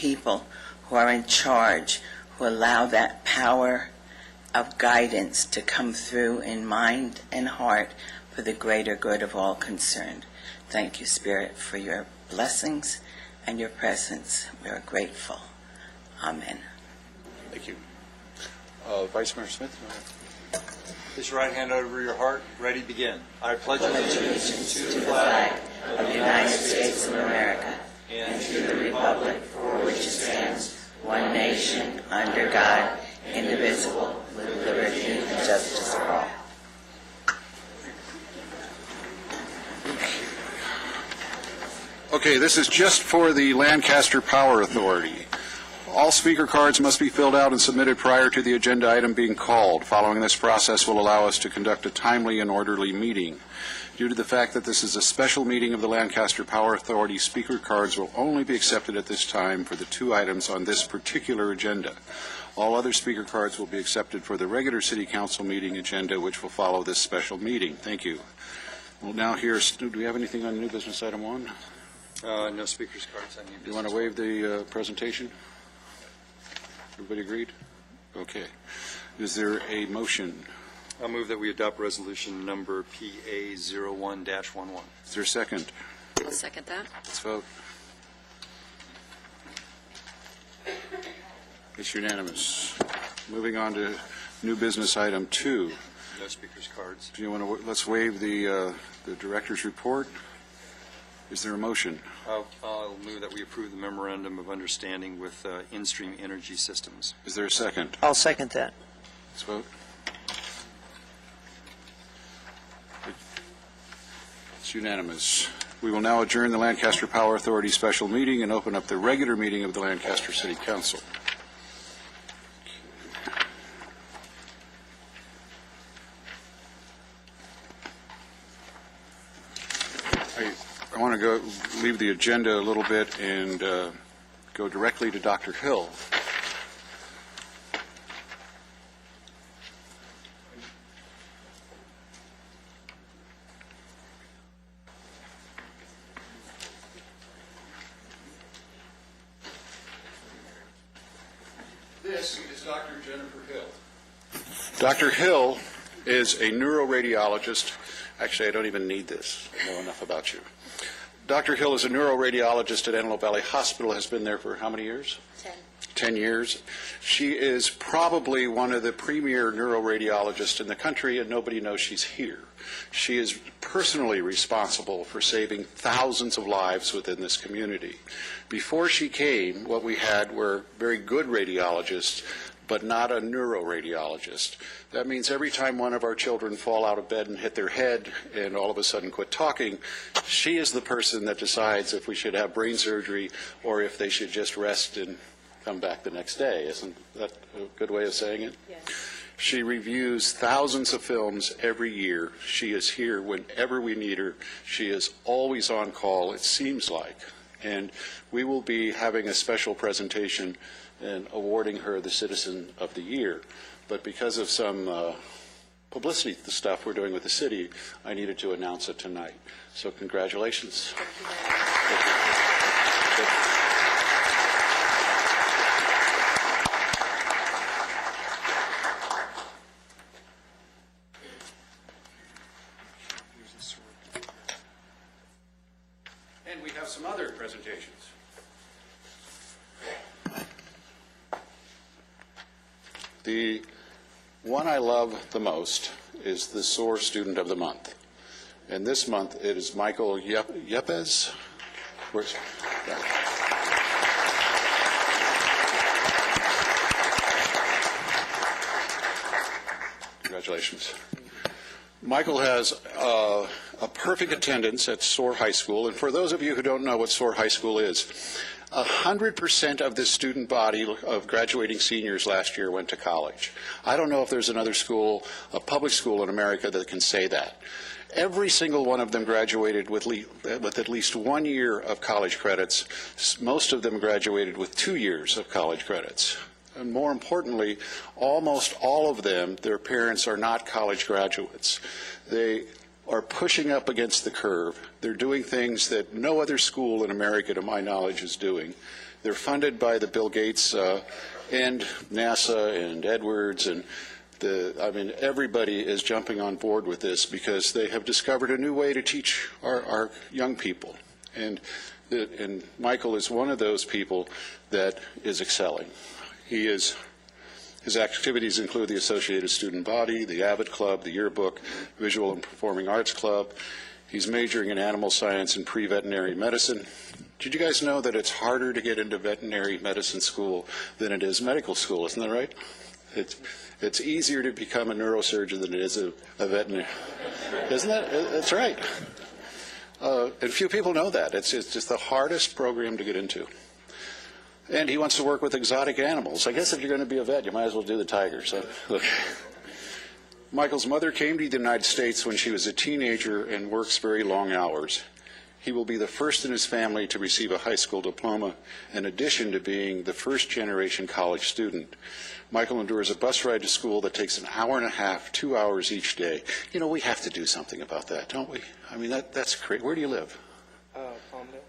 people who are in charge, who allow that power of guidance to come through in mind and heart for the greater good of all concerned. Thank you, Spirit, for your blessings and your presence. We are grateful. Amen. Thank you. Vice Mayor Smith. Place your right hand over your heart. Ready, begin. I pledge Allegiance to the flag of the United States of America and to the republic for which it stands, one nation, under God, indivisible, with liberty and justice for all. Okay, this is just for the Lancaster Power Authority. All speaker cards must be filled out and submitted prior to the agenda item being called. Following this process will allow us to conduct a timely and orderly meeting. Due to the fact that this is a special meeting of the Lancaster Power Authority, speaker cards will only be accepted at this time for the two items on this particular agenda. All other speaker cards will be accepted for the regular City Council meeting agenda, which will follow this special meeting. Thank you. We'll now hear, do we have anything on new business item 1? no speakers cards. I need. Do you want to waive the presentation? Everybody agreed? Okay. Is there a motion? I'll move that we adopt resolution number PA01-11. Is there a second? I'll second that. Let's vote. It's unanimous. Moving on to new business item 2. No speakers cards. Do you want to, let's waive the director's report. Is there a motion? I'll move that we approve the memorandum of understanding with InStream Energy Systems. Is there a second? I'll second that. Let's vote. It's unanimous. We will now adjourn the Lancaster Power Authority special meeting and open up the regular meeting of the Lancaster City Council. I want to leave the agenda a little bit and go directly to Dr. Hill. This is Dr. Jennifer Hill. Dr. Hill is a neuroradiologist. Actually, I don't even need this. I know enough about you. Dr. Hill is a neuroradiologist at Antelope Valley Hospital, has been there for how many years? 10 years. She is probably one of the premier neuroradiologists in the country, and nobody knows she's here. She is personally responsible for saving thousands of lives within this community. Before she came, what we had were very good radiologists, but not a neuroradiologist. That means every time one of our children fall out of bed and hit their head and all of a sudden quit talking, she is the person that decides if we should have brain surgery or if they should just rest and come back the next day. Isn't that a good way of saying it? Yes. She reviews thousands of films every year. She is here whenever we need her. She is always on call, it seems like. And we will be having a special presentation and awarding her the Citizen of the Year. But because of some publicity stuff we're doing with the city, I needed to announce it tonight. So congratulations. And we have some other presentations. The one I love the most is the SOAR Student of the Month. And this month it is Michael Yepes. Where's, yeah. Congratulations. Michael has a perfect attendance at SOAR High School. And for those of you who don't know what SOAR High School is, 100% of the student body of graduating seniors last year went to college. I don't know if there's another school, a public school in America that can say that. Every single one of them graduated with at least 1 year of college credits. Most of them graduated with 2 years of college credits. And more importantly, almost all of them, their parents are not college graduates. They are pushing up against the curve. They're doing things that no other school in America, to my knowledge, is doing. They're funded by the Bill Gates and NASA and Edwards, and everybody is jumping on board with this because they have discovered a new way to teach our young people. And Michael is one of those people that is excelling. His activities include the Associated Student Body, the Avid Club, the Yearbook, Visual and Performing Arts Club. He's majoring in animal science and pre-veterinary medicine. Did you guys know that it's harder to get into veterinary medicine school than it is medical school? Isn't that right? It's easier to become a neurosurgeon than it is a veterinarian. Isn't that? That's right. And few people know that. It's just the hardest program to get into. And he wants to work with exotic animals. I guess if you're going to be a vet, you might as well do the tigers. So, look. Michael's mother came to the United States when she was a teenager and works very long hours. He will be the first in his family to receive a high school diploma, in addition to being the first-generation college student. Michael endures a bus ride to school that takes an hour and a half, 2 hours each day. You know, we have to do something about that, don't we? I mean, that's great. Where do you live? Palmdale.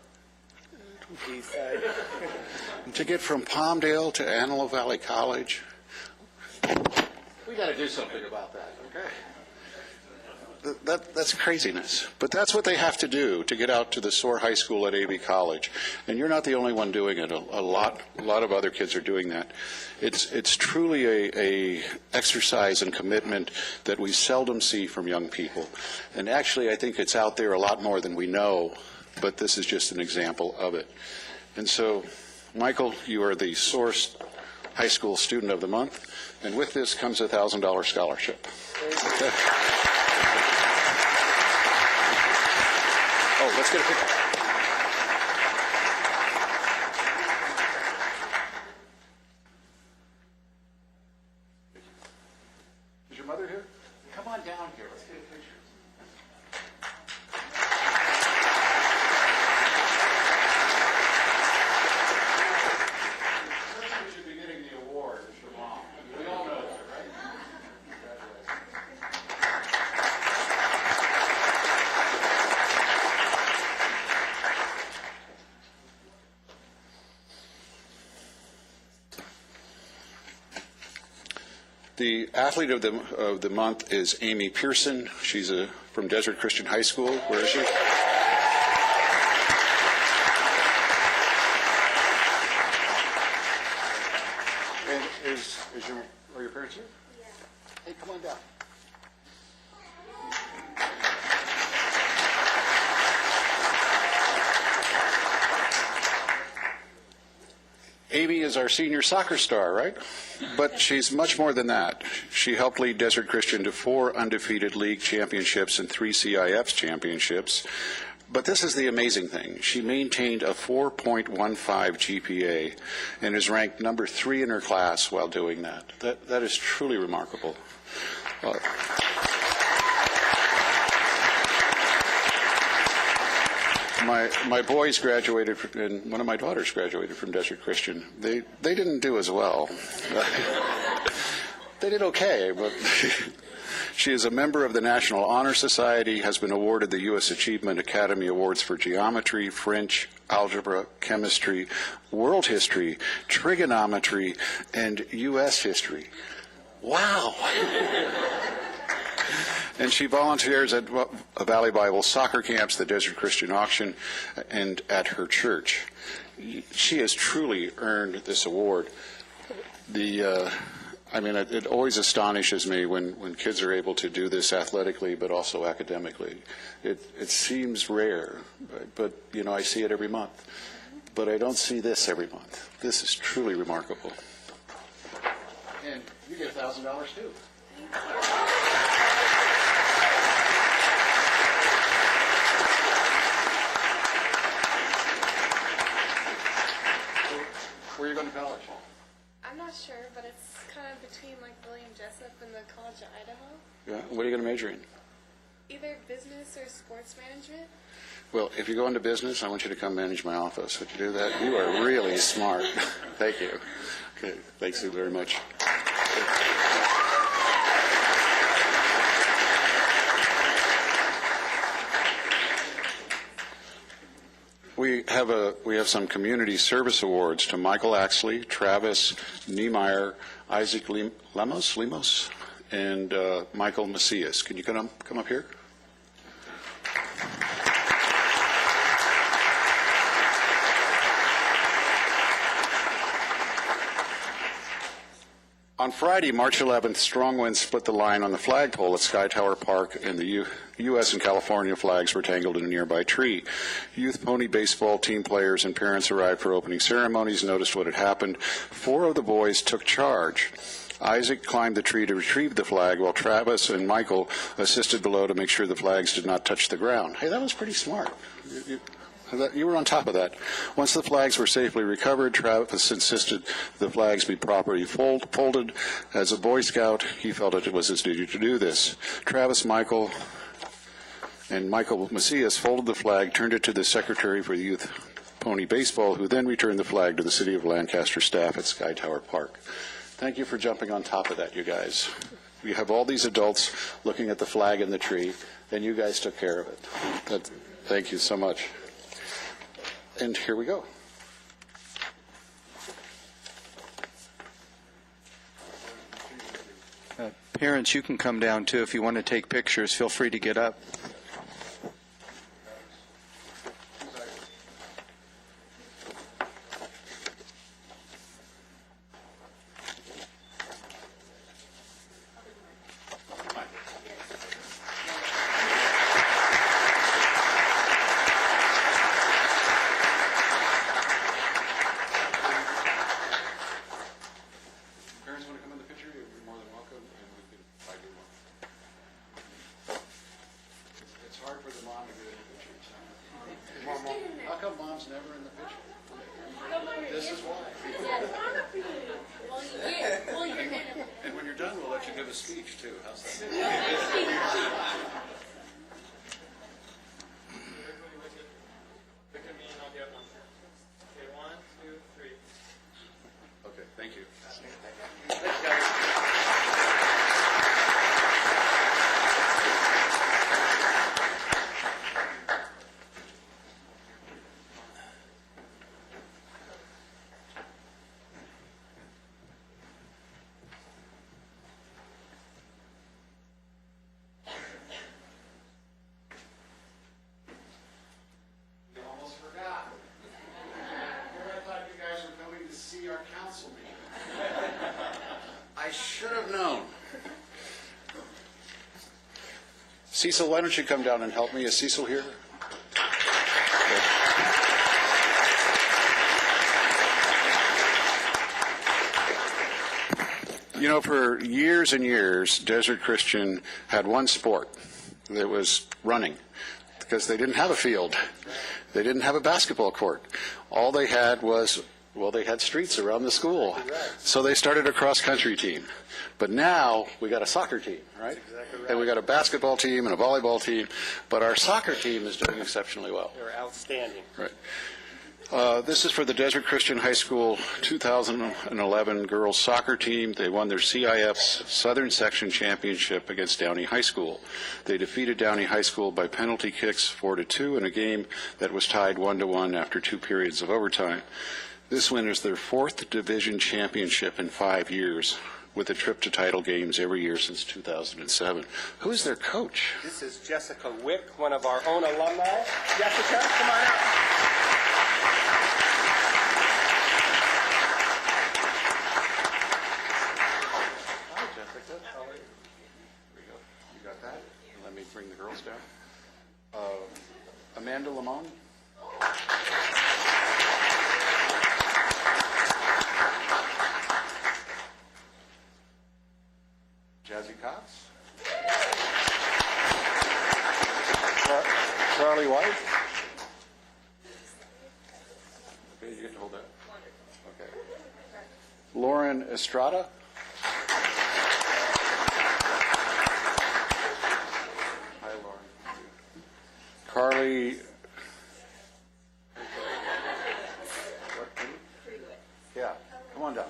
East side. To get from Palmdale to Antelope Valley College, we got to do something about that, okay? That's craziness. But that's what they have to do to get out to the SOAR High School at AB College. And you're not the only one doing it. A lot of other kids are doing that. It's truly a exercise and commitment that we seldom see from young people. And actually, I think it's out there a lot more than we know, but this is just an example of it. And so, Michael, you are the SOAR High School Student of the Month, and with this comes a $1,000 scholarship. Okay. Oh, let's get a picture. Is your mother here? Come on down here. Let's get a picture. The person who should be getting the award is your mom. We all know that, right? The athlete of the month is Amy Pearson. She's from Desert Christian High School. Where is she? And are your parents here? Yeah. Hey, come on down. Amy is our senior soccer star, right? But she's much more than that. She helped lead Desert Christian to 4 undefeated league championships and 3 CIF championships. But this is the amazing thing. She maintained a 4.15 GPA and is ranked number 3 in her class while doing that. That is truly remarkable. My boys graduated, and one of my daughters graduated from Desert Christian. They didn't do as well. They did okay, but she is a member of the National Honor Society, has been awarded the U.S. Achievement Academy Awards for Geometry, French, Algebra, Chemistry, World History, Trigonometry, and U.S. History. Wow! And she volunteers at Valley Bible soccer camps, the Desert Christian Auction, and at her church. She has truly earned this award. It always astonishes me when kids are able to do this athletically, but also academically. It seems rare, but I see it every month. But I don't see this every month. This is truly remarkable. And you get $1,000 too. Where are you going to college? I'm not sure, but it's kind of between William Jessup and the College of Idaho. Yeah. What are you going to major in? Either business or sports management. Well, if you go into business, I want you to come manage my office. Would you do that? You are really smart. Thank you. Okay. Thanks you very much. We have some community service awards to Michael Axley, Travis Niemeyer, Isaac Lemos, and Michael Macias. Can you come up here? On Friday, March 11th, strong winds split the line on the flagpole at Sky Tower Park, and the U.S. and California flags were tangled in a nearby tree. Youth pony baseball team players and parents arrived for opening ceremonies, noticed what had happened. 4 of the boys took charge. Isaac climbed the tree to retrieve the flag, while Travis and Michael assisted below to make sure the flags did not touch the ground. Hey, that was pretty smart. You were on top of that. Once the flags were safely recovered, Travis insisted the flags be properly folded. As a Boy Scout, he felt it was his duty to do this. Travis, Michael, and Michael Macias folded the flag, turned it to the secretary for the youth pony baseball, who then returned the flag to the City of Lancaster staff at Sky Tower Park. Thank you for jumping on top of that, you guys. We have all these adults looking at the flag in the tree, and you guys took care of it. Thank you so much. And here we go. Parents, you can come down too if you want to take pictures. Feel free to get up. How come Mom's never in the picture? This is why. And when you're done, we'll let you give a speech, too. How's that? Okay, 1, 2, 3. Okay, thank you. I should have known. Cecil, why don't you come down and help me? Is Cecil here? You know, for years and years, Desert Christian had one sport that was running, because they didn't have a field. They didn't have a basketball court. All they had was, well, they had streets around the school. So they started a cross-country team. But now we got a soccer team, right? Exactly right. And we got a basketball team and a volleyball team. But our soccer team is doing exceptionally well. They're outstanding. Right. This is for the Desert Christian High School 2011 girls soccer team. They won their CIF's Southern Section Championship against Downey High School. They defeated Downey High School by penalty kicks 4-2 in a game that was tied 1-1 after 2 periods of overtime. This win is their 4th division championship in 5 years, with a trip to title games every year since 2007. Who is their coach? This is Jessica Wick, one of our own alumni. Jessica, come on out. Hi, Jessica. Here we go. You got that? Let me bring the girls down. Amanda Lamone. Jazzy Cox. Charlie White. Okay, you get to hold that. Okay. Lauren Estrada. Hi, Lauren. Carly. Yeah, come on down.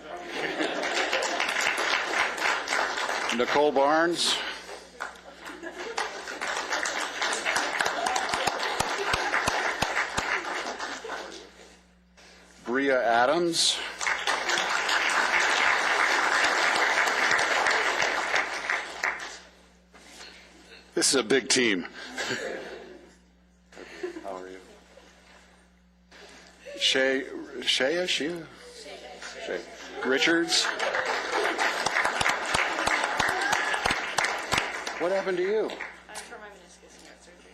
Nicole Barnes. Bria Adams. This is a big team. How are you? Shay Richards. What happened to you? I tore my meniscus and got surgery.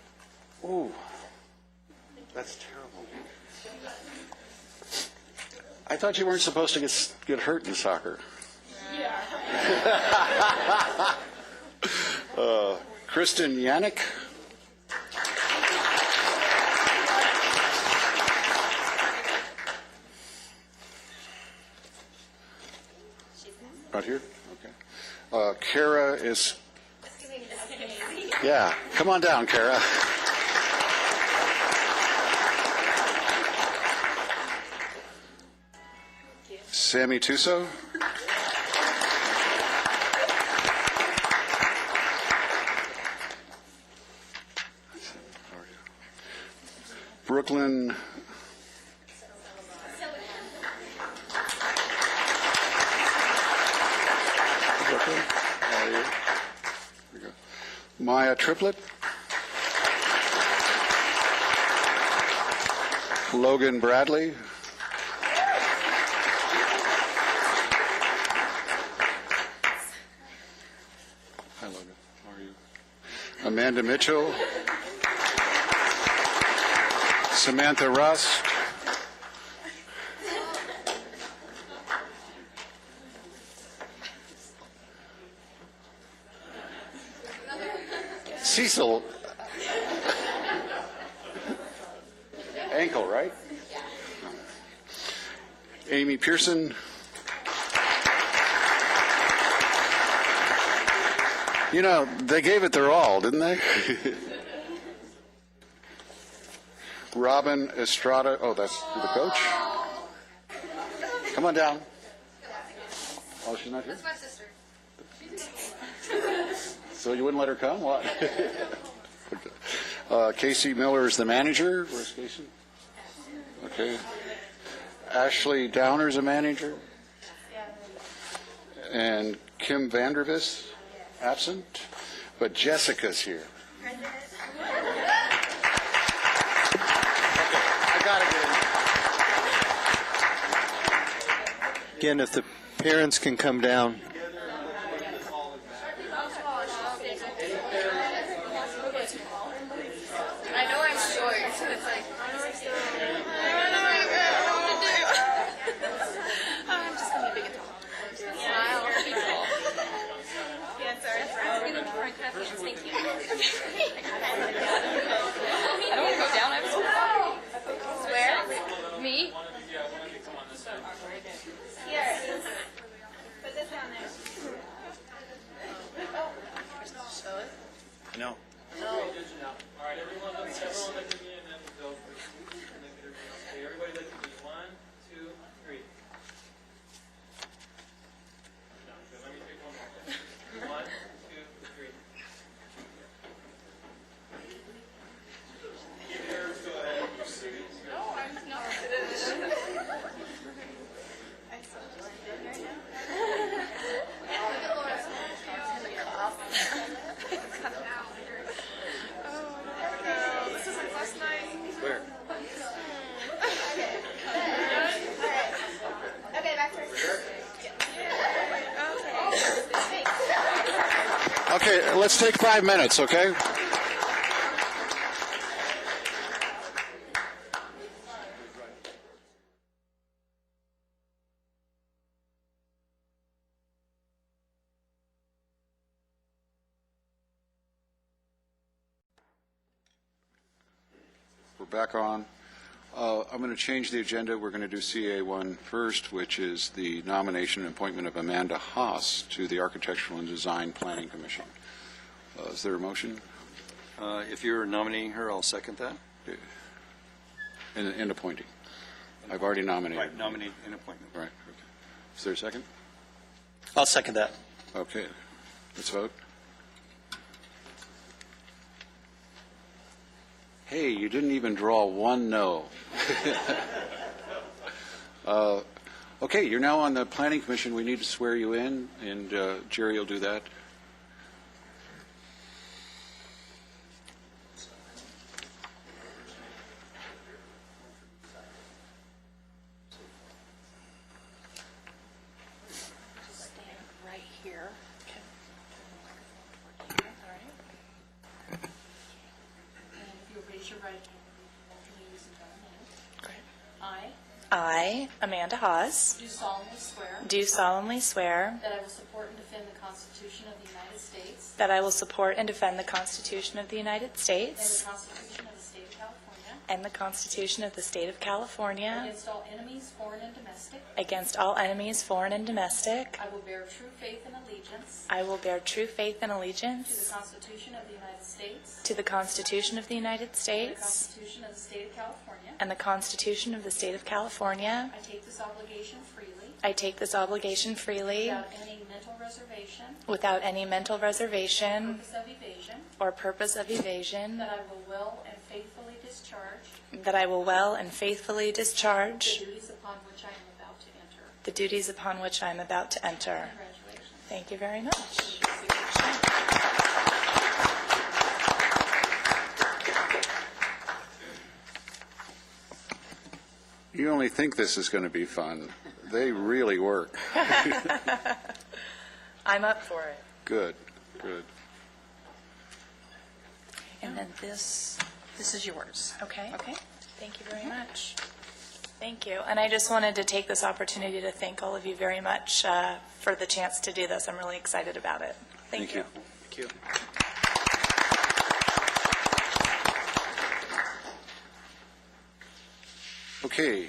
Ooh, that's terrible. I thought you weren't supposed to get hurt in soccer. Kristen Yannick. Right here? Okay. Kara is... Yeah, come on down, Kara. Sammy Tuso. Brooklyn. Brooklyn. How are you? Here we go. Maya Triplett. Logan Bradley. Hi, Logan. How are you? Amanda Mitchell. Samantha Rust. Cecil. Ankle, right? Amy Pearson. You know, they gave it their all, didn't they? Robin Estrada. Oh, that's the coach. Come on down. Oh, she's not here? That's my sister. So you wouldn't let her come? What? Casey Miller is the manager. Where's Casey? Okay. Ashley Downer is a manager. And Kim Vandervis, absent. But Jessica's here. I got it in. Again, if the parents can come down. I know I'm short, so it's like, I'm just gonna be big and tall. Smile, be tall. Yeah, sorry. Thank you. I don't want to go down. I'm so high. Swear? Me? Here. Put this down there. Show it? No. No. All right, everyone look at me and then go. Okay, everybody look at me. 1, 2, 3. No, good. Let me take one more. 1, 2, 3. Go ahead. No, I'm not. This is like last night. Where? Okay, back to Okay, let's take 5 minutes, okay? We're back on. I'm going to change the agenda. We're going to do CA1 first, which is the nomination and appointment of Amanda Haas to the Architectural and Design Planning Commission. Is there a motion? If you're nominating her, I'll second that. And appointing. I've already nominated. Right, nominate and appointment. Right. Okay. Is there a second? I'll second that. Okay. Let's vote. Hey, you didn't even draw one no. Okay, you're now on the Planning Commission. We need to swear you in, and Jerry will do that. Stand right here. All right. And if you'll raise your right hand, please, and I, Amanda Hawes, do solemnly swear do solemnly swear that I will support and defend the Constitution of the United States that I will support and defend the Constitution of the United and the States Constitution of the State of California and the Constitution of the State of California against all enemies, foreign and domestic. against all enemies, foreign and domestic. I will bear true faith and allegiance I will bear true faith and to the allegiance Constitution of the United States to the Constitution of the United and the States Constitution of the State of California. and the Constitution of the State of California. I take this obligation freely I take this obligation freely without any mental reservation, without any mental reservation purpose of evasion, or purpose of evasion, that I will well and faithfully discharge that I will well and faithfully the discharge duties upon which I am about to enter. the duties upon which I am about to enter. Congratulations. Thank you very much. You only think this is going to be fun. They really work. I'm up for it. Good, good. And then this is yours. Okay. Okay. Thank you very much. Thank you. And I just wanted to take this opportunity to thank all of you very much for the chance to do this. I'm really excited about it. Thank you. Thank you. Okay,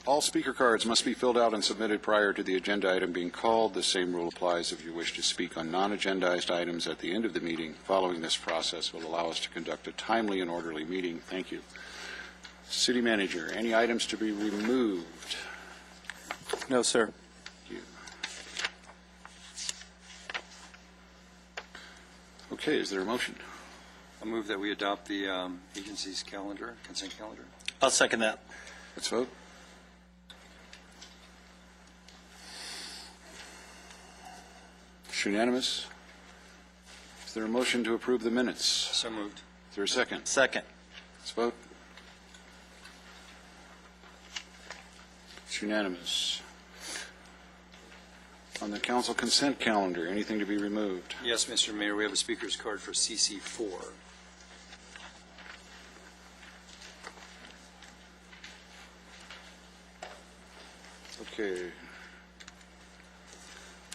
all speaker cards must be filled out and submitted prior to the agenda item being called. The same rule applies if you wish to speak on non-agendized items at the end of the meeting. Following this process will allow us to conduct a timely and orderly meeting. Thank you. City Manager, any items to be removed? No, sir. Thank you. Okay, is there a motion? I'll move that we adopt the agency's calendar, consent calendar. I'll second that. Let's vote. It's unanimous. Is there a motion to approve the minutes? So moved. Is there a second? Second. Let's vote. It's unanimous. On the council consent calendar, anything to be removed? Yes, Mr. Mayor, we have a speaker's card for CC4. Okay.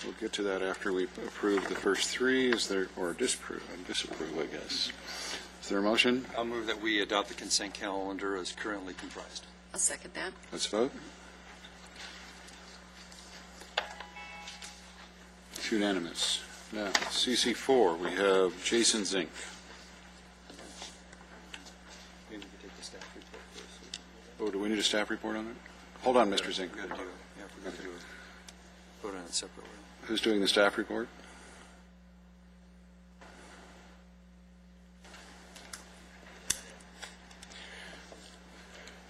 We'll get to that after we approve the first three. Is there, or disapprove, I guess. Is there a motion? I'll move that we adopt the consent calendar as currently comprised. I'll second that. Let's vote. It's unanimous. Now, CC4, we have Jason Zink. Maybe we could take the staff report first. Oh, do we need a staff report on it? Hold on, Mr. Zink. We've got to do it. Yeah, if we're going to do it. Vote on it separately. Who's doing the staff report?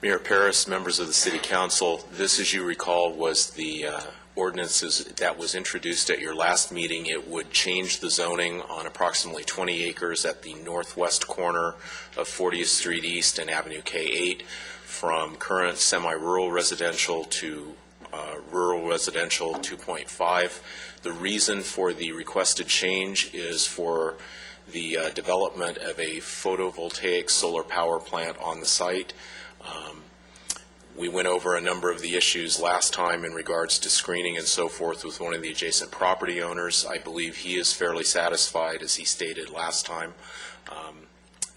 Mayor Paris, members of the City Council, this, as you recall, was the ordinances that was introduced at your last meeting. It would change the zoning on approximately 20 acres at the northwest corner of 40th Street East and Avenue K8 from current semi-rural residential to rural residential 2.5. The reason for the requested change is for the development of a photovoltaic solar power plant on the site. We went over a number of the issues last time in regards to screening and so forth with one of the adjacent property owners. I believe he is fairly satisfied, as he stated last time,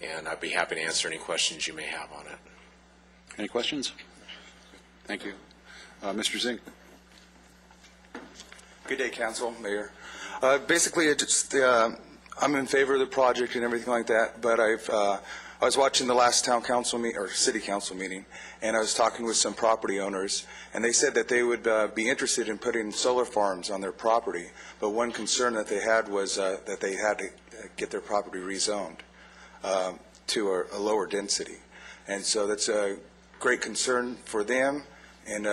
and I'd be happy to answer any questions you may have on it. Any questions? Thank you. Mr. Zink. Good day, Council, Mayor. Basically, I'm in favor of the project and everything like that, but I was watching the last town council meeting or city council meeting, and I was talking with some property owners, and they said that they would be interested in putting solar farms on their property, but one concern that they had was that they had to get their property rezoned to a lower density, and so that's a great concern for them, and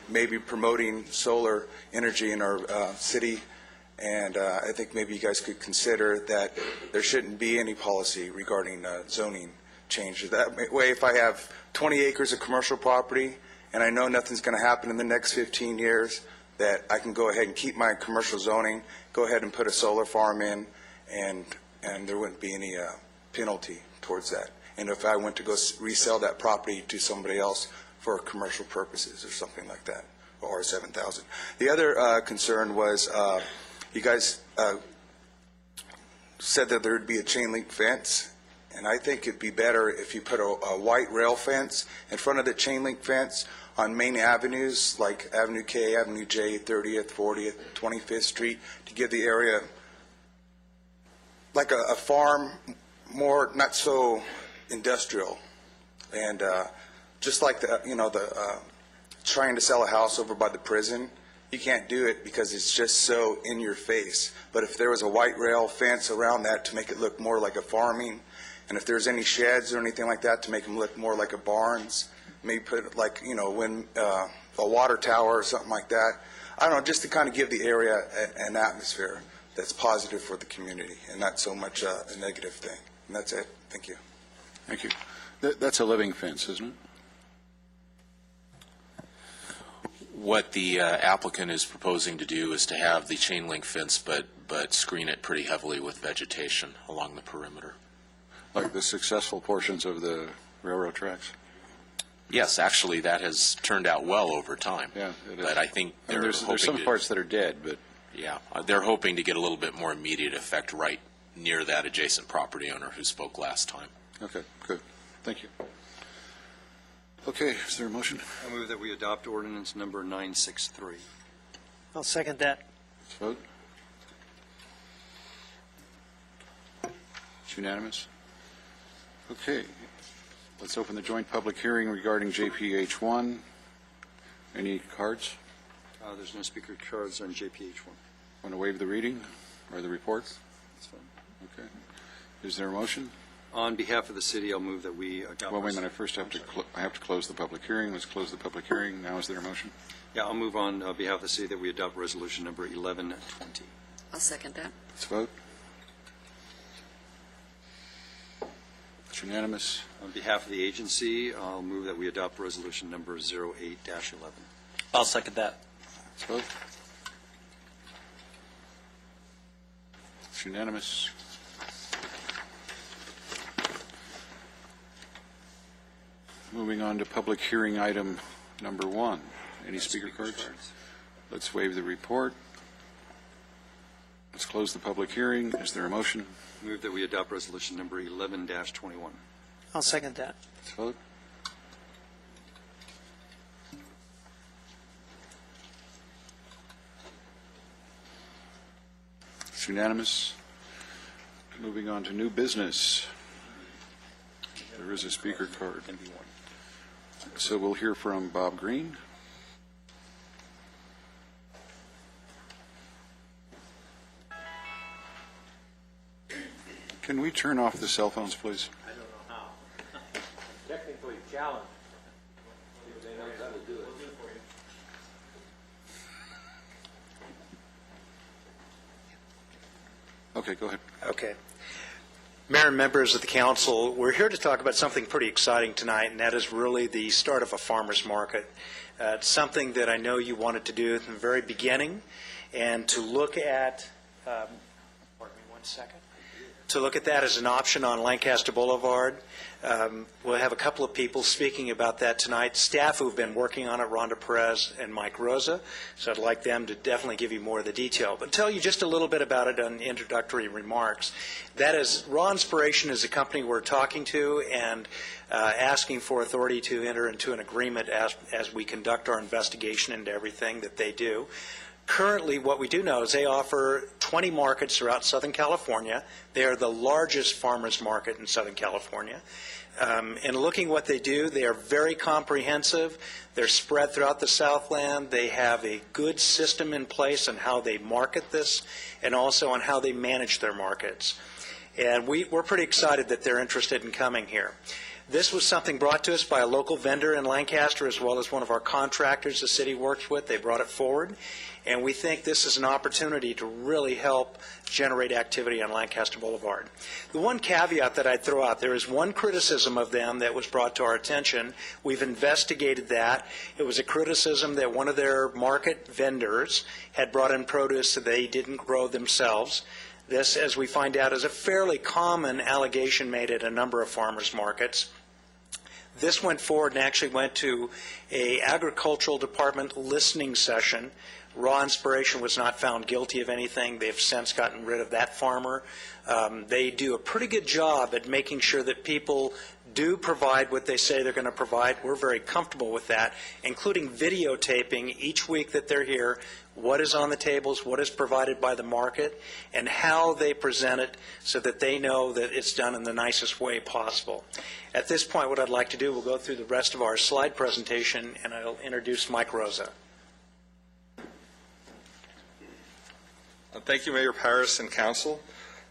maybe promoting solar energy in our city. And I think maybe you guys could consider that there shouldn't be any policy regarding zoning changes. That way, if I have 20 acres of commercial property and I know nothing's going to happen in the next 15 years, that I can go ahead and keep my commercial zoning, go ahead and put a solar farm in, and there wouldn't be any penalty towards that. And if I went to go resell that property to somebody else for commercial purposes or something like that, or R7000. The other concern was you guys said that there would be a chain link fence, and I think it'd be better if you put a white rail fence in front of the chain link fence on main avenues like Avenue K, Avenue J, 30th, 40th, 25th Street, to give the area like a farm, more not so industrial, and just like the trying to sell a house over by the prison. You can't do it because it's just so in your face. But if there was a white rail fence around that to make it look more like a farming, and if there's any sheds or anything like that to make them look more like a barns, maybe put like, when a water tower or something like that. I don't know, just to kind of give the area an atmosphere that's positive for the community and not so much a negative thing. And that's it. Thank you. Thank you. That's a living fence, isn't it? What the applicant is proposing to do is to have the chain link fence, but screen it pretty heavily with vegetation along the perimeter. Like the successful portions of the railroad tracks? Yes, actually, that has turned out well over time. Yeah, it is. But I think there's some parts that are dead, but yeah, they're hoping to get a little bit more immediate effect right near that adjacent property owner who spoke last time. Okay, good. Thank you. Okay, is there a motion? I move that we adopt ordinance number 963. I'll second that. Let's vote. It's unanimous. Okay, let's open the joint public hearing regarding JPH1. Any cards? There's no speaker cards on JPH1. Want to waive the reading or the report? That's fine. Okay. Is there a motion? On behalf of the city, I'll move that we adopt. Well, wait a minute. I first have to I have to close the public hearing. Let's close the public hearing. Now, is there a motion? Yeah, I'll move on behalf of the city that we adopt resolution number 1120. I'll second that. Let's vote. It's unanimous. On behalf of the agency, I'll move that we adopt resolution number 08-11. I'll second that. Let's vote. It's unanimous. Moving on to public hearing item number 1. Any speaker cards? Let's waive the report. Let's close the public hearing. Is there a motion? Move that we adopt resolution number 11-21. I'll second that. Let's vote. It's unanimous. Moving on to new business. There is a speaker card. So we'll hear from Bob Green. Can we turn off the cell phones, please? I don't know how. Technically challenged. They know how to do it. We'll do it for you. Okay, go ahead. Okay. Mayor and members of the council, we're here to talk about something pretty exciting tonight, and that is really the start of a farmer's market. It's something that I know you wanted to do from the very beginning, and to look at, pardon me one second, to look at that as an option on Lancaster Boulevard. We'll have a couple of people speaking about that tonight. Staff who've been working on it, Rhonda Perez and Mike Rosa, so I'd like them to definitely give you more of the detail. But tell you just a little bit about it on introductory remarks. That is, Raw Inspiration is a company we're talking to and asking for authority to enter into an agreement as we conduct our investigation into everything that they do. Currently, what we do know is they offer 20 markets throughout Southern California. They are the largest farmers market in Southern California. And looking what they do, they are very comprehensive. They're spread throughout the Southland. They have a good system in place on how they market this and also on how they manage their markets. And we're pretty excited that they're interested in coming here. This was something brought to us by a local vendor in Lancaster as well as one of our contractors the city works with. They brought it forward, and we think this is an opportunity to really help generate activity on Lancaster Boulevard. The one caveat that I'd throw out, there is one criticism of them that was brought to our attention. We've investigated that. It was a criticism that one of their market vendors had brought in produce that they didn't grow themselves. This, as we find out, is a fairly common allegation made at a number of farmers markets. This went forward and actually went to a agricultural department listening session. Raw Inspiration was not found guilty of anything. They've since gotten rid of that farmer. They do a pretty good job at making sure that people do provide what they say they're going to provide. We're very comfortable with that, including videotaping each week that they're here, what is on the tables, what is provided by the market, and how they present it so that they know that it's done in the nicest way possible. At this point, what I'd like to do, we'll go through the rest of our slide presentation, and I'll introduce Mike Rosa. Thank you, Mayor Paris and Council.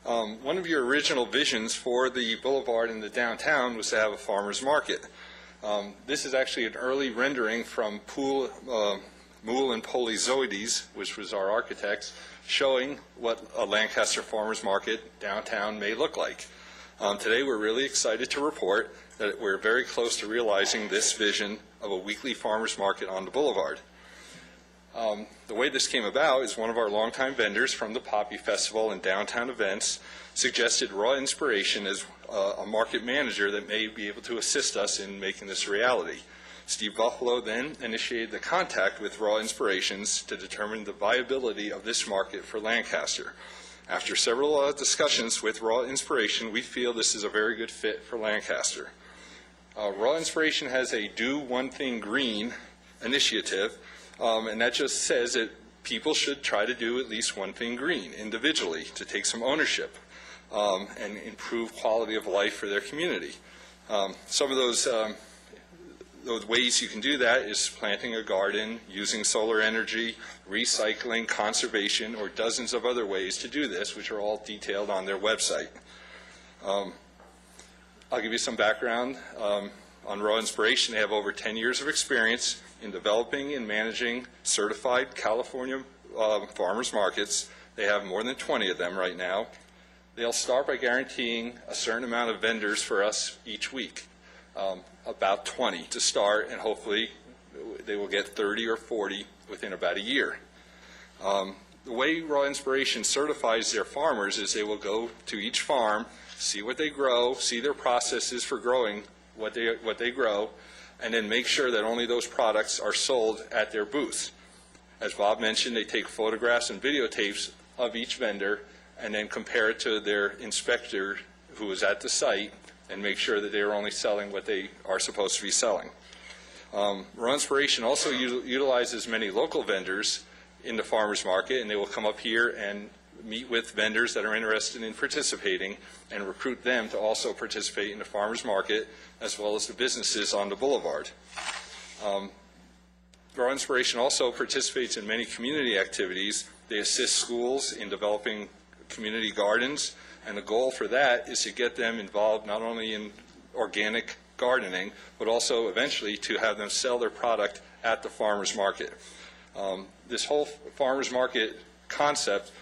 One of your original visions for the boulevard in the downtown was to have a farmer's market. This is actually an early rendering from Moule and Polizoides, which was our architects, showing what a Lancaster farmer's market downtown may look like. Today we're really excited to report that we're very close to realizing this vision of a weekly farmer's market on the boulevard. The way this came about is one of our longtime vendors from the Poppy Festival and downtown events suggested Raw Inspiration as a market manager that may be able to assist us in making this a reality. Steve Buffalo then initiated the contact with Raw Inspirations to determine the viability of this market for Lancaster. After several discussions with Raw Inspiration, we feel this is a very good fit for Lancaster. Raw Inspiration has a Do One Thing Green initiative, and that just says that people should try to do at least one thing green individually to take some ownership and improve quality of life for their community. Some of those ways you can do that is planting a garden, using solar energy, recycling, conservation, or dozens of other ways to do this, which are all detailed on their website. I'll give you some background on Raw Inspiration. They have over 10 years of experience in developing and managing certified California farmers markets. They have more than 20 of them right now. They'll start by guaranteeing a certain amount of vendors for us each week, about 20 to start, and hopefully they will get 30 or 40 within about a year. The way Raw Inspiration certifies their farmers is they will go to each farm, see what they grow, see their processes for growing what they grow, and then make sure that only those products are sold at their booth. As Bob mentioned, they take photographs and videotapes of each vendor and then compare it to their inspector who is at the site and make sure that they are only selling what they are supposed to be selling. Raw Inspiration also utilizes many local vendors in the farmers market, and they will come up here and meet with vendors that are interested in participating and recruit them to also participate in the farmers market as well as the businesses on the boulevard. Raw Inspiration also participates in many community activities. They assist schools in developing community gardens, and the goal for that is to get them involved not only in organic gardening, but also eventually to have them sell their product at the farmers market. This whole farmers market concept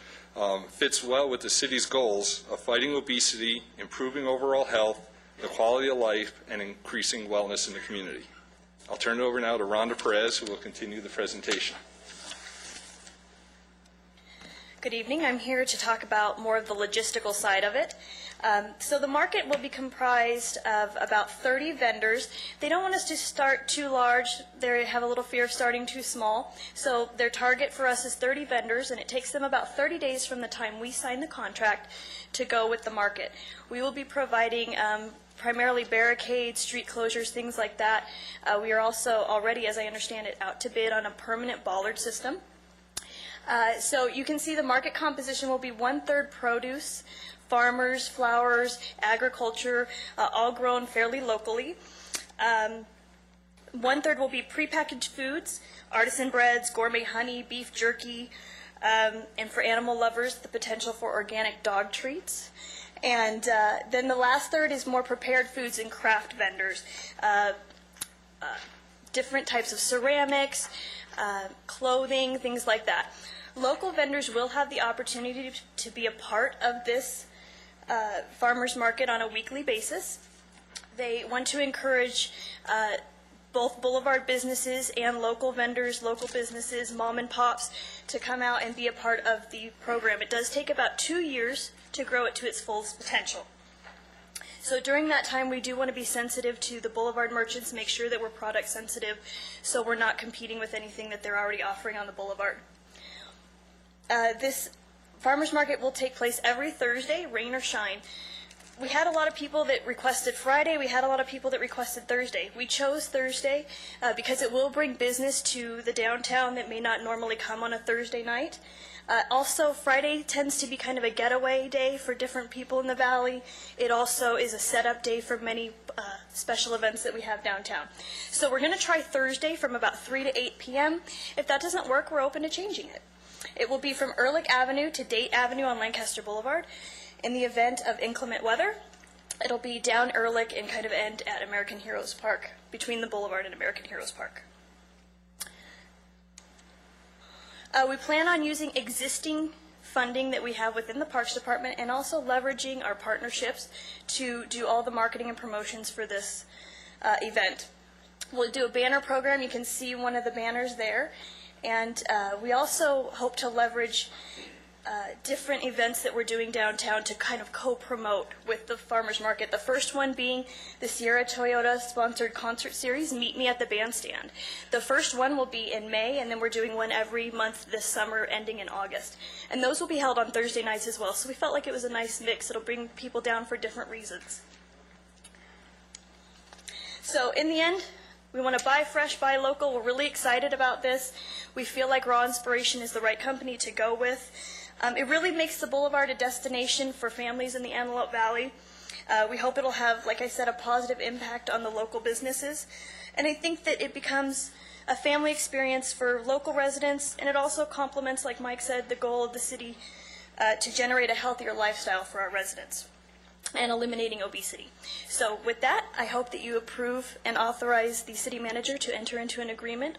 fits well with the city's goals of fighting obesity, improving overall health, the quality of life, and increasing wellness in the community. I'll turn it over now to Rhonda Perez, who will continue the presentation. Good evening. I'm here to talk about more of the logistical side of it. So the market will be comprised of about 30 vendors. They don't want us to start too large. They have a little fear of starting too small. So their target for us is 30 vendors, and it takes them about 30 days from the time we sign the contract to go with the market. We will be providing primarily barricades, street closures, things like that. We are also already, as I understand it, out to bid on a permanent bollard system. So you can see the market composition will be 1/3 produce, farmers, flowers, agriculture, all grown fairly locally. 1/3 will be prepackaged foods, artisan breads, gourmet honey, beef jerky, and for animal lovers, the potential for organic dog treats. And then the last third is more prepared foods and craft vendors, different types of ceramics, clothing, things like that. Local vendors will have the opportunity to be a part of this farmers market on a weekly basis. They want to encourage both boulevard businesses and local vendors, local businesses, mom and pops, to come out and be a part of the program. It does take about 2 years to grow it to its full potential. So during that time, we do want to be sensitive to the boulevard merchants, make sure that we're product sensitive, so we're not competing with anything that they're already offering on the boulevard. This farmers market will take place every Thursday, rain or shine. We had a lot of people that requested Friday. We had a lot of people that requested Thursday. We chose Thursday because it will bring business to the downtown that may not normally come on a Thursday night. Also, Friday tends to be kind of a getaway day for different people in the valley. It also is a setup day for many special events that we have downtown. So we're going to try Thursday from about 3 to 8 p.m. If that doesn't work, we're open to changing it. It will be from Ehrlich Avenue to Date Avenue on Lancaster Boulevard. In the event of inclement weather, it'll be down Ehrlich and kind of end at American Heroes Park, between the Boulevard and American Heroes Park. We plan on using existing funding that we have within the Parks Department and also leveraging our partnerships to do all the marketing and promotions for this event. We'll do a banner program. You can see one of the banners there. And we also hope to leverage different events that we're doing downtown to kind of co-promote with the farmers market. The first one being the Sierra Toyota sponsored concert series, Meet Me at the Bandstand. The first one will be in May, and then we're doing one every month this summer, ending in August. And those will be held on Thursday nights as well, so we felt like it was a nice mix. It'll bring people down for different reasons. So in the end, we want to buy fresh, buy local. We're really excited about this. We feel like Raw Inspiration is the right company to go with. It really makes the Boulevard a destination for families in the Antelope Valley. We hope it'll have, like I said, a positive impact on the local businesses. And I think that it becomes a family experience for local residents, and it also complements, like Mike said, the goal of the city to generate a healthier lifestyle for our residents and eliminating obesity. So with that, I hope that you approve and authorize the city manager to enter into an agreement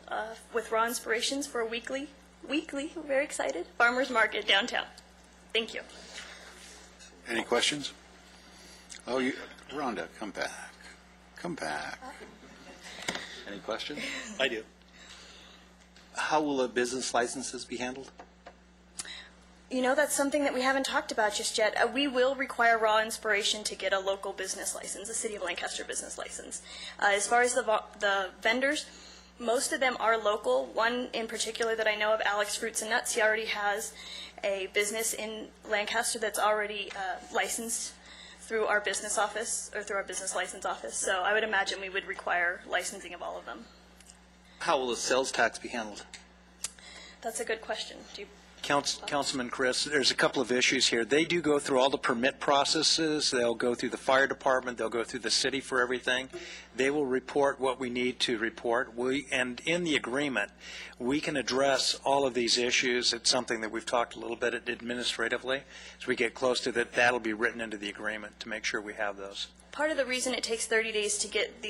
with Raw Inspirations for a weekly, we're very excited, farmers market downtown. Thank you. Any questions? Oh, Rhonda, come back. Come back. Any questions? I do. How will the business licenses be handled? You know, that's something that we haven't talked about just yet. We will require Raw Inspiration to get a local business license, a City of Lancaster business license. As far as the vendors, most of them are local. One in particular that I know of, Alex Fruits and Nuts, he already has a business in Lancaster that's already licensed through our business office, or through our business license office. So I would imagine we would require licensing of all of them. How will the sales tax be handled? That's a good question. Do you Councilman Chris, there's a couple of issues here. They do go through all the permit processes. They'll go through the fire department. They'll go through the city for everything. They will report what we need to report. And in the agreement, we can address all of these issues. It's something that we've talked a little bit administratively. As we get close to that, that'll be written into the agreement to make sure we have those. Part of the reason it takes 30 days to get the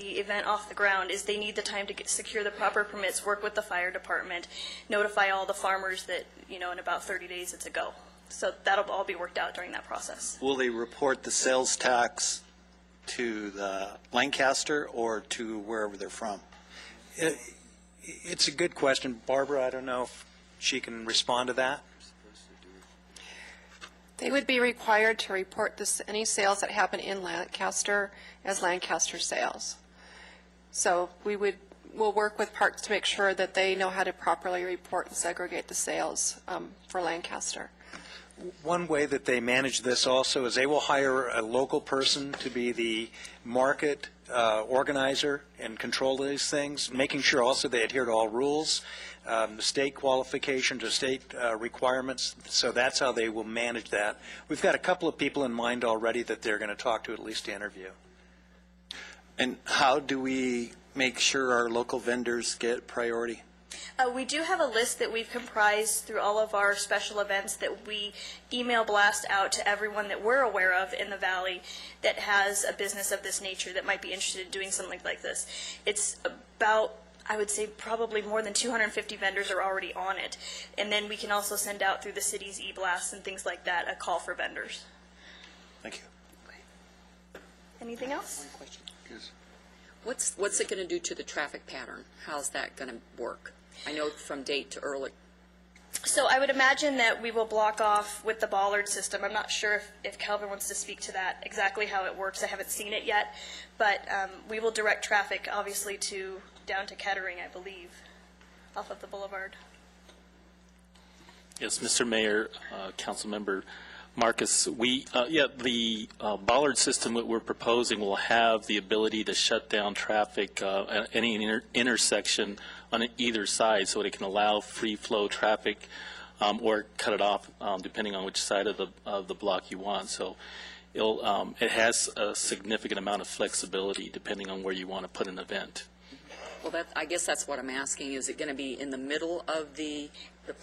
event off the ground is they need the time to secure the proper permits, work with the fire department, notify all the farmers that, in about 30 days it's a go. So that'll all be worked out during that process. Will they report the sales tax to the Lancaster or to wherever they're from? It's a good question. Barbara, I don't know if she can respond to that. They would be required to report any sales that happen in Lancaster as Lancaster sales. So we'll work with Parks to make sure that they know how to properly report and segregate the sales for Lancaster. One way that they manage this also is they will hire a local person to be the market organizer and control these things, making sure also they adhere to all rules, the state qualifications or state requirements. So that's how they will manage that. We've got a couple of people in mind already that they're going to talk to, at least to interview. And how do we make sure our local vendors get priority? We do have a list that we've comprised through all of our special events that we email blast out to everyone that we're aware of in the valley that has a business of this nature that might be interested in doing something like this. It's about, I would say, probably more than 250 vendors are already on it. And then we can also send out through the city's e-blasts and things like that a call for vendors. Thank you. Anything else? One question. What's it going to do to the traffic pattern? How's that going to work? I know from date to early. So I would imagine that we will block off with the bollard system. I'm not sure if Calvin wants to speak to that, exactly how it works. I haven't seen it yet. But we will direct traffic, obviously, down to Kettering, I believe, off of the boulevard. Yes, Mr. Mayor, Council Member Marcus, the bollard system that we're proposing will have the ability to shut down traffic at any intersection on either side, so it can allow free flow traffic or cut it off depending on which side of the block you want. So it has a significant amount of flexibility depending on where you want to put an event. Well, I guess that's what I'm asking. Is it going to be in the middle of the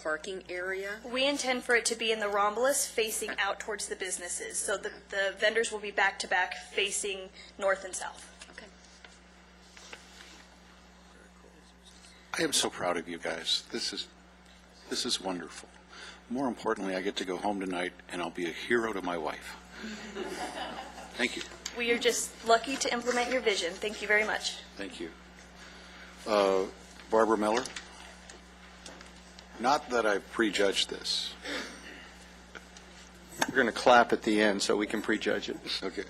parking area? We intend for it to be in the rhombus facing out towards the businesses. So the vendors will be back-to-back facing north and south. Okay. I am so proud of you guys. This is wonderful. More importantly, I get to go home tonight and I'll be a hero to my wife. Thank you. We are just lucky to implement your vision. Thank you very much. Thank you. Barbara Miller? Not that I've prejudged this. We're going to clap at the end so we can prejudge it. Okay.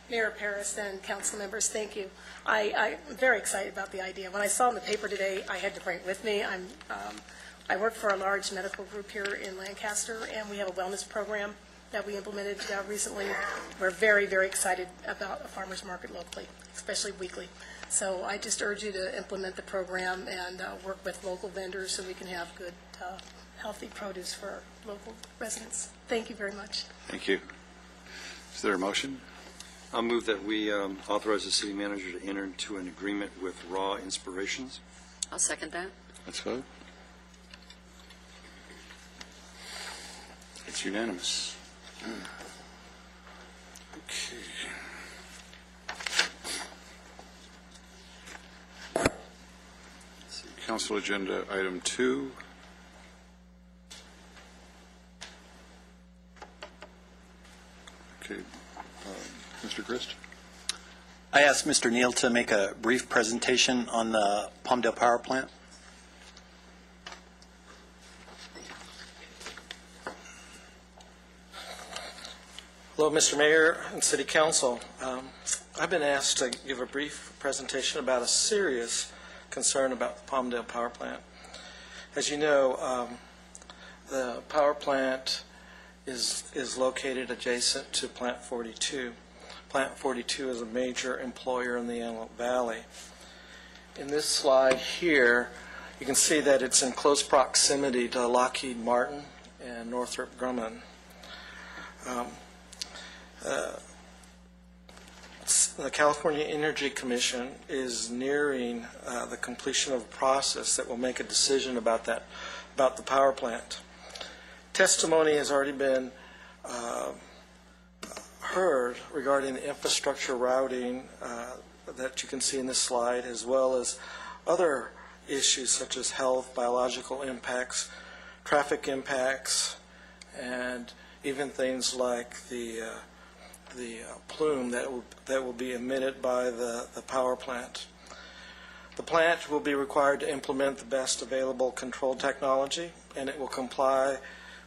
Mayor Paris and council members, thank you. I'm very excited about the idea. When I saw in the paper today, I had to bring it with me. I work for a large medical group here in Lancaster, and we have a wellness program that we implemented recently. We're very, very excited about a farmer's market locally, especially weekly. So I just urge you to implement the program and work with local vendors so we can have good, healthy produce for local residents. Thank you very much. Thank you. Is there a motion? I'll move that we authorize the city manager to enter into an agreement with Raw Inspirations. I'll second that. Let's vote. It's unanimous. Okay. Council agenda item 2. Okay. Mr. Grist? I asked Mr. Neal to make a brief presentation on the Palmdale Power Plant. Hello, Mr. Mayor and City Council. I've been asked to give a brief presentation about a serious concern about the Palmdale Power Plant. As you know, the power plant is located adjacent to Plant 42. Plant 42 is a major employer in the Antelope Valley. In this slide here, you can see that it's in close proximity to Lockheed Martin and Northrop Grumman. The California Energy Commission is nearing the completion of a process that will make a decision about the power plant. Testimony has already been heard regarding the infrastructure routing that you can see in this slide, as well as other issues such as health, biological impacts, traffic impacts, and even things like the plume that will be emitted by the power plant. The plant will be required to implement the best available control technology, and it will comply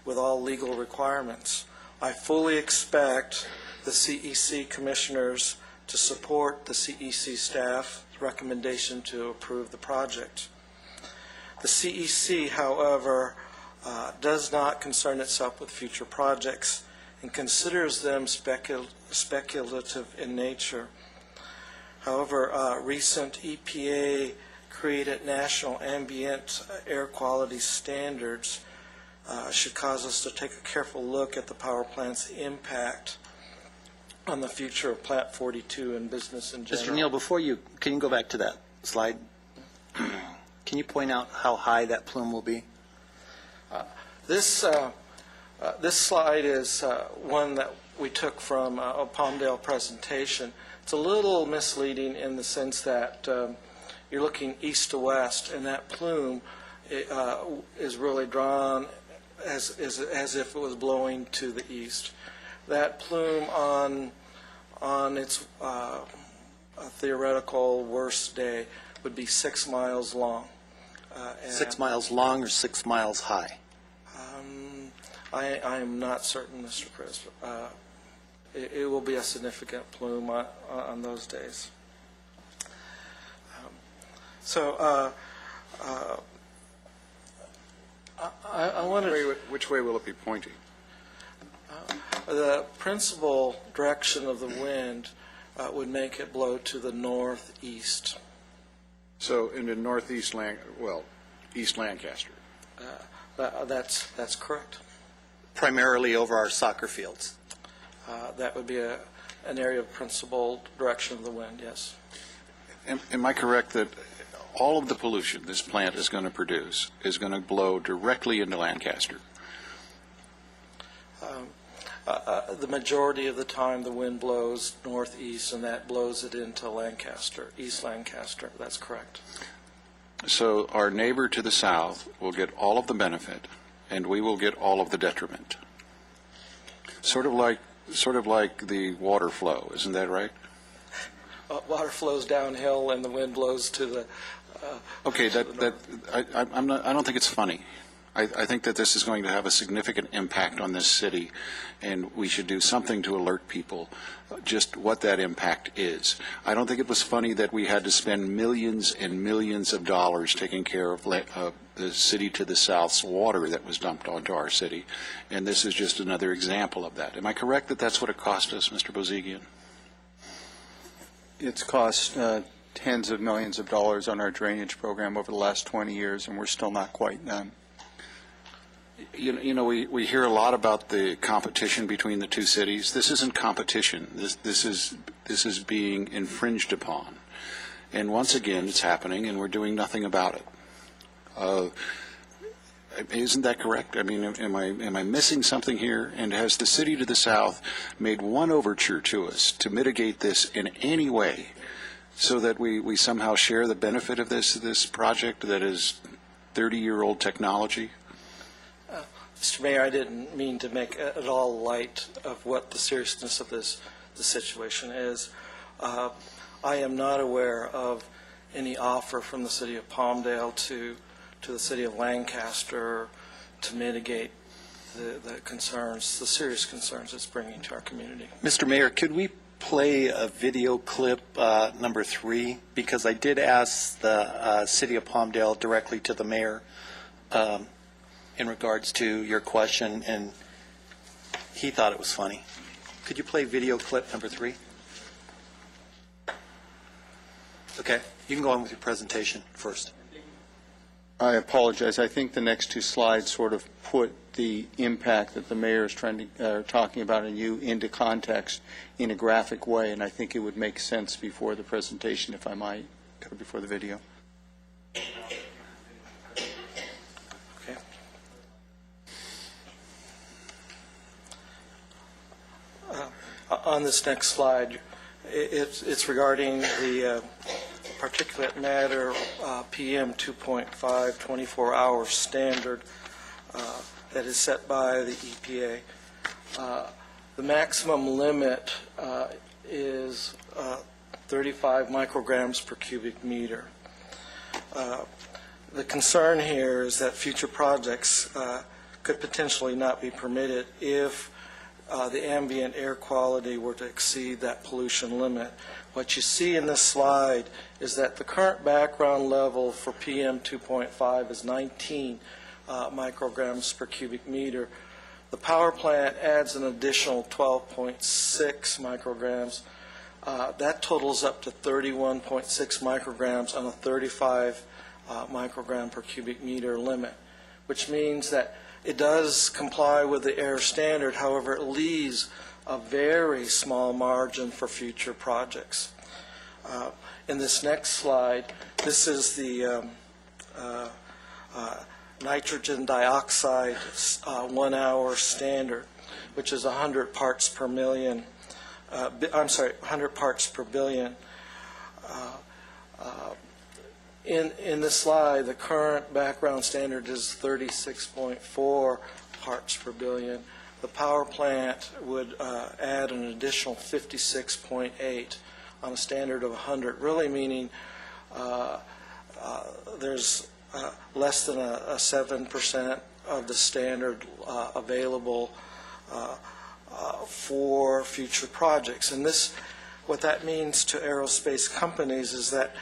with all legal requirements. I fully expect the CEC commissioners to support the CEC staff's recommendation to approve the project. The CEC, however, does not concern itself with future projects and considers them speculative in nature. However, recent EPA created national ambient air quality standards should cause us to take a careful look at the power plant's impact on the future of Plant 42 and business in general. Mr. Neal, can you go back to that slide? Can you point out how high that plume will be? This slide is one that we took from a Palmdale presentation. It's a little misleading in the sense that you're looking east to west, and that plume is really drawn as if it was blowing to the east. That plume on its a theoretical worst day would be 6 miles long. 6 miles long or 6 miles high? I am not certain, Mr. Chris. It will be a significant plume on those days. I wanted. Which way will it be pointing? The principal direction of the wind would make it blow to the northeast. So in the northeast, East Lancaster. That's correct. Primarily over our soccer fields. That would be an area of principal direction of the wind, yes. Am I correct that all of the pollution this plant is going to produce is going to blow directly into Lancaster? The majority of the time the wind blows northeast, and that blows it into Lancaster, East Lancaster. That's correct. So our neighbor to the south will get all of the benefit, and we will get all of the detriment. Sort of like the water flow, isn't that right? Water flows downhill, and the wind blows to the. Okay, I don't think it's funny. I think that this is going to have a significant impact on this city, and we should do something to alert people just what that impact is. I don't think it was funny that we had to spend millions and millions of dollars taking care of the city to the south's water that was dumped onto our city, and this is just another example of that. Am I correct that that's what it cost us, Mr. Bozigian? It's cost tens of millions of dollars on our drainage program over the last 20 years, and we're still not quite done. You know, we hear a lot about the competition between the two cities. This isn't competition. This is being infringed upon, and once again, it's happening, and we're doing nothing about it. Isn't that correct? I mean, am I missing something here? And has the city to the south made one overture to us to mitigate this in any way, so that we somehow share the benefit of this project that is 30-year-old technology? Mr. Mayor, I didn't mean to make at all light of what the seriousness of the situation is. I am not aware of any offer from the city of Palmdale to the city of Lancaster to mitigate the concerns, the serious concerns it's bringing to our community. Mr. Mayor, could we play a video clip number 3? Because I did ask the city of Palmdale directly to the mayor in regards to your question, and he thought it was funny. Could you play video clip number 3? Okay, you can go on with your presentation first. I apologize. I think the next 2 slides sort of put the impact that the mayor is talking about and you into context in a graphic way, and I think it would make sense before the presentation, if I might, or before the video. On this next slide, it's regarding the particulate matter PM 2.5 24-hour standard that is set by the EPA. The maximum limit is 35 micrograms per cubic meter. The concern here is that future projects could potentially not be permitted if the ambient air quality were to exceed that pollution limit. What you see in this slide is that the current background level for PM 2.5 is 19 micrograms per cubic meter. The power plant adds an additional 12.6 micrograms. That totals up to 31.6 micrograms on a 35 microgram per cubic meter limit, which means that it does comply with the air standard. However, it leaves a very small margin for future projects. In this next slide, this is the nitrogen dioxide 1 hour standard, which is 100 parts per million. 100 parts per billion. In this slide, the current background standard is 36.4 parts per billion. The power plant would add an additional 56.8 on a standard of 100, really meaning there's less than a 7% of the standard available for future projects. And this, what that means to aerospace companies is that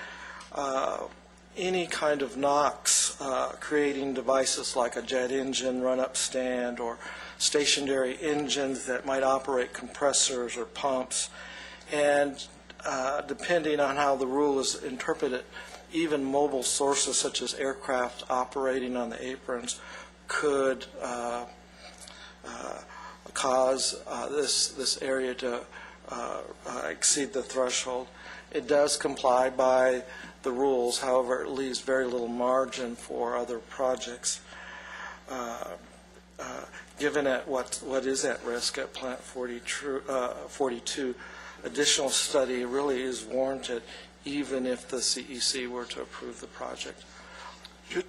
any kind of NOx creating devices like a jet engine run-up stand or stationary engines that might operate compressors or pumps, and depending on how the rule is interpreted, even mobile sources such as aircraft operating on the aprons could cause this area to exceed the threshold. It does comply by the rules, however, it leaves very little margin for other projects. Given at what is at risk at Plant 42, additional study really is warranted even if the CEC were to approve the project.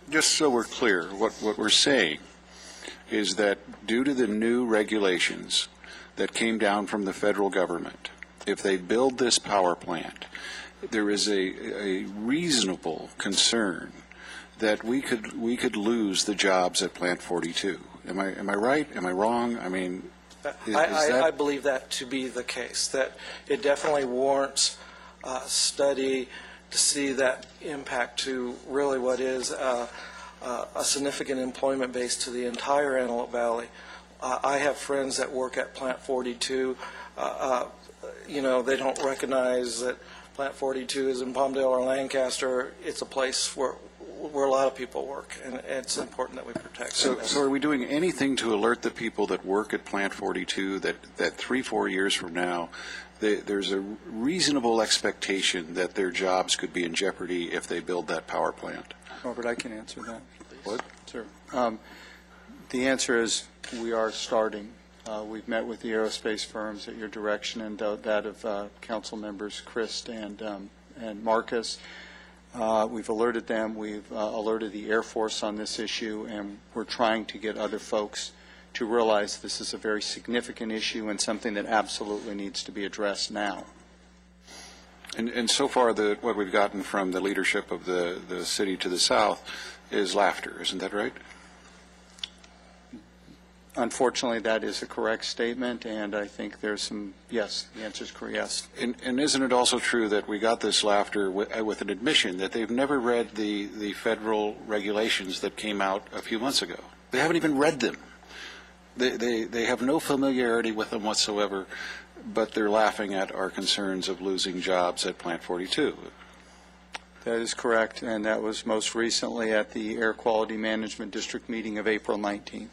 Just so we're clear, what we're saying is that due to the new regulations that came down from the federal government, if they build this power plant, there is a reasonable concern that we could lose the jobs at Plant 42. Am I right? Am I wrong? I mean, I believe that to be the case, that it definitely warrants study to see that impact to really what is a significant employment base to the entire Antelope Valley. I have friends that work at Plant 42. You know, they don't recognize that Plant 42 is in Palmdale or Lancaster. It's a place where a lot of people work, and it's important that we protect them. So are we doing anything to alert the people that work at Plant 42 that 3-4 years from now, there's a reasonable expectation that their jobs could be in jeopardy if they build that power plant? Robert, I can answer that. What? Sure. The answer is we are starting. We've met with the aerospace firms at your direction and that of council members Christ and Marcus. We've alerted them. We've alerted the Air Force on this issue, and we're trying to get other folks to realize this is a very significant issue and something that absolutely needs to be addressed now. And so far, what we've gotten from the leadership of the city to the south is laughter. Isn't that right? Unfortunately, that is a correct statement, and I think there's some, yes, the answer is correct, yes. And isn't it also true that we got this laughter with an admission that they've never read the federal regulations that came out a few months ago? They haven't even read them. They have no familiarity with them whatsoever, but they're laughing at our concerns of losing jobs at Plant 42. That is correct, and that was most recently at the Air Quality Management District meeting of April 19th.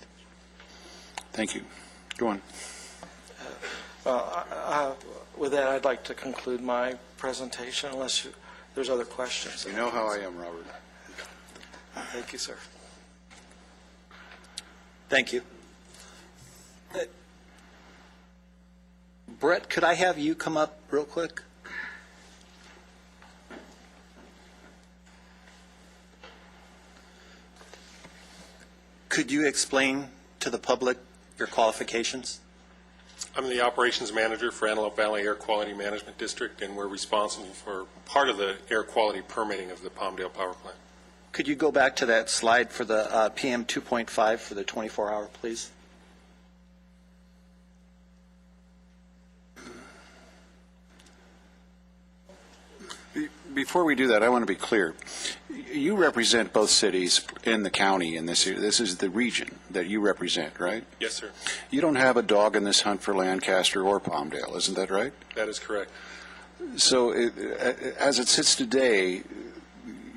Thank you. Go on. With that, I'd like to conclude my presentation unless there's other questions. You know how I am, Robert. Thank you, sir. Thank you. Brett, could I have you come up real quick? Could you explain to the public your qualifications? I'm the operations manager for Antelope Valley Air Quality Management District, and we're responsible for part of the air quality permitting of the Palmdale Power Plant. Could you go back to that slide for the PM 2.5 for the 24-hour, please? Before we do that, I want to be clear. You represent both cities in the county in this. This is the region that you represent, right? Yes, sir. You don't have a dog in this hunt for Lancaster or Palmdale, isn't that right? That is correct. So as it sits today,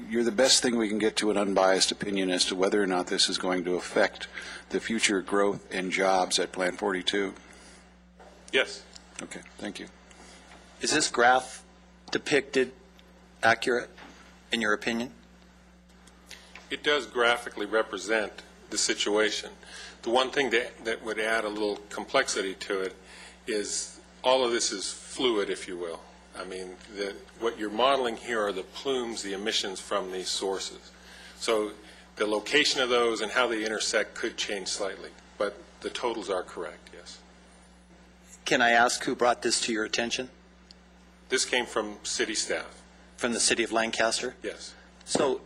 you're the best thing we can get to an unbiased opinion as to whether or not this is going to affect the future growth and jobs at Plant 42. Yes. Okay, thank you. Is this graph depicted accurate, in your opinion? It does graphically represent the situation. The one thing that would add a little complexity to it is all of this is fluid, if you will. I mean, what you're modeling here are the plumes, the emissions from these sources. So the location of those and how they intersect could change slightly, but the totals are correct, yes. Can I ask who brought this to your attention? This came from city staff. From the city of Lancaster? Yes. So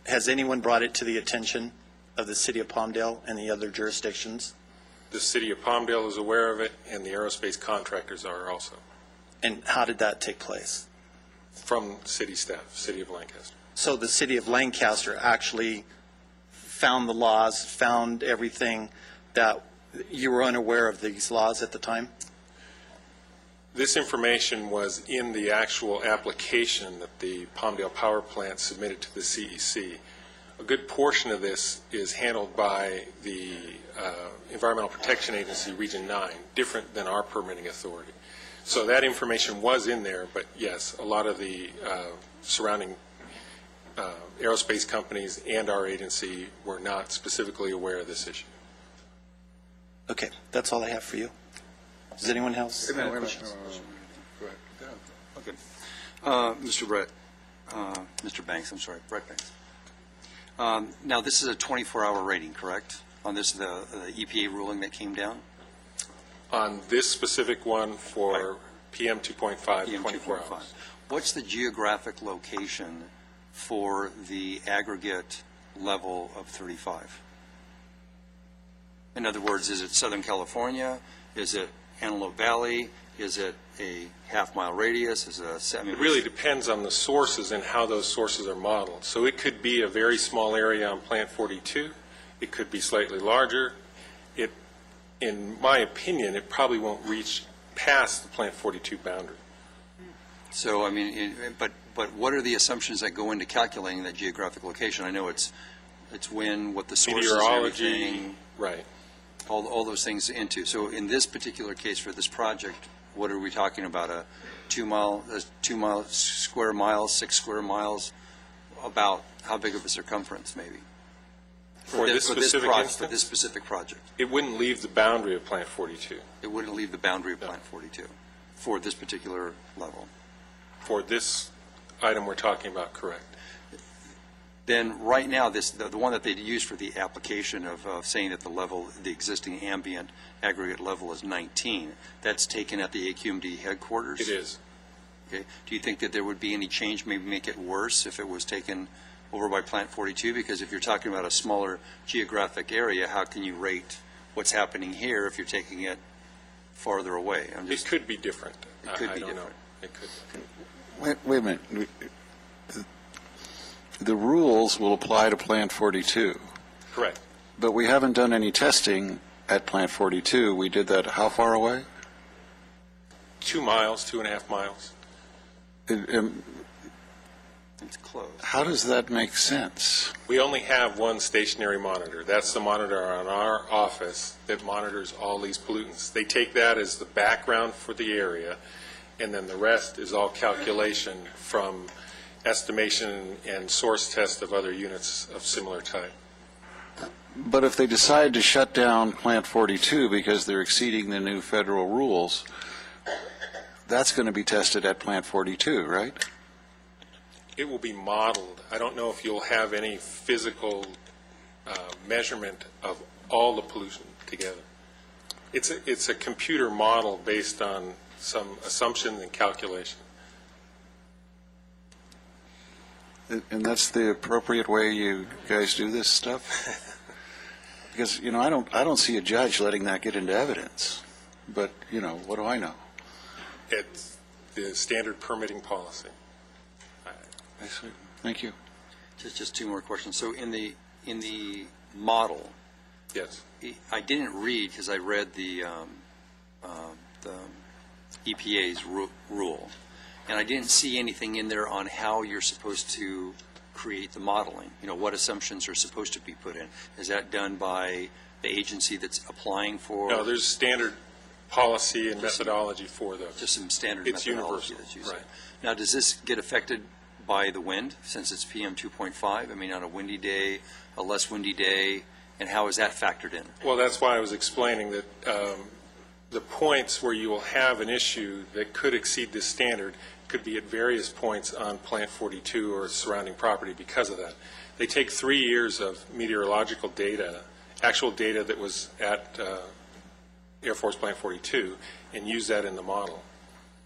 has anyone brought it to the attention of the city of Palmdale and the other jurisdictions? The city of Palmdale is aware of it, and the aerospace contractors are also. And how did that take place? From city staff, city of Lancaster. So the city of Lancaster actually found the laws, found everything that you were unaware of these laws at the time? This information was in the actual application that the Palmdale Power Plant submitted to the CEC. A good portion of this is handled by the Environmental Protection Agency, Region 9, different than our permitting authority. So that information was in there, but yes, a lot of the surrounding aerospace companies and our agency were not specifically aware of this issue. Okay, that's all I have for you. Does anyone else have questions? Go ahead. Okay. Mr. Brett, Mr. Banks, I'm sorry, Brett Banks. Now, this is a 24-hour rating, correct? On this, the EPA ruling that came down? On this specific one for right. PM 2.5, PM 24 hours. What's the geographic location for the aggregate level of 35? In other words, is it Southern California? Is it Antelope Valley? Is it a half-mile radius? Is it it really depends on the sources and how those sources are modeled. So it could be a very small area on Plant 42. It could be slightly larger. In my opinion, it probably won't reach past the Plant 42 boundary. So, I mean, but what are the assumptions that go into calculating that geographic location? I know it's wind, what the sources are, everything. Right. All those things into. So in this particular case for this project, what are we talking about? A 2 mile square miles, 6 square miles? About how big of a circumference, maybe? For this specific project. It wouldn't leave the boundary of Plant 42. It wouldn't leave the boundary of Plant 42 for this particular level. For this item we're talking about, correct. Then right now, the one that they used for the application of saying that the existing ambient aggregate level is 19, that's taken at the AQMD headquarters? It is. Okay. Do you think that there would be any change, maybe make it worse if it was taken over by Plant 42? Because if you're talking about a smaller geographic area, how can you rate what's happening here if you're taking it farther away? It could be different. It could be different. Know. It could. Wait a minute. The rules will apply to Plant 42. Correct. But we haven't done any testing at Plant 42. We did that how far away? 2 miles, 2.5 miles. It's close. How does that make sense? We only have one stationary monitor. That's the monitor on our office that monitors all these pollutants. They take that as the background for the area, and then the rest is all calculation from estimation and source test of other units of similar type. But if they decide to shut down Plant 42 because they're exceeding the new federal rules, that's going to be tested at Plant 42, right? It will be modeled. I don't know if you'll have any physical measurement of all the pollution together. It's a computer model based on some assumptions and calculation. And that's the appropriate way you guys do this stuff? Because, you know, I don't see a judge letting that get into evidence. But, you know, what do I know? It's the standard permitting policy. I see. Thank you. Just 2 more questions. So in the model, yes, I didn't read because I read the EPA's rule, and I didn't see anything in there on how you're supposed to create the modeling. You know, what assumptions are supposed to be put in. Is that done by the agency that's applying for? No, there's standard policy and methodology for those. Just some standard It's methodology universal, that's used. right. Now, does this get affected by the wind, since it's PM 2.5? I mean, on a windy day, a less windy day, and how is that factored in? Well, that's why I was explaining that the points where you will have an issue that could exceed this standard could be at various points on Plant 42 or surrounding property because of that. They take 3 years of meteorological data, actual data that was at Air Force Plant 42, and use that in the model.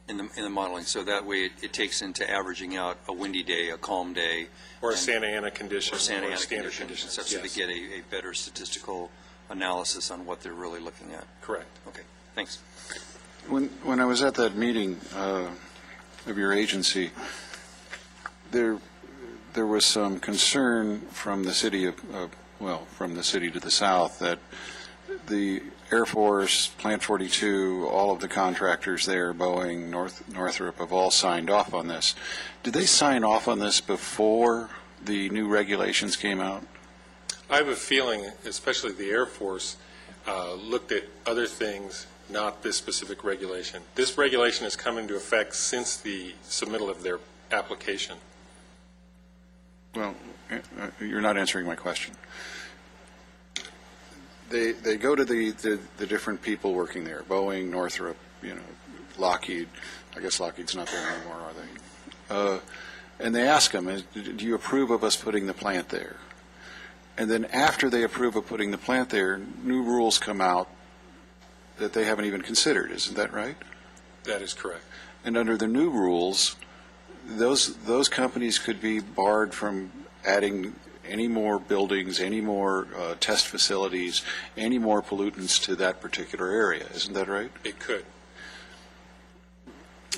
In the modeling, so that way it takes into averaging out a windy day, a calm day. Or a Santa Ana condition. Or Santa Ana standard conditions, such yes. that they get a better statistical analysis on what they're really looking at. Correct. Okay, thanks. When I was at that meeting of your agency, there was some concern from the city from the city to the south that the Air Force, Plant 42, all of the contractors there, Boeing, Northrop, have all signed off on this. Did they sign off on this before the new regulations came out? I have a feeling, especially the Air Force, looked at other things, not this specific regulation. This regulation has come into effect since the submittal of their application. Well, you're not answering my question. They go to the different people working there, Boeing, Northrop, Lockheed. I guess Lockheed's not there anymore, are they? And they ask them, do you approve of us putting the plant there? And then after they approve of putting the plant there, new rules come out that they haven't even considered. Isn't that right? That is correct. And under the new rules, those companies could be barred from adding any more buildings, any more test facilities, any more pollutants to that particular area. Isn't that right? It could.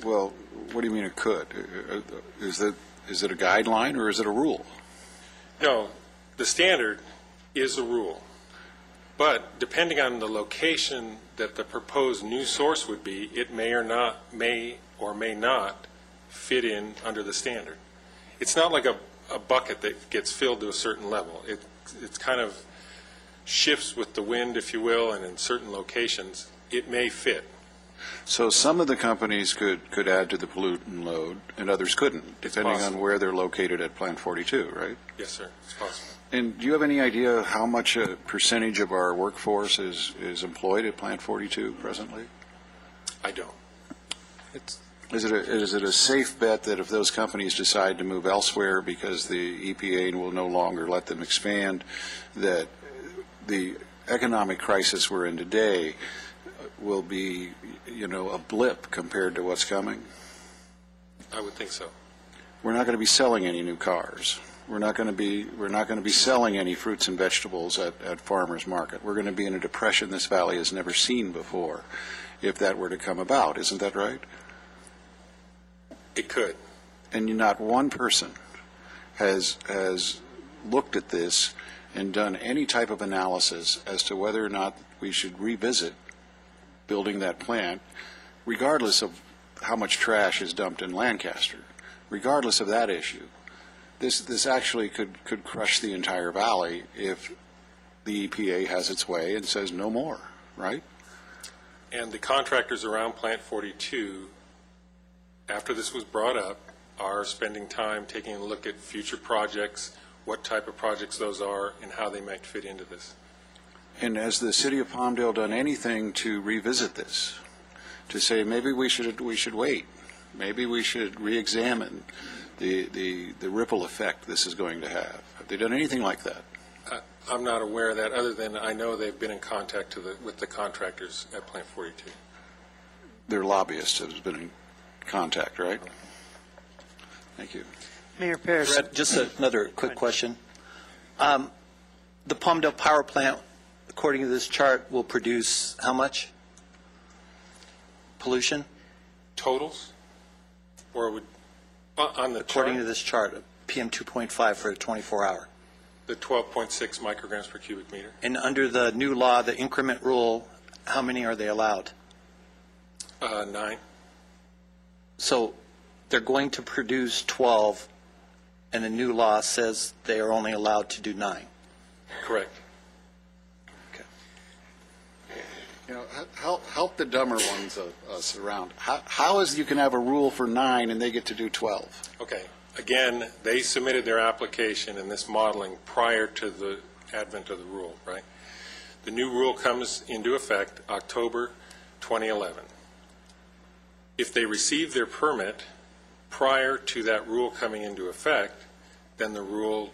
Well, what do you mean it could? Is it a guideline or is it a rule? No, the standard is a rule. But depending on the location that the proposed new source would be, it may or may not fit in under the standard. It's not like a bucket that gets filled to a certain level. It's kind of shifts with the wind, if you will, and in certain locations, it may fit. So some of the companies could add to the pollutant load, and others couldn't, depending on where they're located at Plant 42, right? Yes, sir. It's possible. And do you have any idea how much a percentage of our workforce is employed at Plant 42 presently? I don't. Is it a safe bet that if those companies decide to move elsewhere because the EPA will no longer let them expand, that the economic crisis we're in today will be, a blip compared to what's coming? I would think so. We're not going to be selling any new cars. We're not going to be selling any fruits and vegetables at farmers market. We're going to be in a depression this valley has never seen before, if that were to come about. Isn't that right? It could. And not one person has looked at this and done any type of analysis as to whether or not we should revisit building that plant, regardless of how much trash is dumped in Lancaster. Regardless of that issue, this actually could crush the entire valley if the EPA has its way and says no more, right? And the contractors around Plant 42, after this was brought up, are spending time taking a look at future projects, what type of projects those are, and how they might fit into this. And has the city of Palmdale done anything to revisit this, to say maybe we should wait, maybe we should re-examine the ripple effect this is going to have? Have they done anything like that? I'm not aware of that, other than I know they've been in contact with the contractors at Plant 42. Their lobbyists have been in contact, right? Thank you. Mayor Parrish. Just another quick question. The Palmdale Power Plant, according to this chart, will produce how much pollution? Totals? Or would, on the according chart, to this chart, PM 2.5 for a 24-hour. the 12.6 micrograms per cubic meter. And under the new law, the increment rule, how many are they allowed? 9. So they're going to produce 12, and the new law says they are only allowed to do 9. Correct. You know, help the dumber ones of us around. How is you can have a rule for 9 and they get to do 12? Okay. Again, they submitted their application and this modeling prior to the advent of the rule, right? The new rule comes into effect October 2011. If they receive their permit prior to that rule coming into effect, then the rule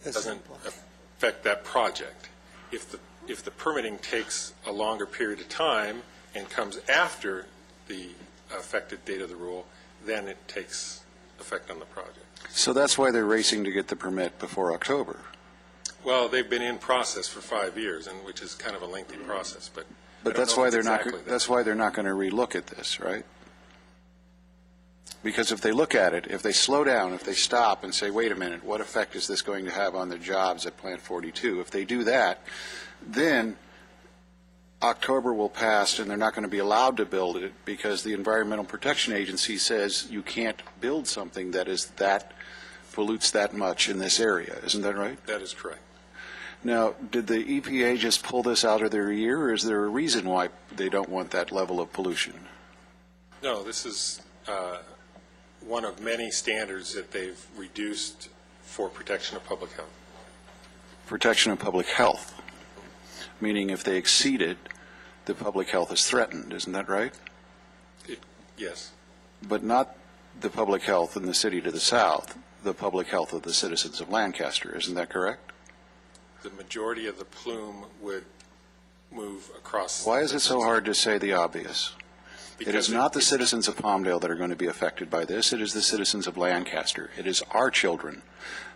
doesn't affect that project. If the permitting takes a longer period of time and comes after the effective date of the rule, then it takes effect on the project. So that's why they're racing to get the permit before October. Well, they've been in process for 5 years, and which is kind of a lengthy process, but that's why they're not. That's why they're not going to relook at this, right? Because if they look at it, if they slow down, if they stop and say, "Wait a minute, what effect is this going to have on the jobs at Plant 42?" If they do that, then October will pass, and they're not going to be allowed to build it because the Environmental Protection Agency says you can't build something that pollutes that much in this area. Isn't that right? That is correct. Now, did the EPA just pull this out of their ear, or is there a reason why they don't want that level of pollution? No, this is one of many standards that they've reduced for protection of public health. Protection of public health, meaning if they exceed it, the public health is threatened. Isn't that right? Yes. But not the public health in the city to the south, the public health of the citizens of Lancaster. Isn't that correct? The majority of the plume would move across. Why is it so hard to say the obvious? Because it is not the citizens of Palmdale that are going to be affected by this. It is the citizens of Lancaster. It is our children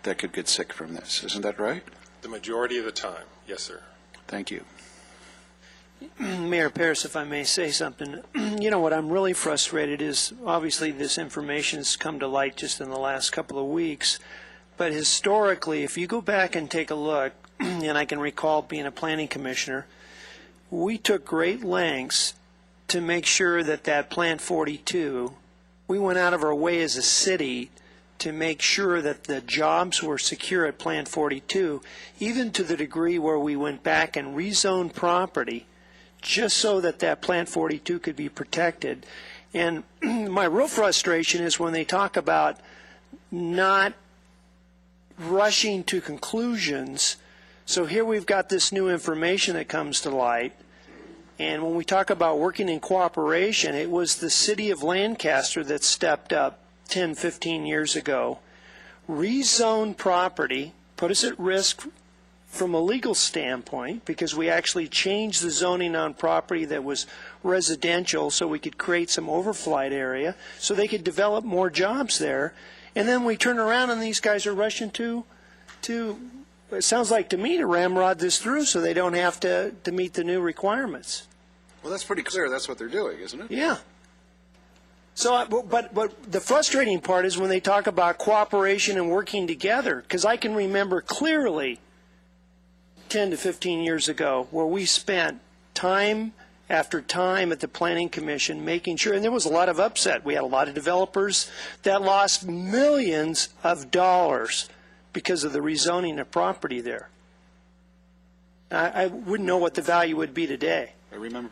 that could get sick from this. Isn't that right? The majority of the time, yes, sir. Thank you. Mayor Paris, if I may say something, you know, what I'm really frustrated is, obviously this information has come to light just in the last couple of weeks, but historically, if you go back and take a look, and I can recall being a planning commissioner, we took great lengths to make sure that Plant 42, we went out of our way as a city to make sure that the jobs were secure at Plant 42, even to the degree where we went back and rezoned property just so that Plant 42 could be protected. And my real frustration is when they talk about not rushing to conclusions. So here we've got this new information that comes to light. And when we talk about working in cooperation, it was the city of Lancaster that stepped up 10, 15 years ago, rezoned property, put us at risk from a legal standpoint because we actually changed the zoning on property that was residential so we could create some overflight area so they could develop more jobs there. And then we turn around and these guys are rushing to it sounds like to me to ramrod this through so they don't have to meet the new requirements. Well, that's pretty clear. That's what they're doing, isn't it? Yeah. So, but the frustrating part is when they talk about cooperation and working together, because I can remember clearly 10 to 15 years ago where we spent time after time at the Planning Commission making sure, and there was a lot of upset. We had a lot of developers that lost millions of dollars because of the rezoning of property there. I wouldn't know what the value would be today. I remember.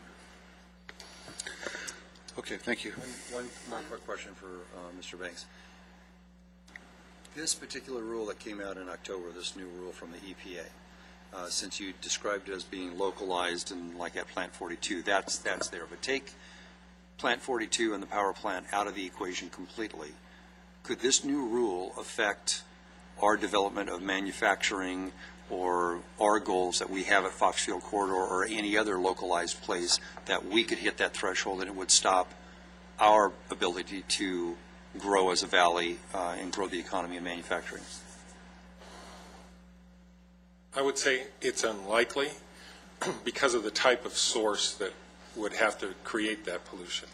Okay, thank you. One more quick question for Mr. Banks. This particular rule that came out in October, this new rule from the EPA, since you described it as being localized and like at Plant 42, that's there. But take Plant 42 and the power plant out of the equation completely. Could this new rule affect our development of manufacturing or our goals that we have at Foxfield Corridor or any other localized place that we could hit that threshold and it would stop our ability to grow as a valley and grow the economy of manufacturing? I would say it's unlikely because of the type of source that would have to create that pollution.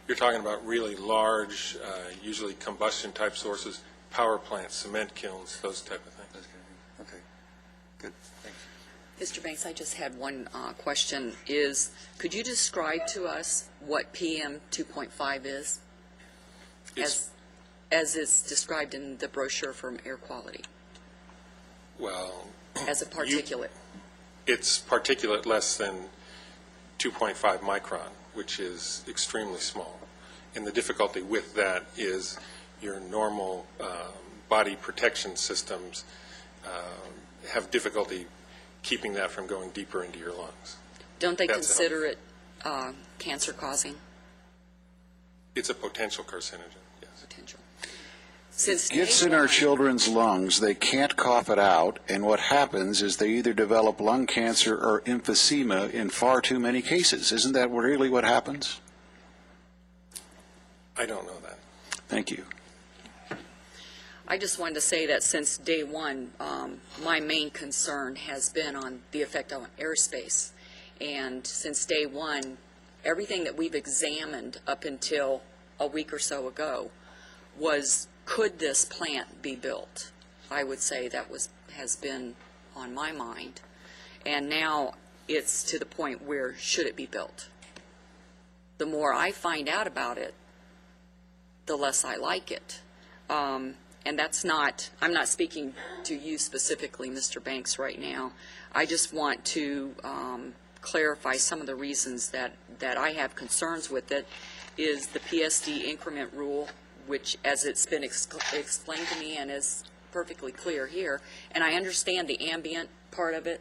You're talking about really large, usually combustion type sources, power plants, cement kilns, those type of things. Okay, good. Thanks. Mr. Banks, I just had one question. Could you describe to us what PM 2.5 is as it's described in the brochure from air quality? Well, as a particulate. It's particulate less than 2.5 micron, which is extremely small. And the difficulty with that is your normal body protection systems have difficulty keeping that from going deeper into your lungs. Don't they consider it cancer-causing? It's a potential carcinogen, yes. Potential. It gets in our children's lungs, they can't cough it out, and what happens is they either develop lung cancer or emphysema in far too many cases. Isn't that really what happens? I don't know that. Thank you. I just wanted to say that since day one, my main concern has been on the effect on airspace. And since day one, everything that we've examined up until a week or so ago was, could this plant be built? I would say that has been on my mind. And now it's to the point where, should it be built? The more I find out about it, the less I like it. And that's not, I'm not speaking to you specifically, Mr. Banks, right now. I just want to clarify some of the reasons that I have concerns with it, is the PSD increment rule, which, as it's been explained to me and is perfectly clear here, and I understand the ambient part of it,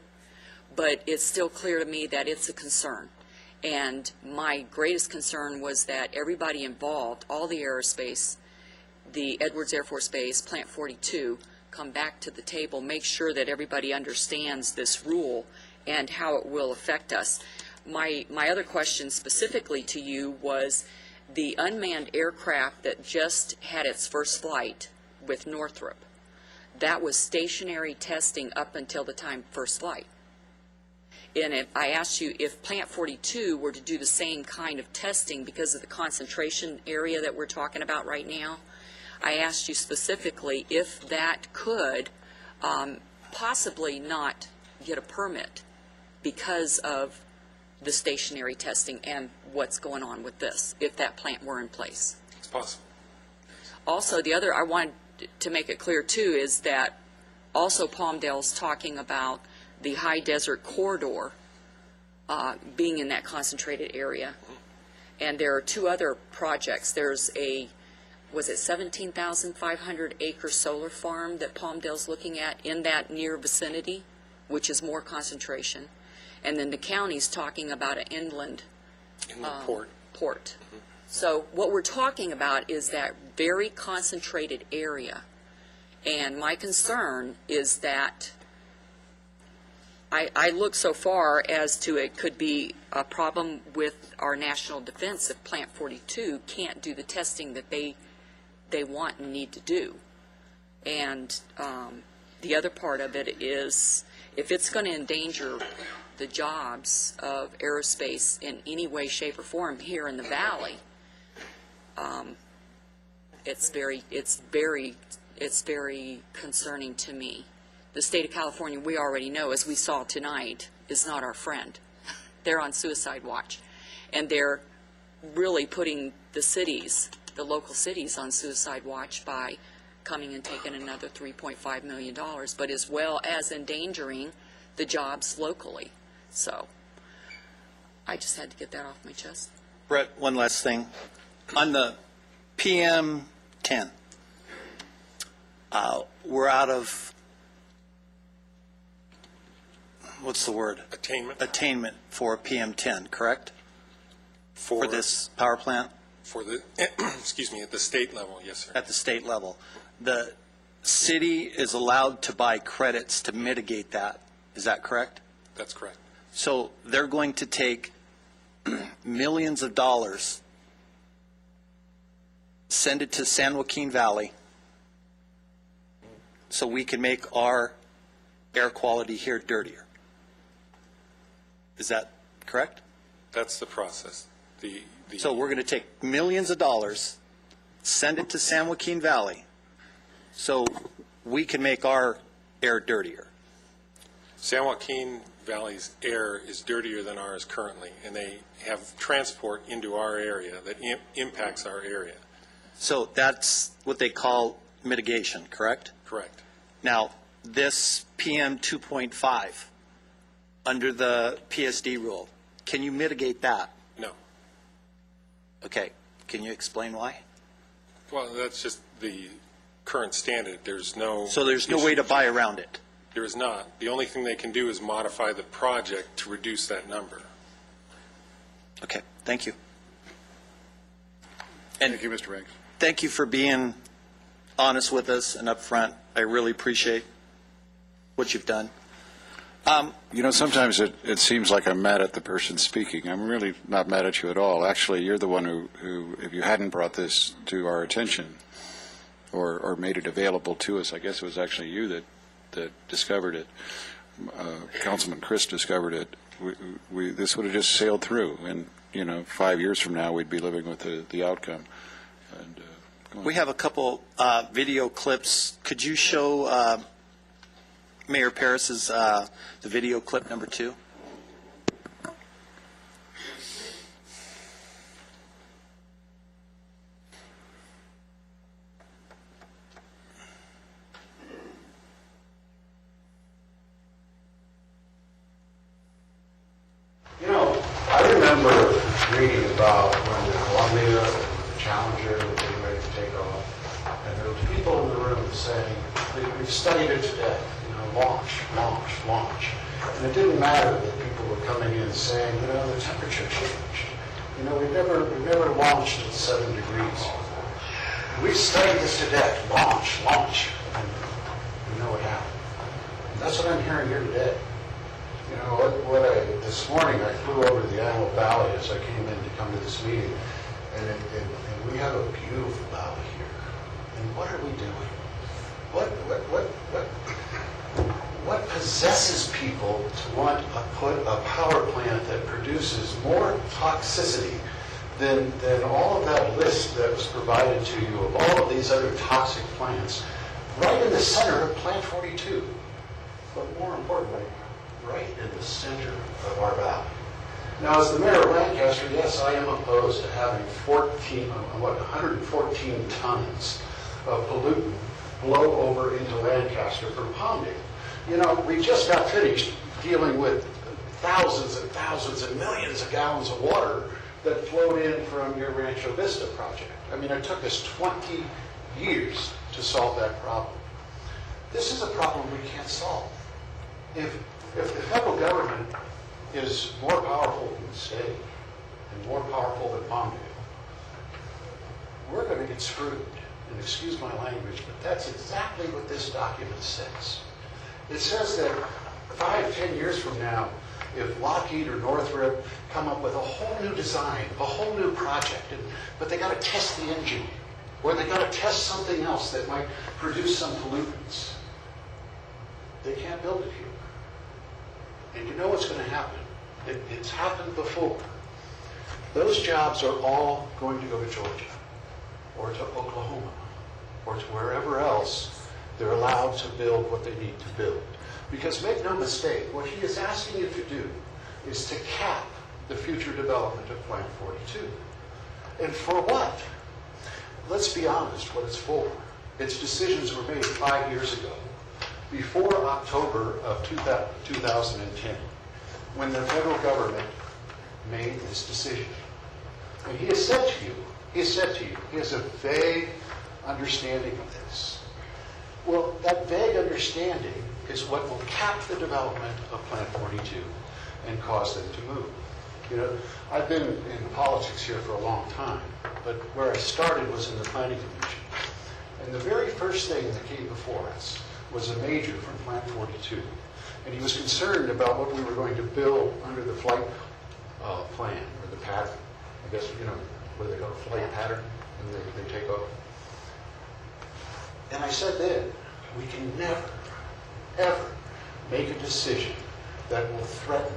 but it's still clear to me that it's a concern. And my greatest concern was that everybody involved, all the aerospace, the Edwards Air Force Base, Plant 42, come back to the table, make sure that everybody understands this rule and how it will affect us. My other question specifically to you was the unmanned aircraft that just had its first flight with Northrop. That was stationary testing up until the time first flight. And if I asked you if Plant 42 were to do the same kind of testing because of the concentration area that we're talking about right now, I asked you specifically if that could possibly not get a permit because of the stationary testing and what's going on with this, if that plant were in place. It's possible. Also, the other, I wanted to make it clear too, is that also Palmdale's talking about the high desert corridor being in that concentrated area. And there are two other projects. There's a, was it 17,500 acre solar farm that Palmdale's looking at in that near vicinity, which is more concentration. And then the county's talking about an inland port. Mm-hmm. So what we're talking about is that very concentrated area. And my concern is that I look so far as to it could be a problem with our national defense if Plant 42 can't do the testing that they want and need to do. And the other part of it is if it's going to endanger the jobs of aerospace in any way, shape, or form here in the valley, it's very concerning to me. The state of California, we already know, as we saw tonight, is not our friend. They're on suicide watch, and they're really putting the cities, the local cities, on suicide watch by coming and taking another $3.5 million, but as well as endangering the jobs locally. So I just had to get that off my chest. Brett, one last thing. On the PM10, we're out of, what's the word? Attainment. Attainment for PM10, correct? For this power plant? For the, excuse me, at the state level, yes, sir. At the state level. The city is allowed to buy credits to mitigate that. Is that correct? That's correct. So they're going to take millions of dollars, send it to San Joaquin Valley so we can make our air quality here dirtier. Is that correct? That's the process. So we're going to take millions of dollars, send it to San Joaquin Valley so we can make our air dirtier. San Joaquin Valley's air is dirtier than ours currently, and they have transport into our area that impacts our area. So that's what they call mitigation, correct? Correct. Now, this PM 2.5, under the PSD rule, Can you mitigate that? No. Okay. Can you explain why? Well, that's just the current standard. There's no... So there's no way to buy around it? There is not. The only thing they can do is modify the project to reduce that number. Okay. Thank you. Thank you, Mr. Ranks. Thank you for being honest with us and upfront. I really appreciate what you've done. You know, sometimes it seems like I'm mad at the person speaking. I'm really not mad at you at all. Actually, you're the one who if you hadn't brought this to our attention or made it available to us, I guess it was actually you that discovered it. Councilman Chris discovered it. This would have just sailed through, and 5 years from now, we'd be living with the outcome. And, we have a couple video clips. Could you show Mayor Paris's the video clip number 2? I remember reading about when the Columbia and the Challenger were getting ready to take off, and there were people in the room saying, we've studied it to death, launch, launch, launch. And it didn't matter that people were coming in saying, the temperature changed. We've never launched at 7 degrees. We've studied this to death, launch, launch. And we know what happened. And that's what I'm hearing here today. This morning I flew over to the Antelope Valley as I came in to come to this meeting, and we have a beautiful valley here. And what are we doing? What possesses people to want to put a power plant that produces more toxicity than all of that list that was provided to you of all of these other toxic plants right in the center of Plant 42? But more importantly, right in the center of our valley. Now, as the mayor of Lancaster, yes, I am opposed to having 114 tons of pollutant blow over into Lancaster from Palmdale. We just got finished dealing with thousands and thousands and millions of gallons of water that flowed in from your Rancho Vista project. It took us 20 years to solve that problem. This is a problem we can't solve. If the federal government is more powerful than the state and more powerful than Palmdale, we're going to get screwed. And excuse my language, but that's exactly what this document says. It says that 5-10 years from now, if Lockheed or Northrop come up with a whole new design, a whole new project, but they got to test the engine, or they got to test something else that might produce some pollutants, they can't build it here. And you know what's going to happen? It's happened before. Those jobs are all going to go to Georgia, or to Oklahoma, or to wherever else they're allowed to build what they need to build. Because make no mistake, what he is asking you to do is to cap the future development of Plant 42. And for what? Let's be honest what it's for. Its decisions were made 5 years ago, before October of 2010, when the federal government made this decision. And he has said to you, he has a vague understanding of this. Well, that vague understanding is what will cap the development of Plant 42 and cause them to move. I've been in politics here for a long time, but where I started was in the Planning Commission. And the very first thing that came before us was a major from Plant 42. And he was concerned about what we were going to build under the flight plan, or the pattern. I guess, what do they call it, flight pattern, and they take off. And I said then, we can never, ever make a decision that will threaten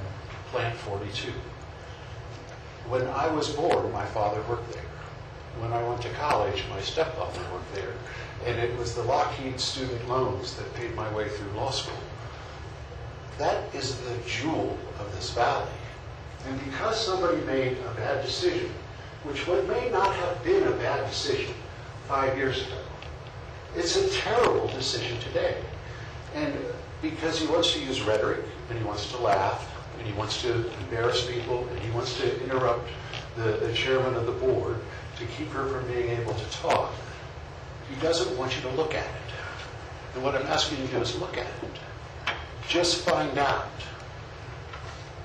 Plant 42. When I was born, my father worked there. When I went to college, my stepfather worked there. And it was the Lockheed student loans that paid my way through law school. That is the jewel of this valley. And because somebody made a bad decision, which may not have been a bad decision 5 years ago, it's a terrible decision today. And because he wants to use rhetoric, and he wants to laugh, and he wants to embarrass people, and he wants to interrupt the chairman of the board to keep her from being able to talk. He doesn't want you to look at it. And what I'm asking you to do is look at it. Just find out.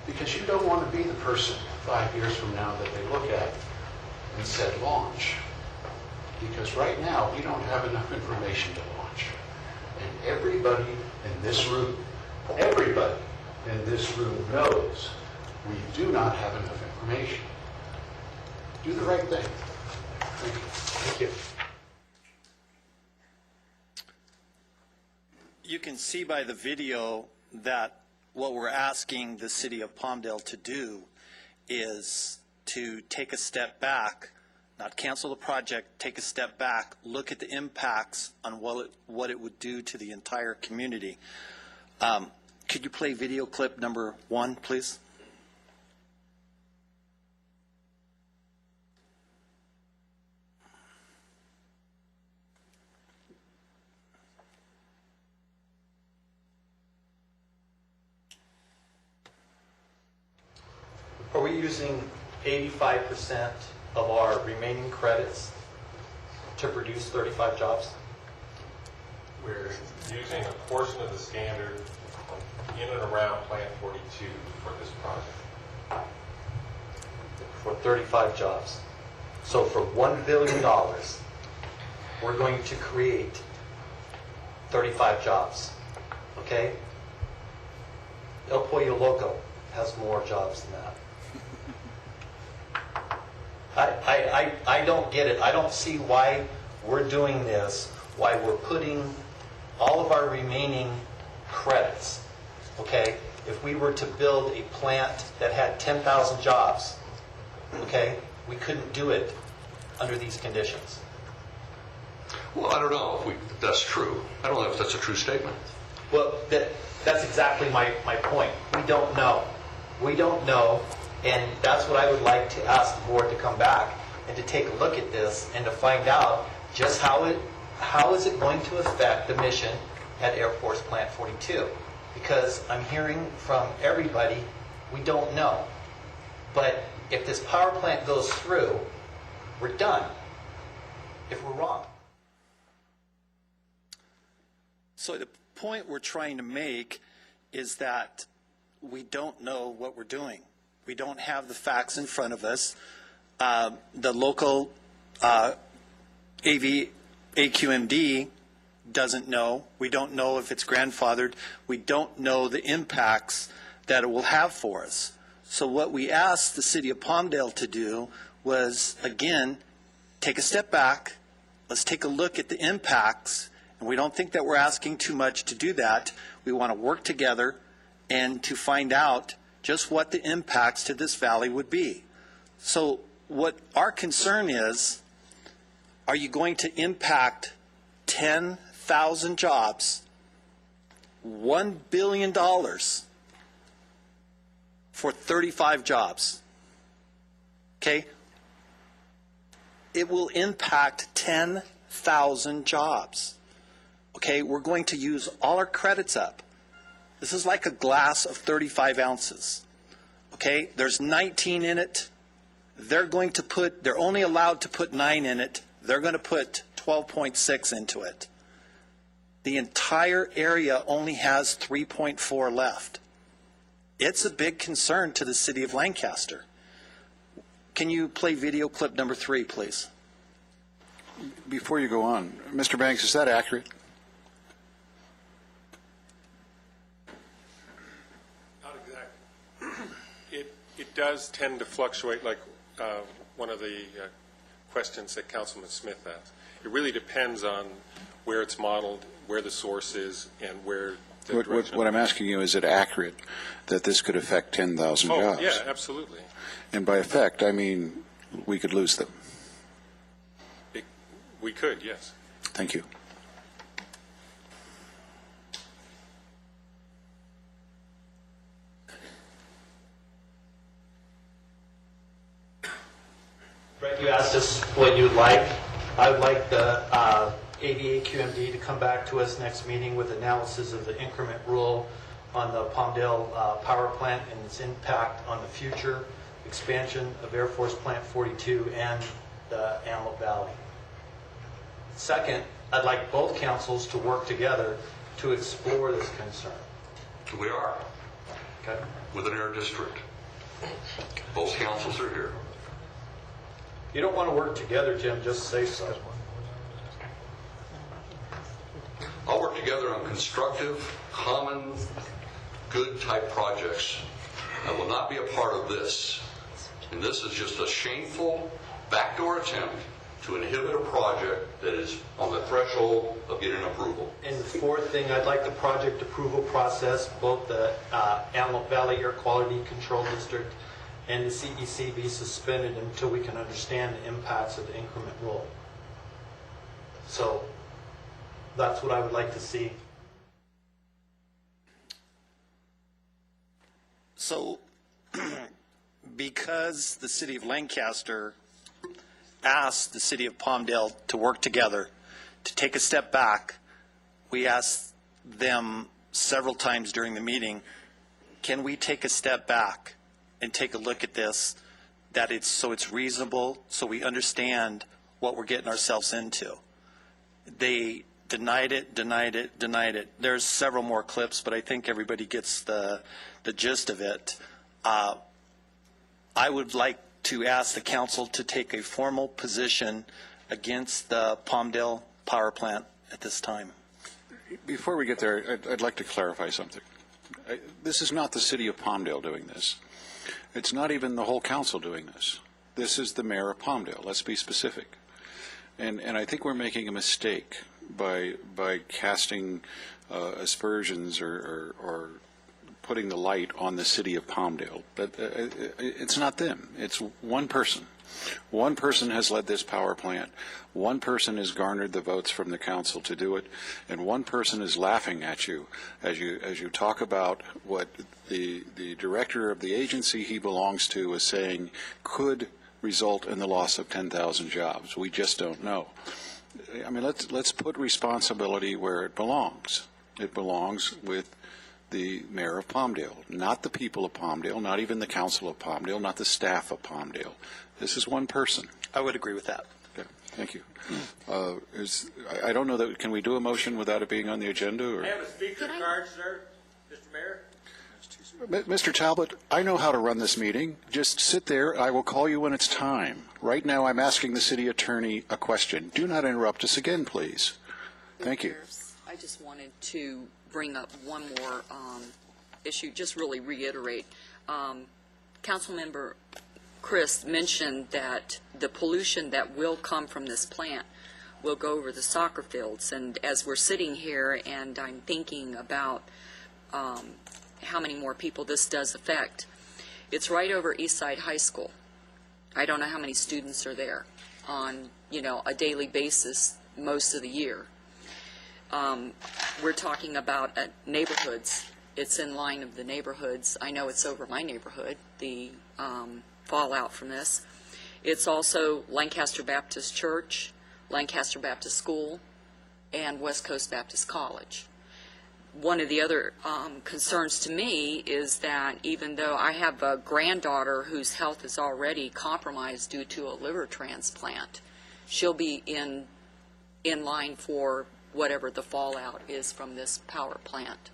Because you don't want to be the person 5 years from now that they look at and said launch. Because right now, we don't have enough information to launch. And everybody in this room knows we do not have enough information. Do the right thing. Thank you. Thank you. You can see by the video that what we're asking the city of Palmdale to do is to take a step back, not cancel the project, take a step back, look at the impacts on what it would do to the entire community. Could you play video clip number 1, please? Are we using 85% of our remaining credits to produce 35 jobs? We're using a portion of the standard in and around Plant 42 for this project. For 35 jobs. So for $1 billion, we're going to create 35 jobs. Okay? El Pollo Loco has more jobs than that. I don't get it. I don't see why we're doing this, why we're putting all of our remaining credits, okay? If we were to build a plant that had 10,000 jobs, okay, we couldn't do it under these conditions. Well, I don't know if that's true. I don't know if that's a true statement. Well, that's exactly my point. We don't know. We don't know, and that's what I would like to ask the board to come back and to take a look at this and to find out just how is it going to affect the mission at Air Force Plant 42. Because I'm hearing from everybody, we don't know. But if this power plant goes through, we're done. If we're wrong. So the point we're trying to make is that we don't know what we're doing. We don't have the facts in front of us. The local AQMD doesn't know. We don't know if it's grandfathered. We don't know the impacts that it will have for us. So what we asked the city of Palmdale to do was, again, take a step back. Let's take a look at the impacts. And we don't think that we're asking too much to do that. We want to work together and to find out just what the impacts to this valley would be. So what our concern is, are you going to impact 10,000 jobs, $1 billion for 35 jobs? Okay? It will impact 10,000 jobs. Okay, we're going to use all our credits up. This is like a glass of 35 ounces. Okay, there's 19 in it. They're only allowed to put 9 in it. They're going to put 12.6 into it. The entire area only has 3.4 left. It's a big concern to the city of Lancaster. Can you play video clip number 3, please? Before you go on, Mr. Banks, is that accurate? It does tend to fluctuate, like one of the questions that Councilman Smith asked. It really depends on where it's modeled, where the source is, and where the direction. What I'm asking you, is it accurate that this could affect 10,000 jobs? Oh, yeah, absolutely. And by effect, I mean we could lose them. We could, yes. Thank you. Brett, you asked us what you'd like. I would like the ADA QMD to come back to us next meeting with analysis of the increment rule, on the Palmdale power plant and its impact on the future expansion of Air Force Plant 42 and the Antelope Valley. Second, I'd like both councils to work together to explore this concern. We are, Okay. with an air district. Both councils are here. If you don't want to work together, Jim, just say so. I'll work together on constructive, common, good type projects. I will not be a part of this. And this is just a shameful backdoor attempt to inhibit a project that is on the threshold of getting approval. And the fourth thing, I'd like the project approval process, both the Antelope Valley Air Quality Control District and the CEC be suspended until we can understand the impacts of the increment rule. So that's what I would like to see. So, because the city of Lancaster asked the city of Palmdale to work together, to take a step back, we asked them several times during the meeting, can we take a step back and take a look at this, that it's reasonable, so we understand what we're getting ourselves into. They denied it, denied it, denied it. There's several more clips, but I think everybody gets the gist of it. I would like to ask the council to take a formal position against the Palmdale power plant at this time. Before we get there, I'd like to clarify something. This is not the city of Palmdale doing this. It's not even the whole council doing this. This is the mayor of Palmdale. Let's be specific. And I think we're making a mistake by casting aspersions or putting the light on the city of Palmdale. But it's not them. It's one person. One person has led this power plant. One person has garnered the votes from the council to do it, and one person is laughing at you as you talk about what the director of the agency he belongs to is saying could result in the loss of 10,000 jobs. We just don't know. I mean, let's put responsibility where it belongs. It belongs with the mayor of Palmdale, not the people of Palmdale, not even the council of Palmdale, not the staff of Palmdale. This is one person. I would agree with that. Okay, thank you. I don't know that, can we do a motion without it being on the agenda? Or? I have a speaker card, sir, Mr. Mayor. Mr. Talbot, I know how to run this meeting. Just sit there. I will call you when it's time. Right now, I'm asking the city attorney a question. Do not interrupt us again, please. Thank you. I just wanted to bring up one more issue, just really reiterate. Councilmember Chris mentioned that the pollution that will come from this plant will go over the soccer fields. And as we're sitting here and I'm thinking about how many more people this does affect, it's right over Eastside High School. I don't know how many students are there on, a daily basis most of the year. We're talking about neighborhoods. It's in line of the neighborhoods. I know it's over my neighborhood, the fallout from this. It's also Lancaster Baptist Church, Lancaster Baptist School, and West Coast Baptist College. One of the other concerns to me is that even though I have a granddaughter whose health is already compromised due to a liver transplant, she'll be in line for whatever the fallout is from this power plant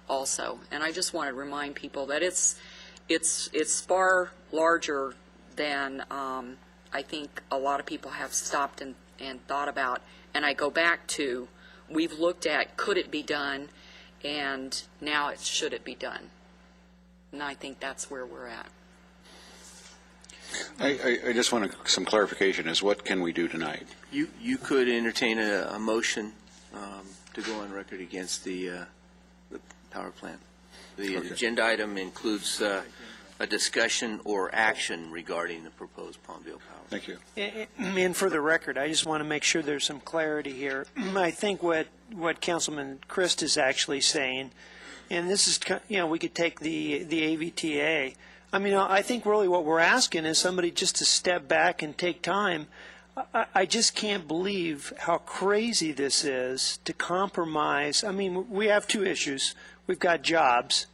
also. And I just want to remind people that it's far larger than I think a lot of people have stopped and thought about. And I go back to, we've looked at could it be done, and now it's should it be done. And I think that's where we're at. I just want some clarification is what can we do tonight? You could entertain a motion to go on record against the power plant. The agenda item includes a discussion or action regarding the proposed Palmdale power. Thank you. And for the record, I just want to make sure there's some clarity here. I think what Councilman Christ is actually saying, and this is, we could take the AVTA. I mean, I think really what we're asking is somebody just to step back and take time. I just can't believe how crazy this is to compromise. I mean, we have two issues. we've got jobs,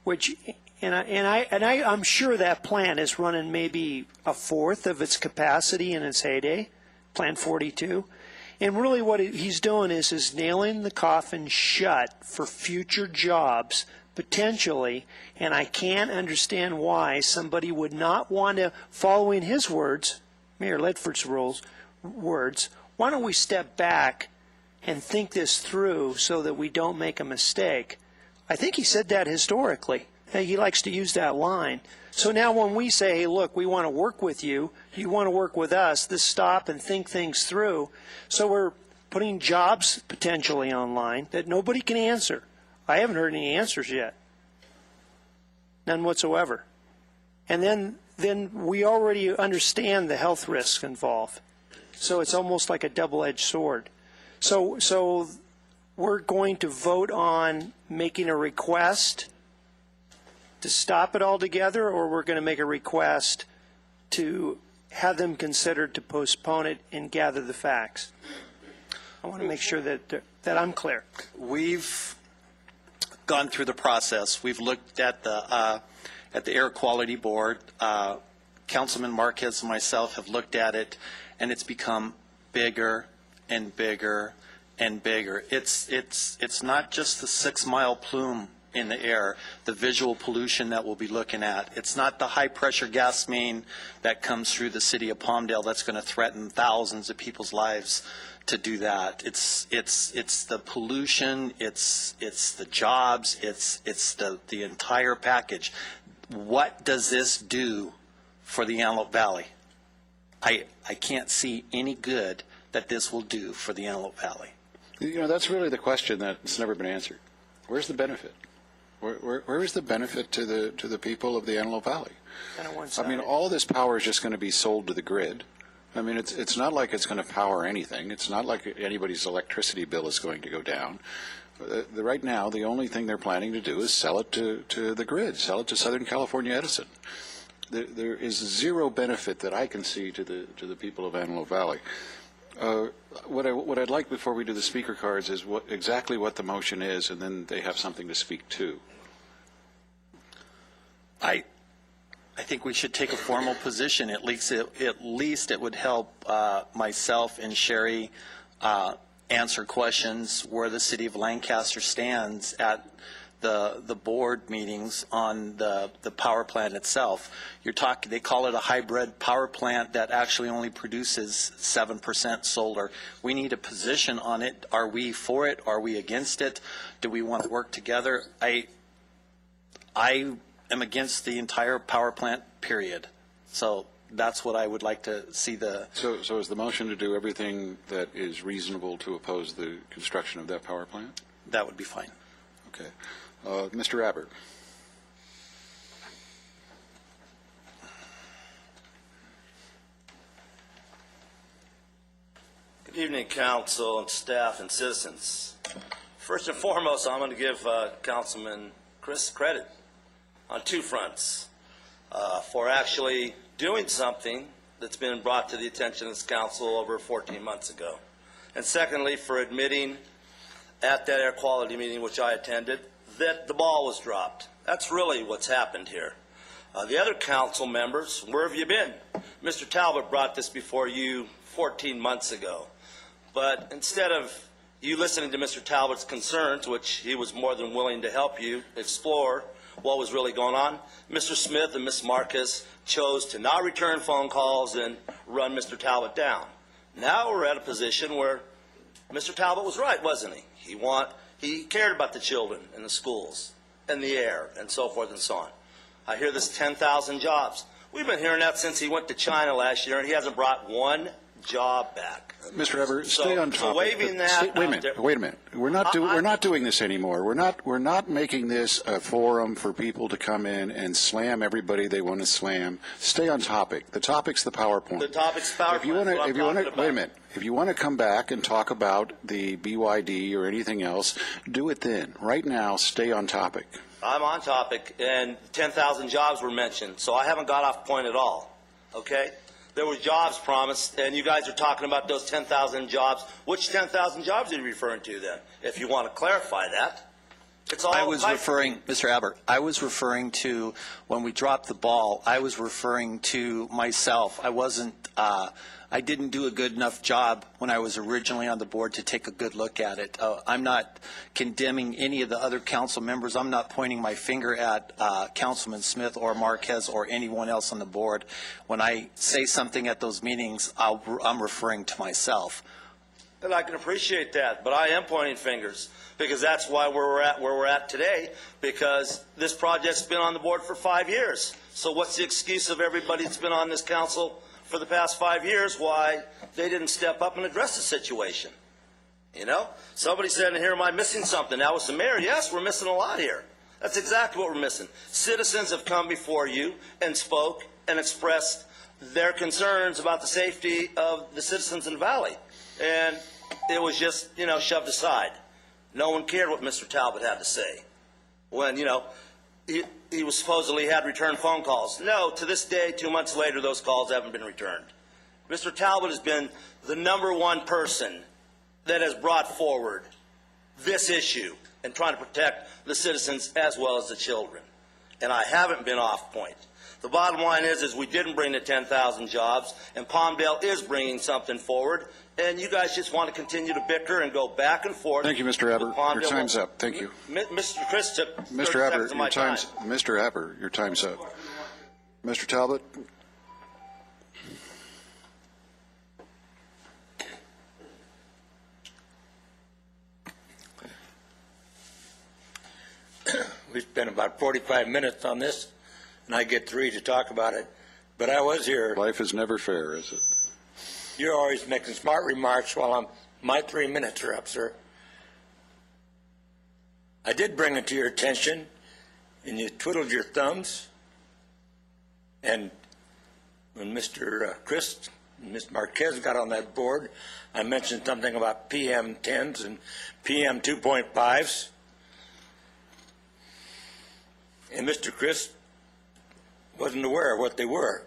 which, I'm sure that plant is running maybe a fourth of its capacity in its heyday, Plant 42. And really what he's doing is nailing the coffin shut for future jobs, potentially, and I can't understand why somebody would not want to, following his words, Mayor Ledford's words, why don't we step back and think this through so that we don't make a mistake? I think he said that historically. He likes to use that line. So now when we say, hey, look, we want to work with you, you want to work with us, let's stop and think things through. So we're putting jobs potentially online that nobody can answer. I haven't heard any answers yet. None whatsoever. And then we already understand the health risks involved. So it's almost like a double-edged sword. So we're going to vote on making a request to stop it altogether, or we're going to make a request to have them considered to postpone it and gather the facts. I want to make sure that I'm clear. We've gone through the process. We've looked at the Air Quality Board. Councilman Marquez and myself have looked at it, and it's become bigger and bigger and bigger. It's not just the 6-mile plume in the air, the visual pollution that we'll be looking at. It's not the high-pressure gas main that comes through the city of Palmdale that's going to threaten thousands of people's lives to do that. It's the pollution, it's the jobs, it's the entire package. What does this do for the Antelope Valley? I can't see any good that this will do for the Antelope Valley. You know, that's really the question that's never been answered. Where's the benefit? Where is the benefit to the people of the Antelope Valley? I mean, all this power is just going to be sold to the grid. I mean, it's not like it's going to power anything. It's not like anybody's electricity bill is going to go down. Right now, the only thing they're planning to do is sell it to the grid, sell it to Southern California Edison. There is zero benefit that I can see to the people of Antelope Valley. What I'd like before we do the speaker cards is exactly what the motion is, and then they have something to speak to. I think we should take a formal position. At least it would help myself and Sherry answer questions where the city of Lancaster stands at the board meetings on the power plant itself. They call it a hybrid power plant that actually only produces 7% solar. We need a position on it. Are we for it? Are we against it? Do we want to work together? I am against the entire power plant, period. So that's what I would like to see So is the motion to do everything that is reasonable to oppose the construction of that power plant? That would be fine. Okay. Mr. Abbott. Good evening, council and staff and citizens. First and foremost, I'm going to give Councilman Chris credit on two fronts for actually doing something that's been brought to the attention of this council over 14 months ago. And secondly, for admitting at that air quality meeting, which I attended, that the ball was dropped. That's really what's happened here. The other council members, where have you been? Mr. Talbot brought this before you 14 months ago. But instead of you listening to Mr. Talbot's concerns, which he was more than willing to help you explore what was really going on, Mr. Smith and Ms. Marcus chose to not return phone calls and run Mr. Talbot down. Now we're at a position where Mr. Talbot was right, wasn't he? He cared about the children and the schools and the air and so forth and so on. I hear this 10,000 jobs. We've been hearing that since he went to China last year, and he hasn't brought one job back. Mr. Everett, stay on topic. So waving that. Wait a minute. We're not doing this anymore. We're not making this a forum for people to come in and slam everybody they want to slam. Stay on topic. The topic's the PowerPoint. The topic's PowerPoint. Wait a minute. If you want to come back and talk about the BYD or anything else, do it then. Right now, stay on topic. I'm on topic, and 10,000 jobs were mentioned, so I haven't got off point at all. Okay? There were jobs promised, and you guys are talking about those 10,000 jobs. Which 10,000 jobs are you referring to then, if you want to clarify that? It's all I was pipe referring, Mr. Aber, I was referring to when we dropped the ball, I was referring to myself. I didn't do a good enough job when I was originally on the board to take a good look at it. I'm not condemning any of the other council members. I'm not pointing my finger at Councilman Smith or Marquez or anyone else on the board. When I say something at those meetings, I'm referring to myself. And I can appreciate that, but I am pointing fingers because that's why we're at where we're at today, because this project's been on the board for 5 years. So what's the excuse of everybody that's been on this council for the past 5 years why they didn't step up and address the situation? You know, somebody said in here, am I missing something? That was the mayor. Yes, we're missing a lot here. That's exactly what we're missing. Citizens have come before you and spoke and expressed their concerns about the safety of the citizens in the valley. And it was just, you know, shoved aside. No one cared what Mr. Talbot had to say. When, you know, he was supposedly had returned phone calls. No, to this day, 2 months later, those calls haven't been returned. Mr. Talbot has been the #1 person that has brought forward this issue and trying to protect the citizens as well as the children. And I haven't been off point. The bottom line is we didn't bring the 10,000 jobs, and Palmdale is bringing something forward, and you guys just want to continue to bicker and go back and forth. Thank you, Mr. Aber. Your time's up. Thank you. Mr. Chris took 30 Mr. Aber, seconds of my time. Mr. Aber, your time's up. Mr. Talbot? We spent about 45 minutes on this, and I get 3 to talk about it. But I was here. Life is never fair, is it? You're always making smart remarks while my 3 minutes are up, sir. I did bring it to your attention, and you twiddled your thumbs. And when Mr. Chris and Ms. Marquez got on that board, I mentioned something about PM10s and PM 2.5s. And Mr. Chris wasn't aware of what they were,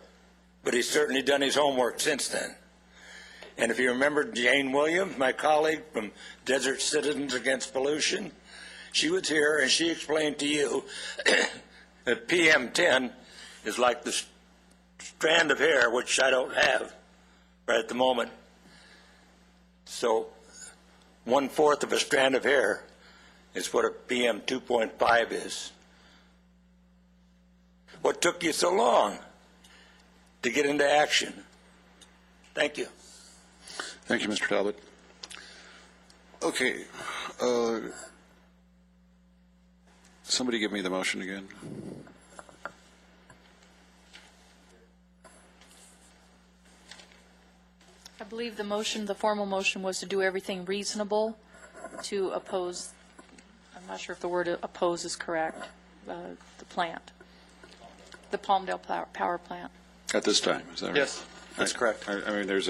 but he's certainly done his homework since then. And if you remember Jane Williams, my colleague from Desert Citizens Against Pollution, she was here and she explained to you that PM10 is like the strand of hair, which I don't have right at the moment. So 1/4 of a strand of hair is what a PM 2.5 is. What took you so long to get into action? Thank you. Thank you, Mr. Talbot. Okay. Somebody give me the motion again. I believe the formal motion was to do everything reasonable to oppose, I'm not sure if the word oppose is correct, the plant, the Palmdale power plant. At this time, is that right? Yes, that's correct. I mean, there's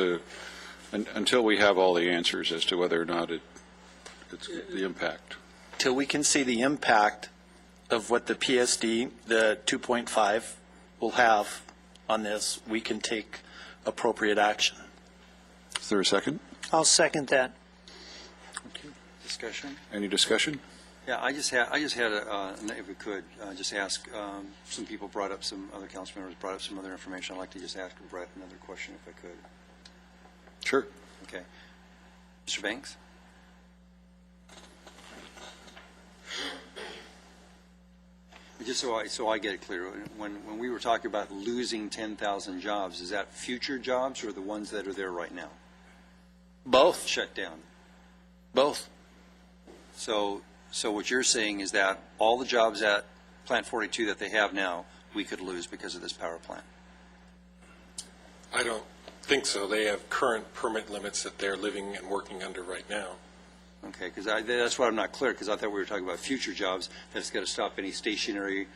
until we have all the answers as to whether or not it's the impact. Till we can see the impact of what the PSD, the 2.5, will have on this, we can take appropriate action. Is there a second? I'll second that. Okay. Discussion? Any discussion? Yeah, I just had if we could, just ask, some people brought up, some other council members brought up some other information. I'd like to just ask Brett another question if I could. Sure. Okay. Mr. Banks? Just so I get it clear, when we were talking about losing 10,000 jobs, is that future jobs or the ones that are there right now? Both. Shut down? Both. So what you're saying is that all the jobs at Plant 42 that they have now, we could lose because of this power plant? I don't think so. They have current permit limits that they're living and working under right now. Okay, because that's why I'm not clear, because I thought we were talking about future jobs, that it's got to stop any stationary,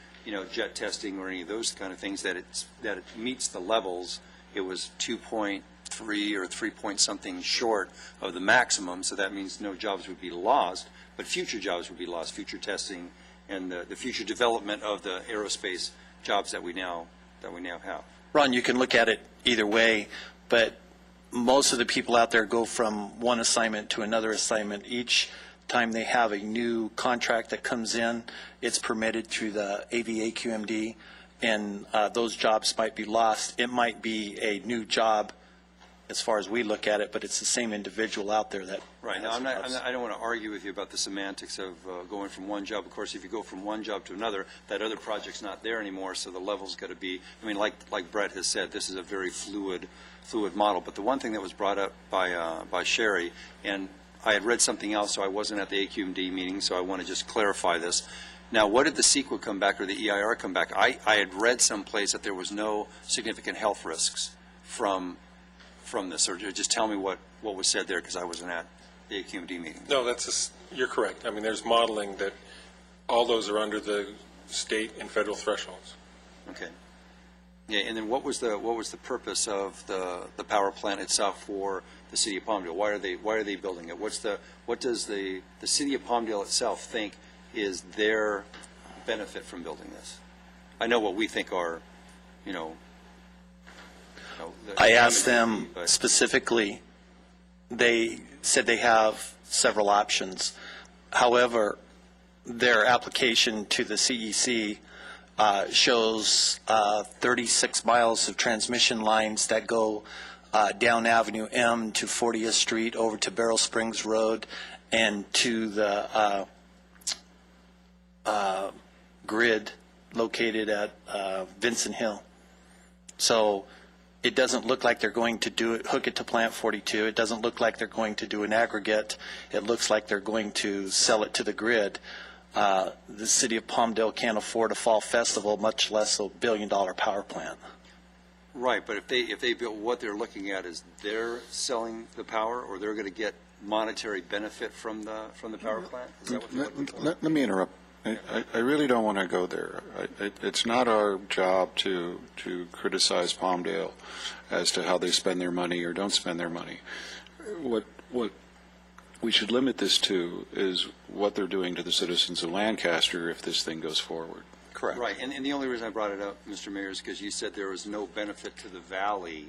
jet testing or any of those kind of things, that it meets the levels. It was 2.3 or 3 point something short of the maximum, so that means no jobs would be lost, but future jobs would be lost, future testing and the future development of the aerospace jobs that we now have. Ron, you can look at it either way, but most of the people out there go from one assignment to another assignment. Each time they have a new contract that comes in, it's permitted through the AVAQMD, and those jobs might be lost. It might be a new job as far as we look at it, but it's the same individual out there that. Right. Now, I don't want to argue with you about the semantics of going from one job. Of course, if you go from one job to another, that other project's not there anymore, so the level's got to be, I mean, like Brett has said, this is a very fluid model. But the one thing that was brought up by Sherry, and I had read something else, so I wasn't at the AQMD meeting, so I want to just clarify this. Now, what did the CEQA come back or the EIR come back? I had read someplace that there was no significant health risks from this, or just tell me what was said there, because I wasn't at the AQMD meeting. No, you're correct. I mean, there's modeling that all those are under the state and federal thresholds. Okay. Yeah, and then what was the purpose of the power plant itself for the city of Palmdale? Why are they building it? What does the city of Palmdale itself think is their benefit from building this? I know what we think are, I asked them specifically. They said they have several options. However, their application to the CEC shows 36 miles of transmission lines that go down Avenue M to 40th Street over to Barrel Springs Road and to the grid located at Vincent Hill. So it doesn't look like they're going to hook it to Plant 42. It doesn't look like they're going to do an aggregate. It looks like they're going to sell it to the grid. The city of Palmdale can't afford a fall festival, much less a $1 billion power plant. Right, but if they build, what they're looking at is they're selling the power, or they're going to get monetary benefit from the power plant? Is that what they're looking for? Let me interrupt. I really don't want to go there. It's not our job to criticize Palmdale as to how they spend their money or don't spend their money. What we should limit this to is what they're doing to the citizens of Lancaster if this thing goes forward. Correct. Right, and the only reason I brought it up, Mr. Mayor, is because you said there was no benefit to the valley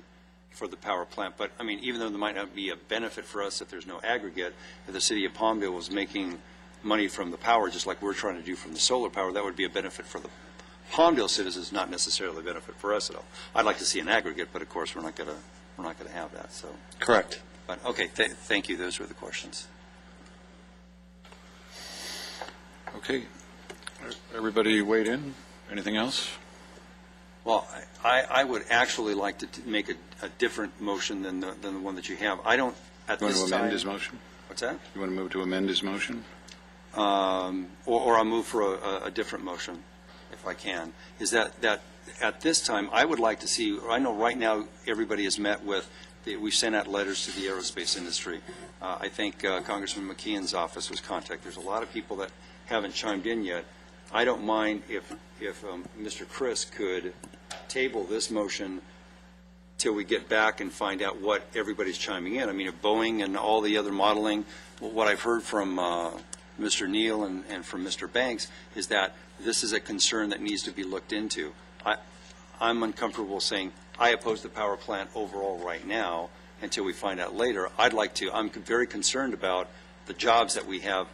for the power plant. But, I mean, even though there might not be a benefit for us if there's no aggregate, if the city of Palmdale was making money from the power, just like we're trying to do from the solar power, that would be a benefit for the Palmdale citizens, not necessarily a benefit for us at all. I'd like to see an aggregate, but of course we're not going to have that. So correct. But okay, thank you. Those were the questions. Okay, everybody weighed in. Anything else? Well, I would actually like to make a different motion than the one that you have. I don't at this time. You want to amend his motion? What's that? You want to move to amend his motion? Or I'll move for a different motion, if I can, is that at this time, I would like to see, I know right now everybody has met with, we've sent out letters to the aerospace industry. I think Congressman McKeon's office was contacted. There's a lot of people that haven't chimed in yet. I don't mind if Mr. Chris could table this motion till we get back and find out what everybody's chiming in. I mean, if Boeing and all the other modeling, what I've heard from Mr. Neal and from Mr. Banks is that this is a concern that needs to be looked into. I'm uncomfortable saying I oppose the power plant overall right now until we find out later. I'm very concerned about the jobs that we have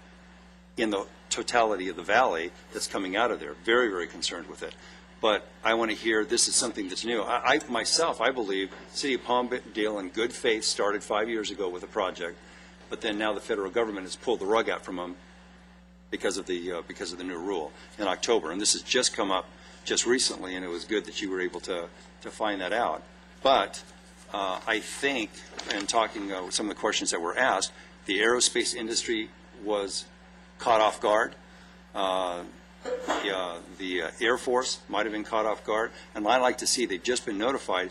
in the totality of the valley that's coming out of there. Very, very concerned with it. But I want to hear this is something that's new. I believe the city of Palmdale in good faith started 5 years ago with a project, but then now the federal government has pulled the rug out from them because of the new rule in October. And this has just come up just recently, and it was good that you were able to find that out. But I think, in talking with some of the questions that were asked, the aerospace industry was caught off guard. The Air Force might have been caught off guard. And I'd like to see they've just been notified.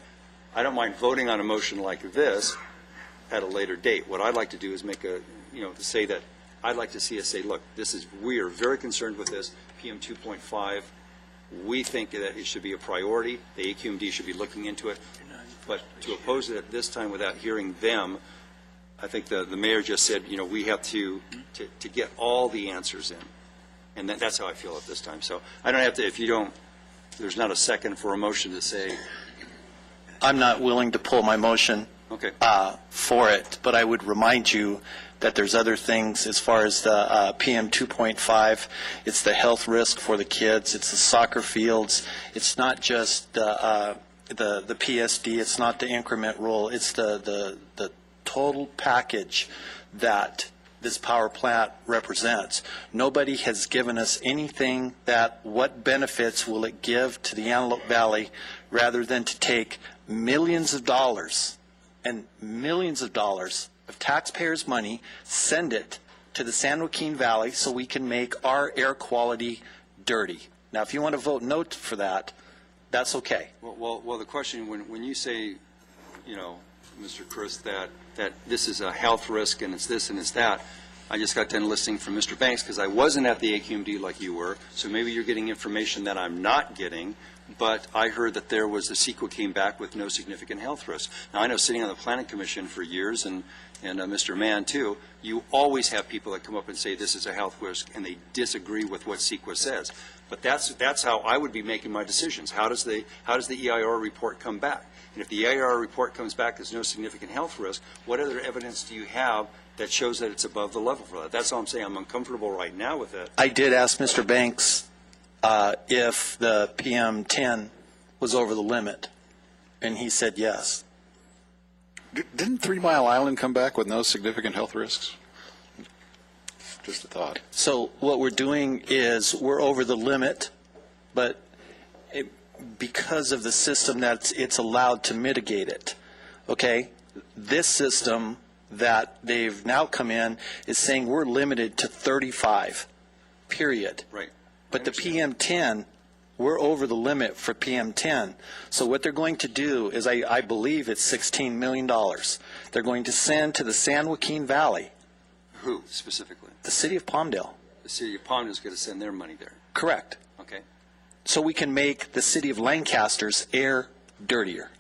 I don't mind voting on a motion like this at a later date. What I'd like to do is make to say that I'd like to see us say, look, we are very concerned with this, PM 2.5. We think that it should be a priority. The AQMD should be looking into it. But to oppose it at this time without hearing them, I think the mayor just said, we have to get all the answers in. And that's how I feel at this time. So I don't have to, there's not a second for a motion to say. I'm not willing to pull my motion for it, but I would remind you that there's other things as far as the PM 2.5. It's the health risk for the kids. It's the soccer fields. It's not just the PSD. It's not the increment rule. It's the total package that this power plant represents. Nobody has given us anything that what benefits will it give to the Antelope Valley rather than to take millions of dollars and millions of dollars of taxpayers' money, send it to the San Joaquin Valley so we can make our air quality dirty. Now, if you want to vote no for that, that's okay. Well, the question, when you say, you know, Mr. Chris, that this is a health risk and it's this and it's that, I just got done listening from Mr. Banks because I wasn't at the AQMD like you were, so maybe you're getting information that I'm not getting, but I heard that there was the CEQA came back with no significant health risk. Now, I know sitting on the Planning Commission for years, and Mr. Mann too, you always have people that come up and say this is a health risk, and they disagree with what CEQA says. But that's how I would be making my decisions. How does the EIR report come back? And if the EIR report comes back there's no significant health risk, what other evidence do you have that shows that it's above the level for that? That's all I'm saying. I'm uncomfortable right now with it. I did ask Mr. Banks if the PM 10 was over the limit, and he said yes. Didn't 3 Mile Island come back with no significant health risks? Just a thought. So what we're doing is we're over the limit, but because of the system that it's allowed to mitigate it. Okay? This system that they've now come in is saying we're limited to 35, period. Right. But the PM10, we're over the limit for PM10. So what they're going to do is, I believe it's $16 million. They're going to send to the San Joaquin Valley. Who specifically? The city of Palmdale. The city of Palmdale is going to send their money there. Correct. Okay. So we can make the city of Lancaster's air dirtier.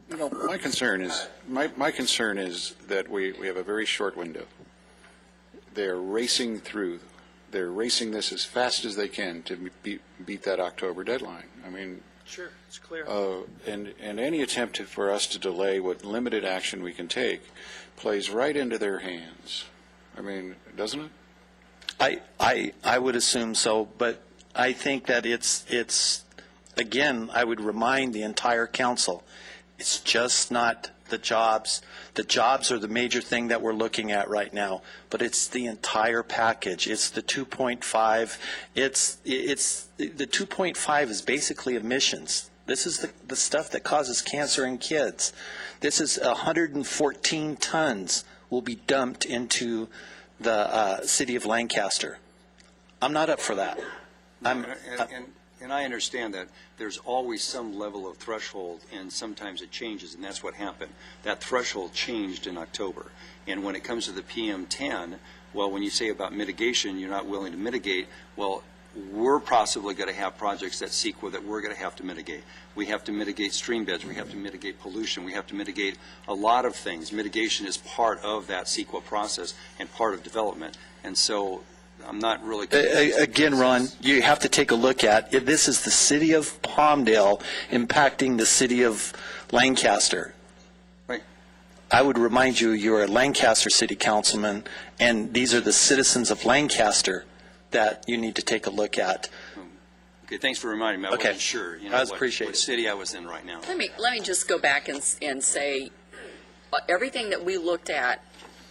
You know, my concern is that we have a very short window. They're racing through. They're racing this as fast as they can to beat that October deadline. I mean, sure, it's clear. And any attempt for us to delay what limited action we can take plays right into their hands. I mean, doesn't it? I would assume so, but I think that it's again, I would remind the entire council, it's just not the jobs. The jobs are the major thing that we're looking at right now, but it's the entire package. It's the 2.5. It's the 2.5 is basically emissions. This is the stuff that causes cancer in kids. This is 114 tons will be dumped into the city of Lancaster. I'm not up for that. And I understand that there's always some level of threshold, and sometimes it changes, and that's what happened. That threshold changed in October. And when it comes to the PM10, well, when you say about mitigation, you're not willing to mitigate, well, we're possibly going to have projects that CEQA that we're going to have to mitigate. We have to mitigate stream beds. We have to mitigate pollution. We have to mitigate a lot of things. Mitigation is part of that CEQA process and part of development. And so I'm not really... Again, Ron, you have to take a look at it. This is the city of Palmdale impacting the city of Lancaster. Right. I would remind you, you're a Lancaster city councilman, and these are the citizens of Lancaster that you need to take a look at. Okay, thanks for reminding me. I wasn't sure. You know, what city I was in right now. Let me just go back and say everything that we looked at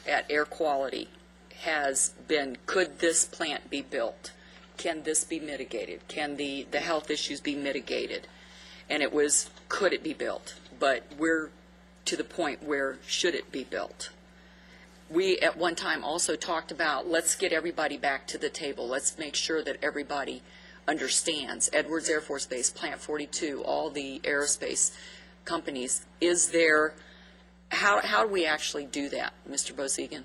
air quality has been, could this plant be built? Can this be mitigated? Can the health issues be mitigated? And it was, could it be built? But we're to the point where should it be built? We at one time also talked about, let's get everybody back to the table. Let's make sure that everybody understands. Edwards Air Force Base, Plant 42, all the aerospace companies. Is there, how do we actually do that, Mr. Bozegan?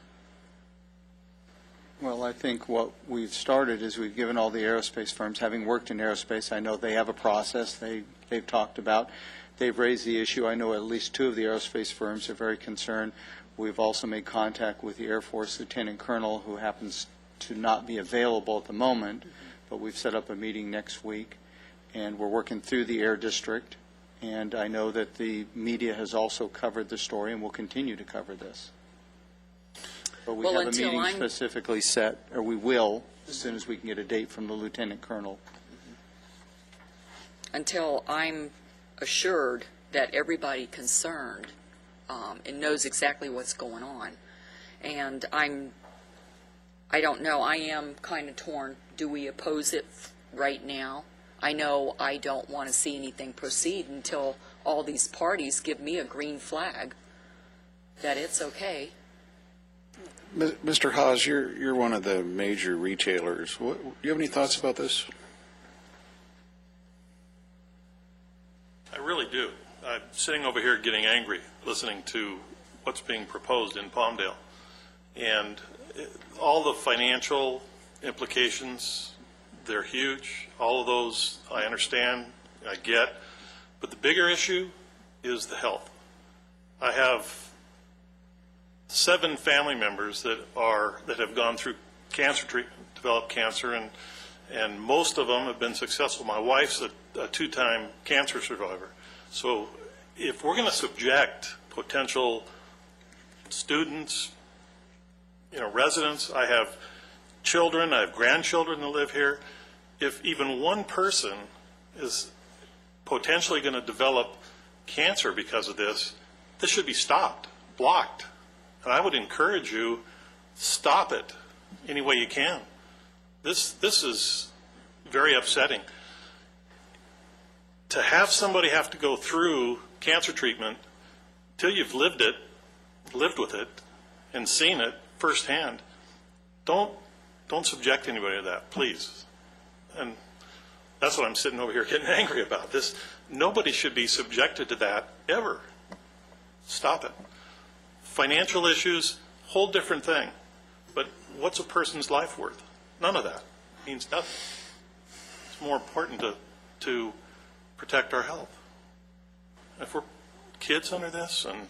Well, I think what we've started is we've given all the aerospace firms, having worked in aerospace, I know they have a process they've talked about. They've raised the issue. I know at least 2 of the aerospace firms are very concerned. We've also made contact with the Air Force Lieutenant Colonel, who happens to not be available at the moment, but we've set up a meeting next week, and we're working through the Air District, and I know that the media has also covered the story and will continue to cover this. but we Well, have a until meeting I'm- specifically set, or we will, as soon as we can get a date from the Lieutenant Colonel. Until I'm assured that everybody concerned and knows exactly what's going on. And I don't know, I am kind of torn. Do we oppose it right now? I know I don't want to see anything proceed until all these parties give me a green flag that it's okay. Mr. Haas, you're one of the major retailers. Do you have any thoughts about this? I really do. I'm sitting over here getting angry listening to what's being proposed in Palmdale. And all the financial implications, they're huge. All of those I understand, I get. But the bigger issue is the health. I have 7 family members that have gone through cancer treatment, developed cancer, and most of them have been successful. My wife's a 2-time cancer survivor. So if we're going to subject potential students, residents, I have children, I have grandchildren that live here, if even one person is potentially going to develop cancer because of this, this should be stopped, blocked. And I would encourage you, stop it any way you can. This is very upsetting. To have somebody have to go through cancer treatment till you've lived with it, and seen it firsthand, don't subject anybody to that, please. And that's what I'm sitting over here getting angry about. Nobody should be subjected to that ever. Stop it. Financial issues, whole different thing. But what's a person's life worth? None of that. It means nothing. It's more important to protect our health. If we're kids under this, and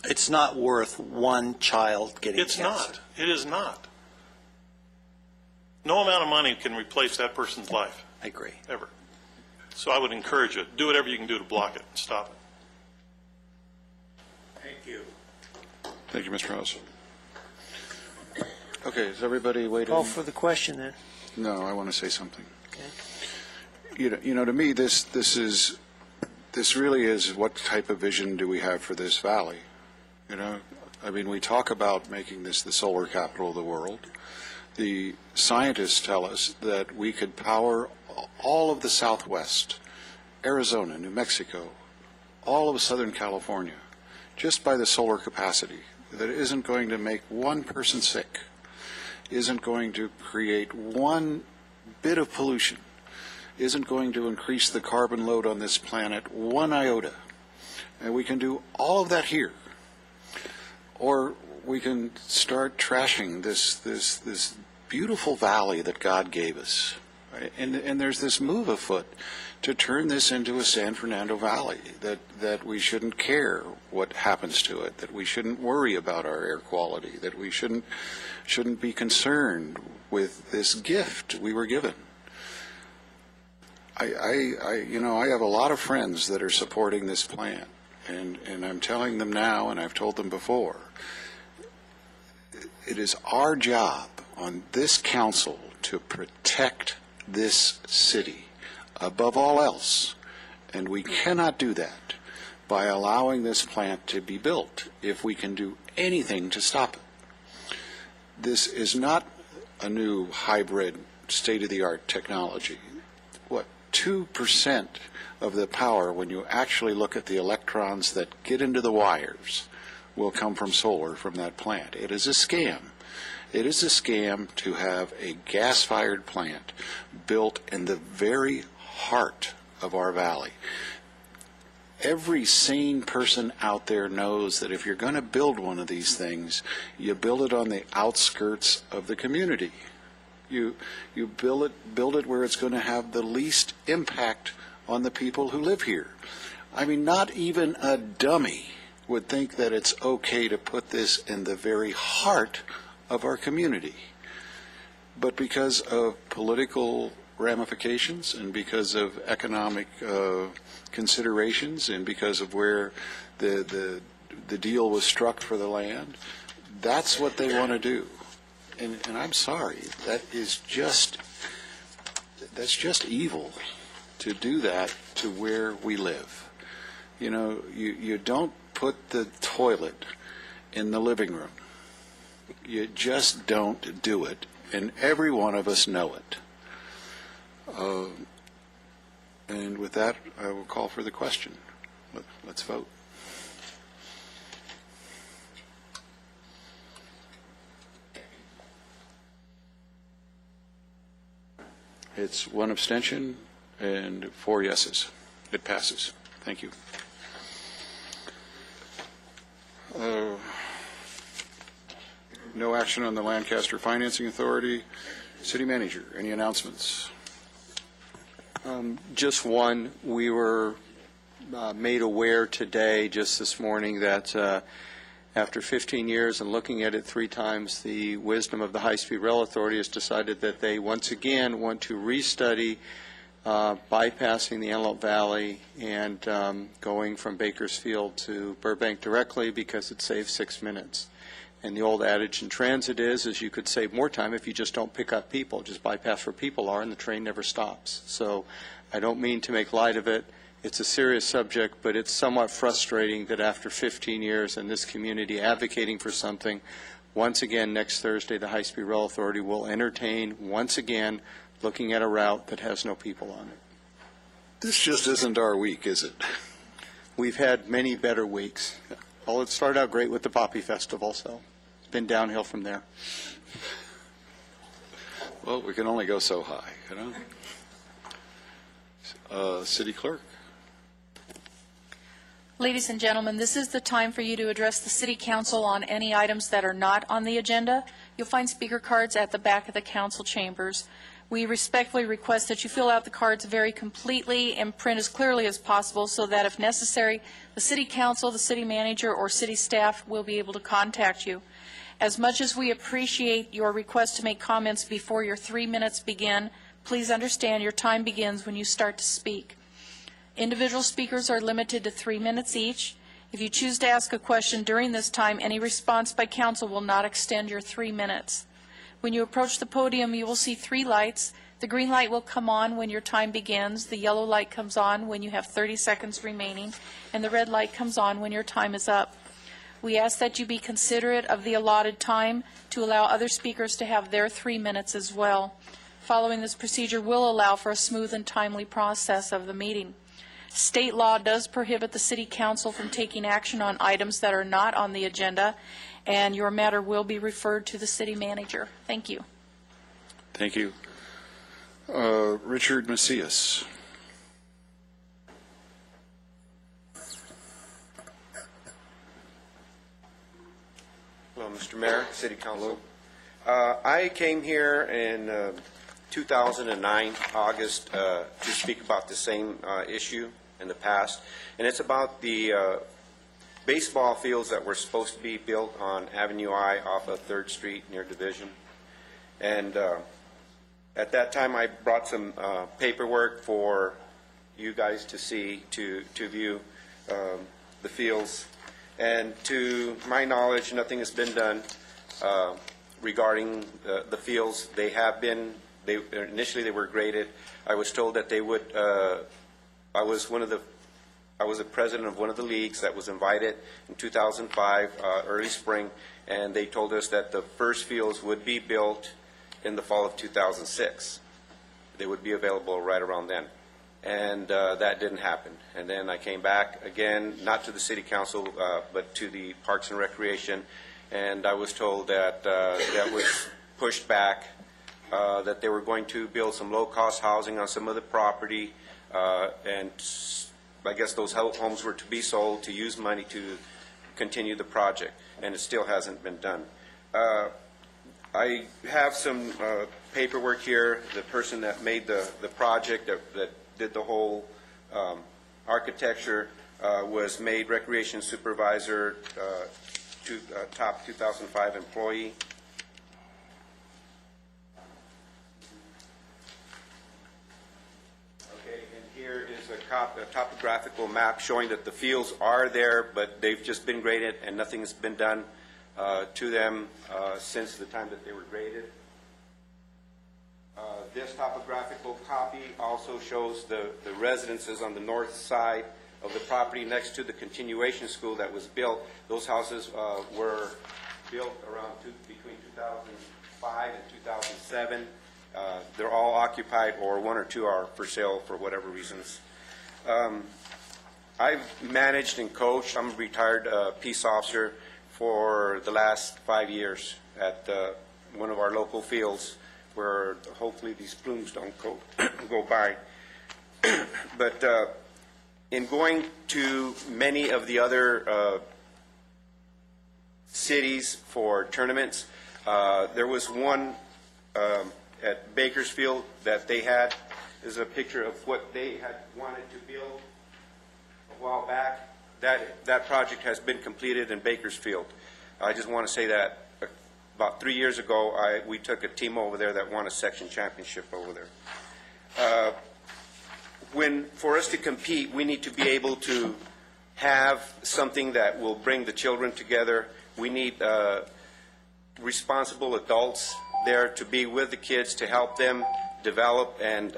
it's not worth one child getting it's cancer. not. It is not. No amount of money can replace that person's life. I agree. Ever. So I would encourage you, do whatever you can do to block it and stop it. Thank you. Thank you, Mr. Haas. Okay, is everybody waiting? Call for the question then. No, I want to say something. Okay. To me, this really is, what type of vision do we have for this valley? We talk about making this the solar capital of the world. The scientists tell us that we could power all of the Southwest, Arizona, New Mexico, all of Southern California, just by the solar capacity. That isn't going to make one person sick, isn't going to create one bit of pollution, isn't going to increase the carbon load on this planet one iota. And we can do all of that here. Or we can start trashing this beautiful valley that God gave us. Right? And there's this move afoot to turn this into a San Fernando Valley, that we shouldn't care what happens to it, that we shouldn't worry about our air quality, that we shouldn't be concerned with this gift we were given. I have a lot of friends that are supporting this plan, and I'm telling them now, and I've told them before, it is our job on this council to protect this city above all else, and we cannot do that by allowing this plant to be built if we can do anything to stop it. This is not a new hybrid state-of-the-art technology. 2% of the power, when you actually look at the electrons that get into the wires, will come from solar from that plant. It is a scam. It is a scam to have a gas-fired plant built in the very heart of our valley. Every sane person out there knows that if you're going to build one of these things, you build it on the outskirts of the community. You build it where it's going to have the least impact on the people who live here. Not even a dummy would think that it's okay to put this in the very heart of our community. But because of political ramifications and because of economic considerations and because of where the deal was struck for the land, That's what they want to do. And I'm sorry, that's just evil to do that to where we live. You know, you don't put the toilet in the living room. You just don't do it, and every one of us know it. And with that, I will call for the question. Let's vote. It's 1 abstention and 4 yeses. It passes. Thank you. No action on the Lancaster Financing Authority. City Manager, any announcements? Just one. We were made aware today, just this morning, that after 15 years and looking at it 3 times, the wisdom of the High-Speed Rail Authority has decided that they once again want to restudy bypassing the Antelope Valley and going from Bakersfield to Burbank directly because it saves 6 minutes. And the old adage in transit is you could save more time if you just don't pick up people, just bypass where people are, and the train never stops. So I don't mean to make light of it. It's a serious subject, but it's somewhat frustrating that after 15 years in this community advocating for something, once again next Thursday the High-Speed Rail Authority will entertain, once again, looking at a route that has no people on it. This just isn't our week, is it? We've had many better weeks. Well, it started out great with the Poppy Festival, so it's been downhill from there. Well, we can only go so high, you know. City Clerk. Ladies and gentlemen, this is the time for you to address the City Council on any items that are not on the agenda. You'll find speaker cards at the back of the council chambers. We respectfully request that you fill out the cards very completely and print as clearly as possible so that if necessary, the City Council, the City Manager, or City staff will be able to contact you. As much as we appreciate your request to make comments before your 3 minutes begin, please understand your time begins when you start to speak. Individual speakers are limited to 3 minutes each. If you choose to ask a question during this time, any response by council will not extend your 3 minutes. When you approach the podium, you will see 3 lights. The green light will come on when your time begins, the yellow light comes on when you have 30 seconds remaining, and the red light comes on when your time is up. We ask that you be considerate of the allotted time to allow other speakers to have their 3 minutes as well. Following this procedure will allow for a smooth and timely process of the meeting. State law does prohibit the City Council from taking action on items that are not on the agenda, and your matter will be referred to the City Manager. Thank you. Thank you. Richard Macias. Hello, Mr. Mayor, City Council. I came here in 2009, August, to speak about the same issue in the past, and it's about the baseball fields that were supposed to be built on Avenue I off of 3rd Street near Division. And at that time, I brought some paperwork for you guys to see, to view the fields. And to my knowledge, nothing has been done regarding the fields. They have been, initially they were graded. I was told that they would, I was a president of one of the leagues that was invited in 2005, early spring, and they told us that the first fields would be built in the fall of 2006. They would be available right around then. And that didn't happen. And then I came back again, not to the City Council, but to the Parks and Recreation, and I was told that that was pushed back, that they were going to build some low-cost housing on some of the property, and I guess those homes were to be sold to use money to continue the project, and it still hasn't been done. I have some paperwork here. The person that made the project, that did the whole architecture, was made Recreation Supervisor, top 2005 employee. Okay, and here is a topographical map showing that the fields are there, but they've just been graded and nothing has been done. to them since the time that they were graded. This topographical copy also shows the residences on the north side of the property next to the continuation school that was built. Those houses were built around between 2005 and 2007. They're all occupied, or one or two are for sale for whatever reasons. I've managed and coached. I'm a retired peace officer for the last 5 years at one of our local fields, where hopefully these plumes don't go by. But in going to many of the other cities for tournaments, there was one at Bakersfield that they had. Is a picture of what they had wanted to build a while back. That project has been completed in Bakersfield. I just want to say that about 3 years ago, we took a team over there that won a section championship over there. For us to compete, we need to be able to have something that will bring the children together. We need responsible adults there to be with the kids to help them develop and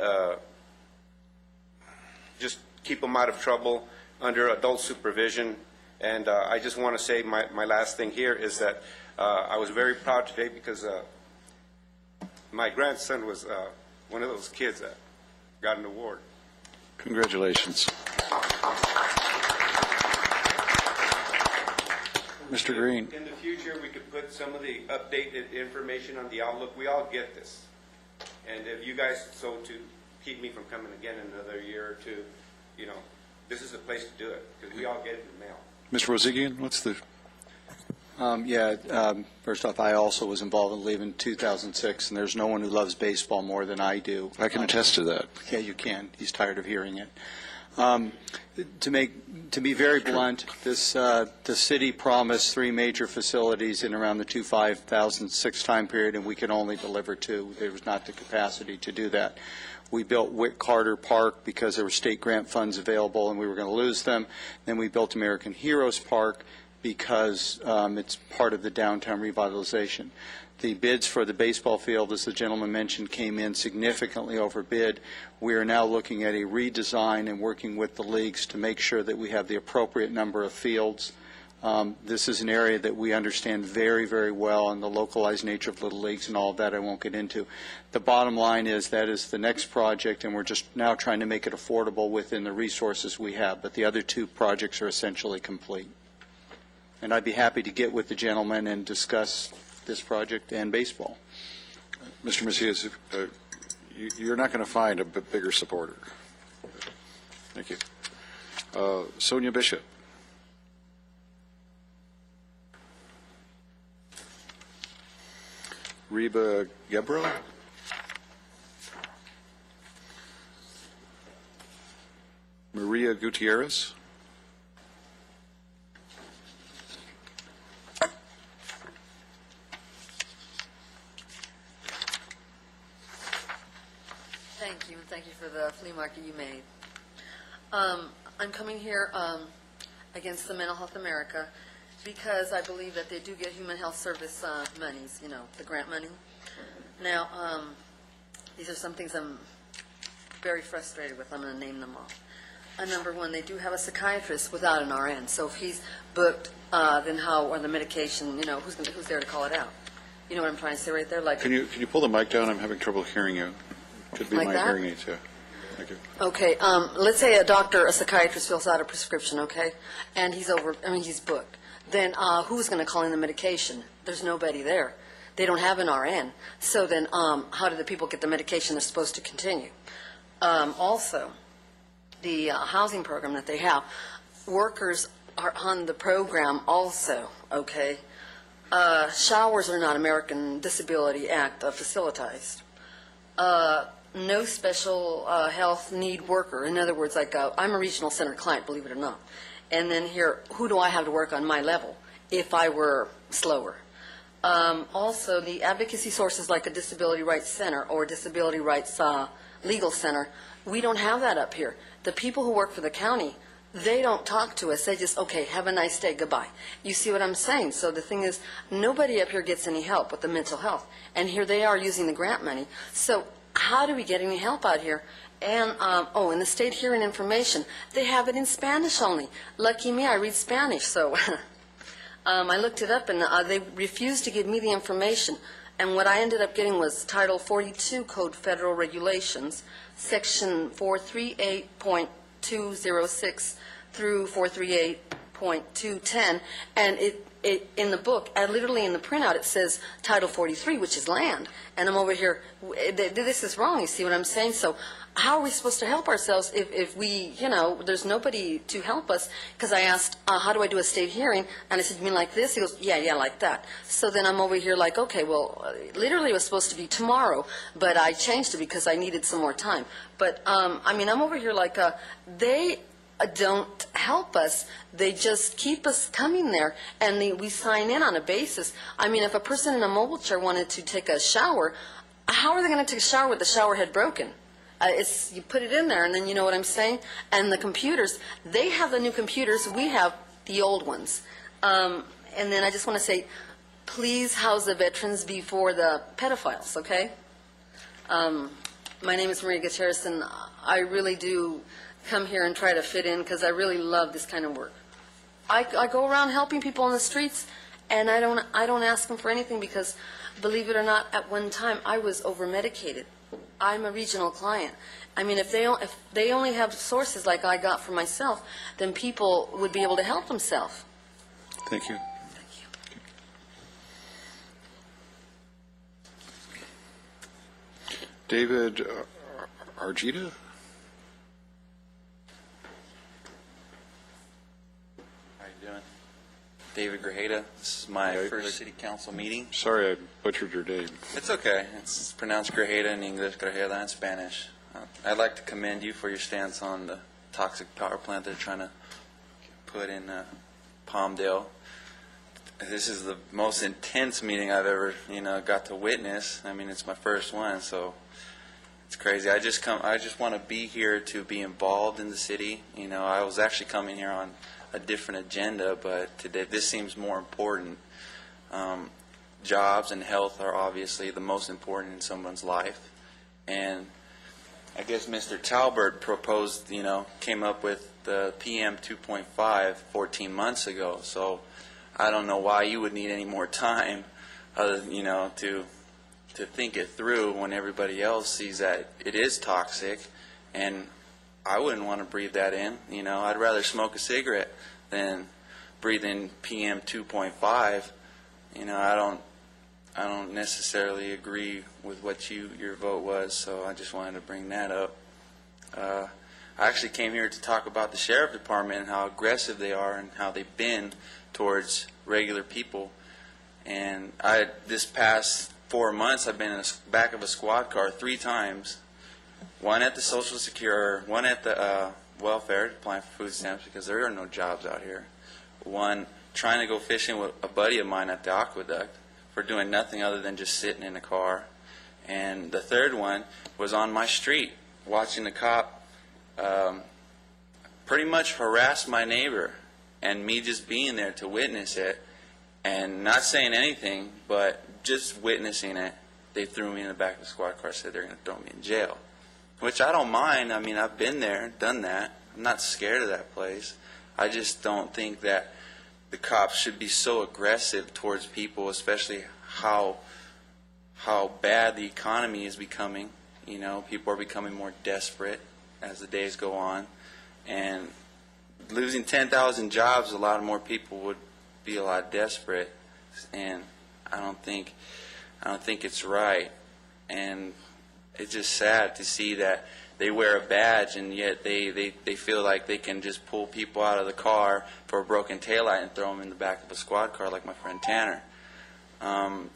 just keep them out of trouble under adult supervision. And I just want to say my last thing here is that I was very proud today because my grandson was one of those kids that got an award. Congratulations. Mr. Green. In the future, we could put some of the updated information on the Outlook. We all get this. And if you guys so to keep me from coming again in another year or two, this is the place to do it, because we all get it in the mail. Mr. Rosigian, what's the... First off, I also was involved in Leave in 2006, and there's no one who loves baseball more than I do. I can attest to that. Yeah, you can. He's tired of hearing it. To be very blunt, the city promised 3 major facilities in around the 2006 time period, and we could only deliver 2. There was not the capacity to do that. We built Wick Carter Park because there were state grant funds available and we were going to lose them. Then we built American Heroes Park because it's part of the downtown revitalization. The bids for the baseball field, as the gentleman mentioned, came in significantly over bid. We are now looking at a redesign and working with the leagues to make sure that we have the appropriate number of fields. This is an area that we understand very, very well, and the localized nature of little leagues and all of that I won't get into. The bottom line is that is the next project, and we're just now trying to make it affordable within the resources we have. But the other 2 projects are essentially complete. And I'd be happy to get with the gentleman and discuss this project and baseball. Mr. Macias, you're not going to find a bigger supporter. Thank you. Sonia Bishop. Reba Gebro. Maria Gutierrez. Thank you, and thank you for the flea market you made. I'm coming here against the Mental Health America because I believe that they do get human health service monies, the grant money. Now, these are some things I'm very frustrated with. I'm going to name them all. Number 1, they do have a psychiatrist without an RN. So if he's booked, then how, or the medication, who's there to call it out? You know what I'm trying to say right there? Like, Can you pull the mic down? I'm having trouble hearing you. Could be like my that? hearing aids, yeah. Thank you. Okay, let's say a psychiatrist fills out a prescription, okay, and he's booked. Then who's going to call in the medication? There's nobody there. They don't have an RN. So then how do the people get the medication they're supposed to continue? Also, the housing program that they have, workers are on the program also, okay? Showers are not American Disability Act facilitized. No special health need worker. In other words, I'm a regional center client, believe it or not. And then here, who do I have to work on my level if I were slower? Also, the advocacy sources like a Disability Rights Center or Disability Rights Legal Center, we don't have that up here. The people who work for the county, they don't talk to us. They just, okay, have a nice day, goodbye. You see what I'm saying? So the thing is, nobody up here gets any help with the mental health. And here they are using the grant money. So how do we get any help out here? And, in the state hearing information, they have it in Spanish only. Lucky me, I read Spanish, so I looked it up, and they refused to give me the information. And what I ended up getting was Title 42 Code Federal Regulations, Section 438.206 through 438.210, and it in the book, literally in the printout, it says Title 43, which is land. And I'm over here, this is wrong, you see what I'm saying? So how are we supposed to help ourselves if we, there's nobody to help us? Because I asked, how do I do a state hearing? And I said, you mean like this? He goes, yeah, like that. So then I'm over here like, okay, well, literally it was supposed to be tomorrow, but I changed it because I needed some more time. But, I'm over here like, they don't help us. They just keep us coming there, and we sign in on a basis. If a person in a mobile chair wanted to take a shower, how are they going to take a shower with the shower head broken? You put it in there, and then you know what I'm saying? And the computers, they have the new computers. We have the old ones. And then I just want to say, please house the veterans before the pedophiles, okay? My name is Maria Gutierrez, and I really do come here and try to fit in because I really love this kind of work. I go around helping people on the streets, and I don't ask them for anything because, believe it or not, at one time I was over-medicated. I'm a regional client. If they only have sources like I got for myself, then people would be able to help themselves. Thank you. David Argita? David Grajeda. This is my first city council meeting. Sorry I butchered your name. It's okay. It's pronounced Grajeda in English, Grajeda in Spanish. I'd like to commend you for your stance on the toxic power plant they're trying to put in Palmdale. This is the most intense meeting I've ever, got to witness. It's my first one, so it's crazy. I just want to be here to be involved in the city. I was actually coming here on a different agenda, but today this seems more important. Jobs and health are obviously the most important in someone's life, and I guess Mr. Talbert proposed, came up with the PM 2.5 14 months ago, so I don't know why you would need any more time, to think it through when everybody else sees that it is toxic, and I wouldn't want to breathe that in. I'd rather smoke a cigarette than breathe in PM 2.5. I don't necessarily agree with what your vote was, so I just wanted to bring that up. I actually came here to talk about the sheriff department and how aggressive they are and how they've been towards regular people. And this past 4 months, I've been in the back of a squad car 3 times. One at the Social Security, one at the welfare, applying for food stamps because there are no jobs out here. One trying to go fishing with a buddy of mine at the aqueduct for doing nothing other than just sitting in the car. And the third one was on my street, watching the cop pretty much harass my neighbor, and me just being there to witness it and not saying anything, but just witnessing it. They threw me in the back of the squad car, said they're going to throw me in jail. Which I don't mind. I've been there, done that. I'm not scared of that place. I just don't think that the cops should be so aggressive towards people, especially how bad the economy is becoming. People are becoming more desperate as the days go on. And losing 10,000 jobs, a lot more people would be a lot desperate. And I don't think it's right. And it's just sad to see that they wear a badge and yet they feel like they can just pull people out of the car for a broken taillight and throw them in the back of a squad car like my friend Tanner.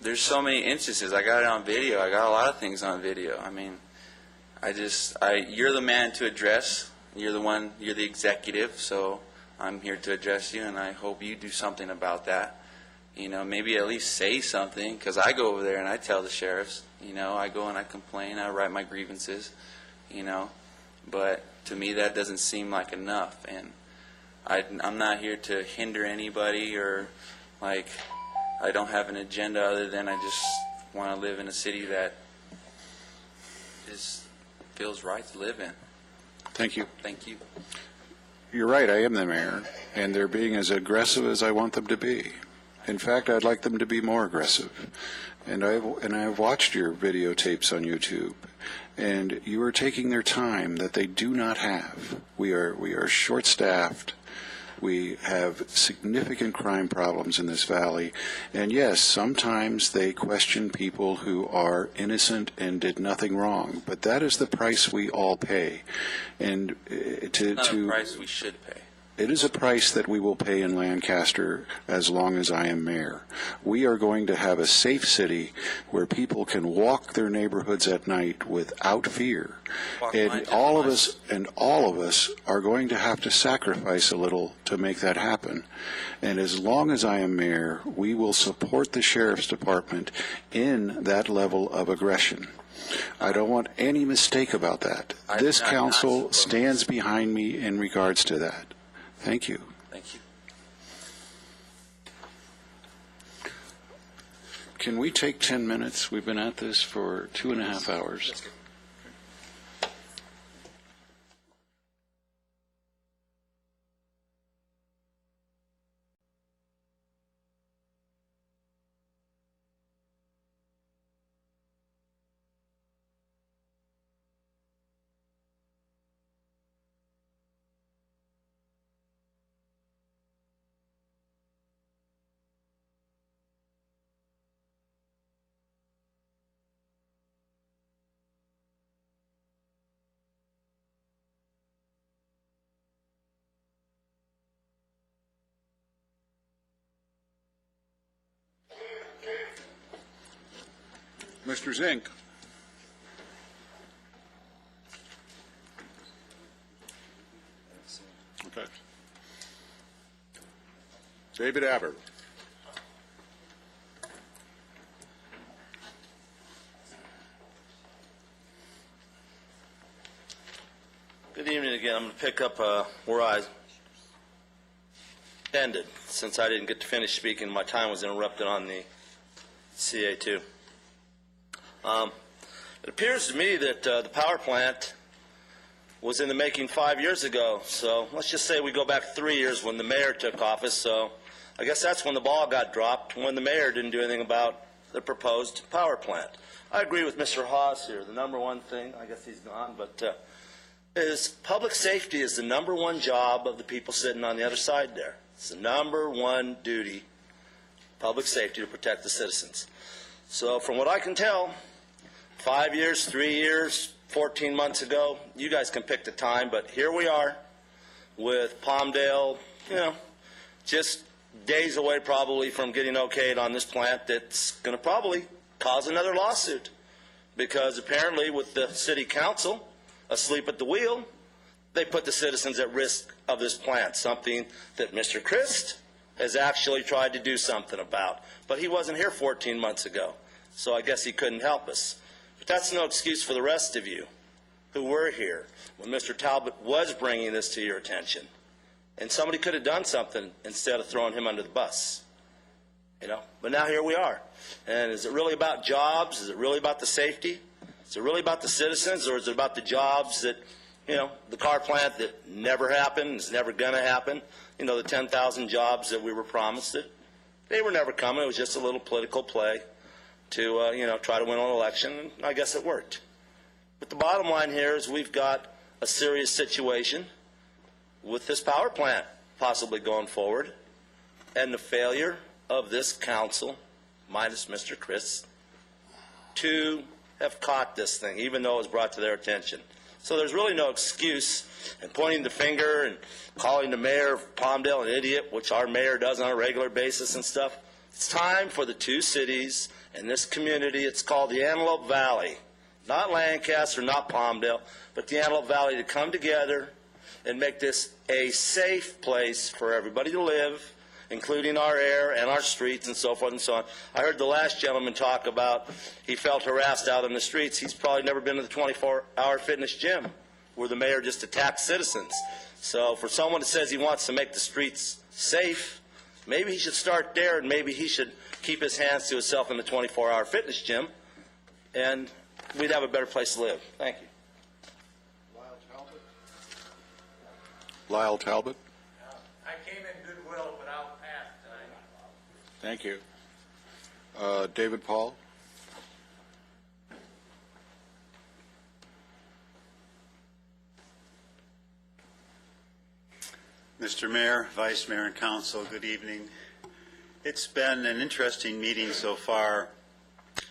There's so many instances. I got it on video. I got a lot of things on video. You're the man to address. You're the executive, so I'm here to address you, and I hope you do something about that. Maybe at least say something, because I go over there and I tell the sheriffs. I go and I complain, I write my grievances, but to me that doesn't seem like enough. And I'm not here to hinder anybody or, like, I don't have an agenda other than I just want to live in a city that feels right to live in. Thank you. Thank you. You're right, I am the mayor, and they're being as aggressive as I want them to be. In fact, I'd like them to be more aggressive. And I've watched your videotapes on YouTube, and you are taking their time that they do not have. We are short-staffed. We have significant crime problems in this valley. And yes, sometimes they question people who are innocent and did nothing wrong. But that is the price we all pay. And Not a price we should pay. It is a price that we will pay in Lancaster as long as I am mayor. We are going to have a safe city where people can walk their neighborhoods at night without fear. And all of us are going to have to sacrifice a little to make that happen. And as long as I am mayor, we will support the sheriff's department in that level of aggression. I don't want any mistake about that. This council stands behind me in regards to that. Thank you. Thank you. Can we take 10 minutes? We've been at this for 2.5 hours. Mr. Zink. Okay. David Abbott. Good evening again. I'm going to pick up where I ended, since I didn't get to finish speaking. My time was interrupted on the CA2. It appears to me that the power plant was in the making 5 years ago. So let's just say we go back 3 years when the mayor took office. So I guess that's when the ball got dropped, when the mayor didn't do anything about the proposed power plant. I agree with Mr. Haas here. The number one thing, I guess he's gone, but is public safety is the number one job of the people sitting on the other side there. It's the number one duty, public safety, to protect the citizens. So from what I can tell, 5 years, 3 years, 14 months ago, you guys can pick the time, but here we are with Palmdale, just days away probably from getting okayed on this plant that's going to probably cause another lawsuit, because apparently with the city council asleep at the wheel, they put the citizens at risk of this plant, something that Mr. Christ has actually tried to do something about. But he wasn't here 14 months ago, so I guess he couldn't help us. But that's no excuse for the rest of you who were here when Mr. Talbot was bringing this to your attention. And somebody could have done something instead of throwing him under the bus. But now here we are. And is it really about jobs? Is it really about the safety? Is it really about the citizens, or is it about the jobs that, the car plant that never happened, is never going to happen? The 10,000 jobs that we were promised, that they were never coming. It was just a little political play to, try to win an election, and I guess it worked. But the bottom line here is we've got a serious situation with this power plant possibly going forward, and the failure of this council, minus Mr. Chris, to have caught this thing, even though it was brought to their attention. So there's really no excuse in pointing the finger and calling the mayor of Palmdale an idiot, which our mayor does on a regular basis and stuff. It's time for the two cities in this community. It's called the Antelope Valley, not Lancaster, not Palmdale, but the Antelope Valley, to come together and make this a safe place for everybody to live, including our air and our streets and so forth and so on. I heard the last gentleman talk about he felt harassed out in the streets. He's probably never been to the 24-hour fitness gym where the mayor just attacked citizens. So for someone that says he wants to make the streets safe, maybe he should start there, and maybe he should keep his hands to himself in the 24-hour fitness gym, and we'd have a better place to live. Thank you. Lyle Talbot. I came in goodwill, but I'll pass tonight. Thank you. David Paul. Mr. Mayor, Vice Mayor, and Council, good evening. It's been an interesting meeting so far.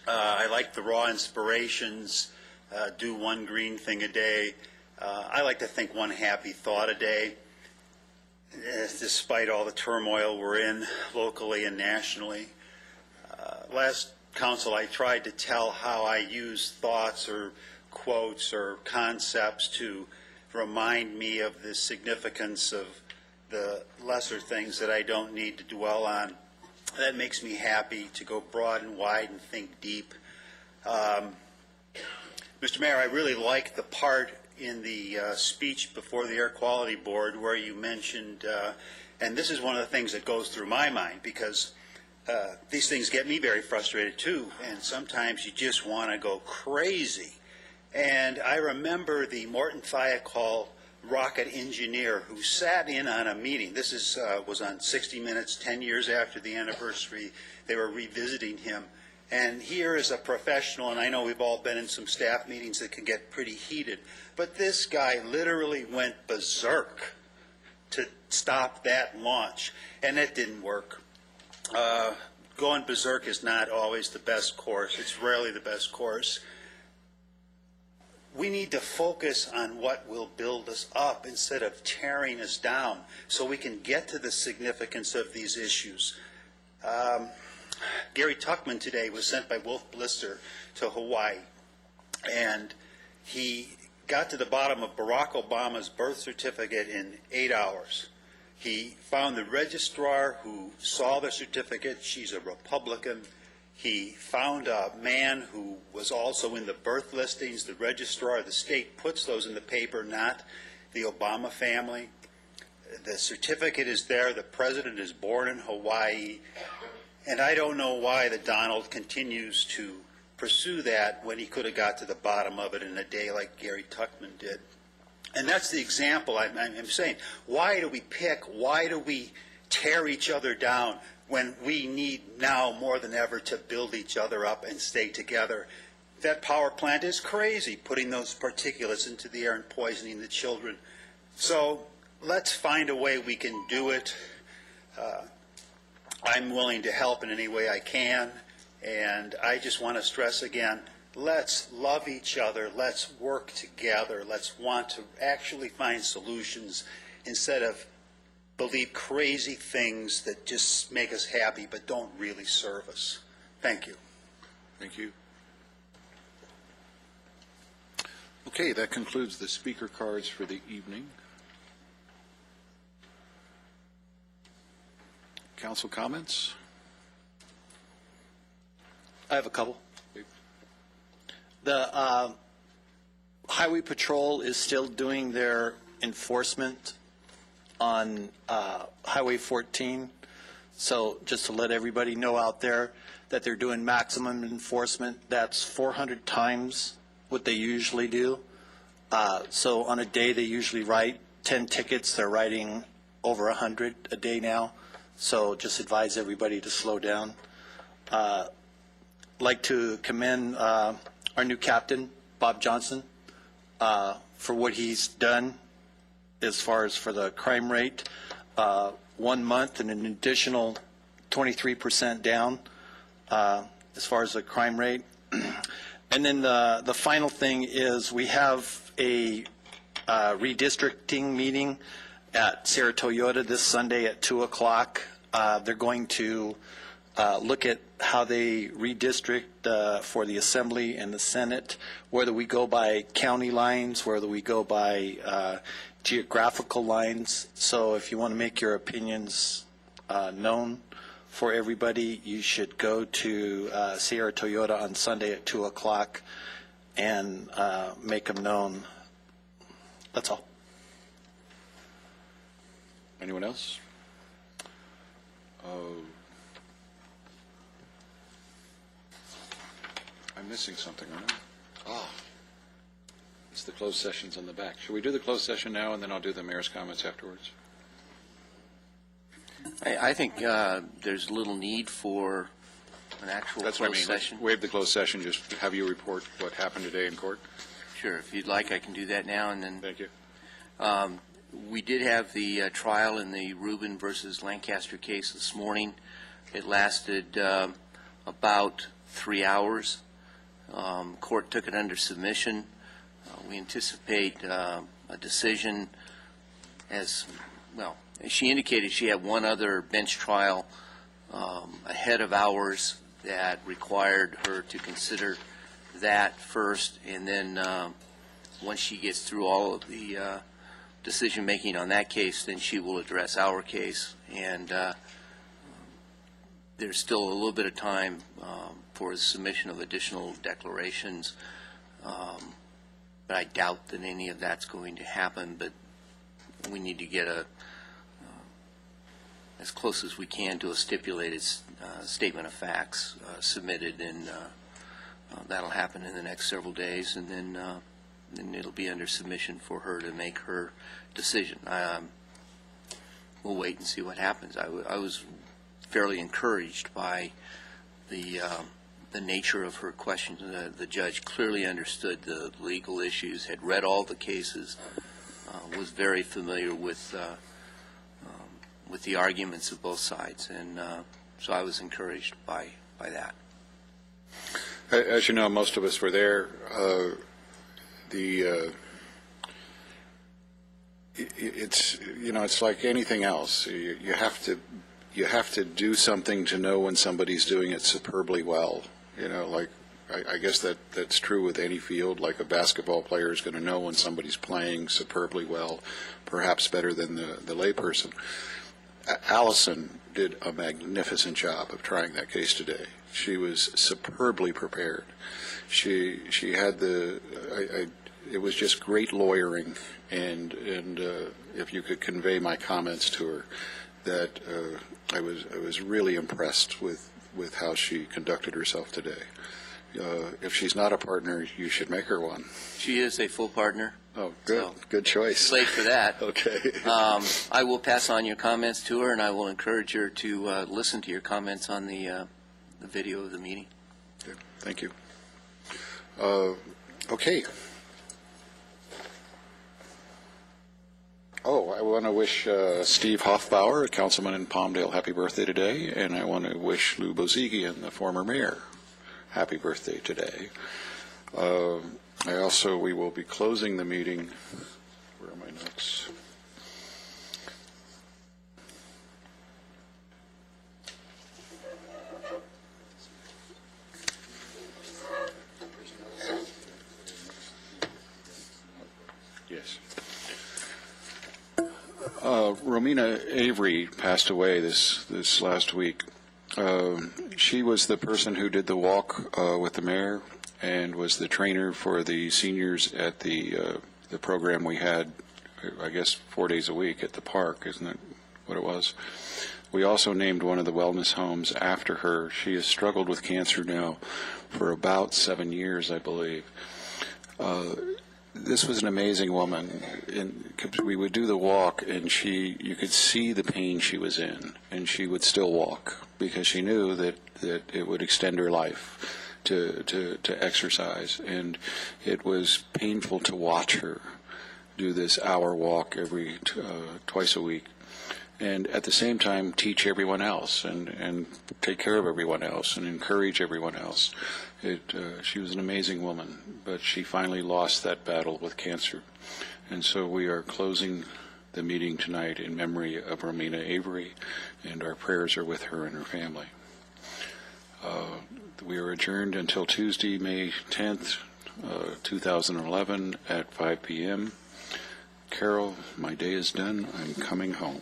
I like the raw inspirations, do one green thing a day. I like to think one happy thought a day, despite all the turmoil we're in locally and nationally. Last council, I tried to tell how I use thoughts or quotes or concepts to remind me of the significance of the lesser things that I don't need to dwell on. That makes me happy to go broad and wide and think deep. Mr. Mayor, I really like the part in the speech before the Air Quality Board where you mentioned, and this is one of the things that goes through my mind, because these things get me very frustrated too, and sometimes you just want to go crazy. And I remember the Morton Thiokol rocket engineer who sat in on a meeting. This was on 60 Minutes, 10 years after the anniversary. They were revisiting him. And here is a professional, and I know we've all been in some staff meetings that can get pretty heated, but this guy literally went berserk to stop that launch, and it didn't work. Going berserk is not always the best course. It's rarely the best course. We need to focus on what will build us up instead of tearing us down so we can get to the significance of these issues. Gary Tuckman today was sent by Wolf Blitzer to Hawaii, and he got to the bottom of Barack Obama's birth certificate in 8 hours. He found the registrar who saw the certificate. She's a Republican. He found a man who was also in the birth listings. The registrar of the state puts those in the paper, not the Obama family. The certificate is there. The president is born in Hawaii. And I don't know why the Donald continues to pursue that when he could have got to the bottom of it in a day like Gary Tuckman did. And that's the example I'm saying. Why do we pick? Why do we tear each other down when we need now more than ever to build each other up and stay together? That power plant is crazy, putting those particulates into the air and poisoning the children. So let's find a way we can do it. I'm willing to help in any way I can, and I just want to stress again, let's love each other, let's work together, let's want to actually find solutions instead of believe crazy things that just make us happy but don't really serve us. Thank you. Thank you. Okay, that concludes the speaker cards for the evening. Council comments? I have a couple. The Highway Patrol is still doing their enforcement on Highway 14. So just to let everybody know out there that they're doing maximum enforcement. That's 400 times what they usually do. So on a day they usually write 10 tickets. They're writing over 100 a day now. So just advise everybody to slow down. Like to commend our new captain, Bob Johnson, for what he's done as far as for the crime rate. 1 month and an additional 23% down as far as the crime rate. And then the final thing is we have a redistricting meeting at Sierra Toyota this Sunday at 2 o'clock. They're going to look at how they redistrict for the Assembly and the Senate, whether we go by county lines, whether we go by geographical lines. So if you want to make your opinions known for everybody, you should go to Sierra Toyota on Sunday at 2 o'clock and make them known. That's all. Anyone else? I'm missing something, aren't I? It's the closed sessions on the back. Should we do the closed session now, and then I'll do the mayor's comments afterwards? I think there's little need for an actual That's what I closed mean. session. Waive the closed session, just have you report what happened today in court. Sure, if you'd like, I can do that now, and then. Thank you. We did have the trial in the Rubin versus Lancaster case this morning. It lasted about 3 hours. Court took it under submission. We anticipate a decision as well. She indicated she had one other bench trial ahead of ours that required her to consider that first, and then once she gets through all of the decision-making on that case, then she will address our case. And there's still a little bit of time for the submission of additional declarations. But I doubt that any of that's going to happen, but we need to get as close as we can to a stipulated statement of facts submitted, and that'll happen in the next several days, and then it'll be under submission for her to make her decision. We'll wait and see what happens. I was fairly encouraged by the nature of her questions. The judge clearly understood the legal issues, had read all the cases, was very familiar with the arguments of both sides, and so I was encouraged by that. As you know, most of us were there. It's like anything else. You have to do something to know when somebody's doing it superbly well. I guess that's true with any field. Like a basketball player is going to know when somebody's playing superbly well, perhaps better than the layperson. Allison did a magnificent job of trying that case today. She was superbly prepared. She had it was just great lawyering, and if you could convey my comments to her, that I was really impressed with how she conducted herself today. If she's not a partner, you should make her one. She is a full partner. Oh, good. So, good choice. Late for that. Okay. I will pass on your comments to her, and I will encourage her to listen to your comments on the video of the meeting. Good. Thank you. Okay. Oh, I want to wish Steve Hoffbauer, a councilman in Palmdale, happy birthday today, and I want to wish Lou Bozigian, the former mayor, happy birthday today. We will be closing the meeting. Where are my notes? Yes. Romina Avery passed away this last week. She was the person who did the walk with the mayor and was the trainer for the seniors at the program we had, I guess, 4 days a week at the park, isn't that what it was? We also named one of the wellness homes after her. She has struggled with cancer now for about 7 years, I believe. This was an amazing woman. We would do the walk, and you could see the pain she was in, and she would still walk because she knew that it would extend her life to exercise. And it was painful to watch her do this hour walk twice a week, and at the same time teach everyone else and take care of everyone else and encourage everyone else. She was an amazing woman, but she finally lost that battle with cancer. And so we are closing the meeting tonight in memory of Romina Avery, and our prayers are with her and her family. We are adjourned until Tuesday, May 10th, 2011 at 5 p.m. Carol, my day is done. I'm coming home.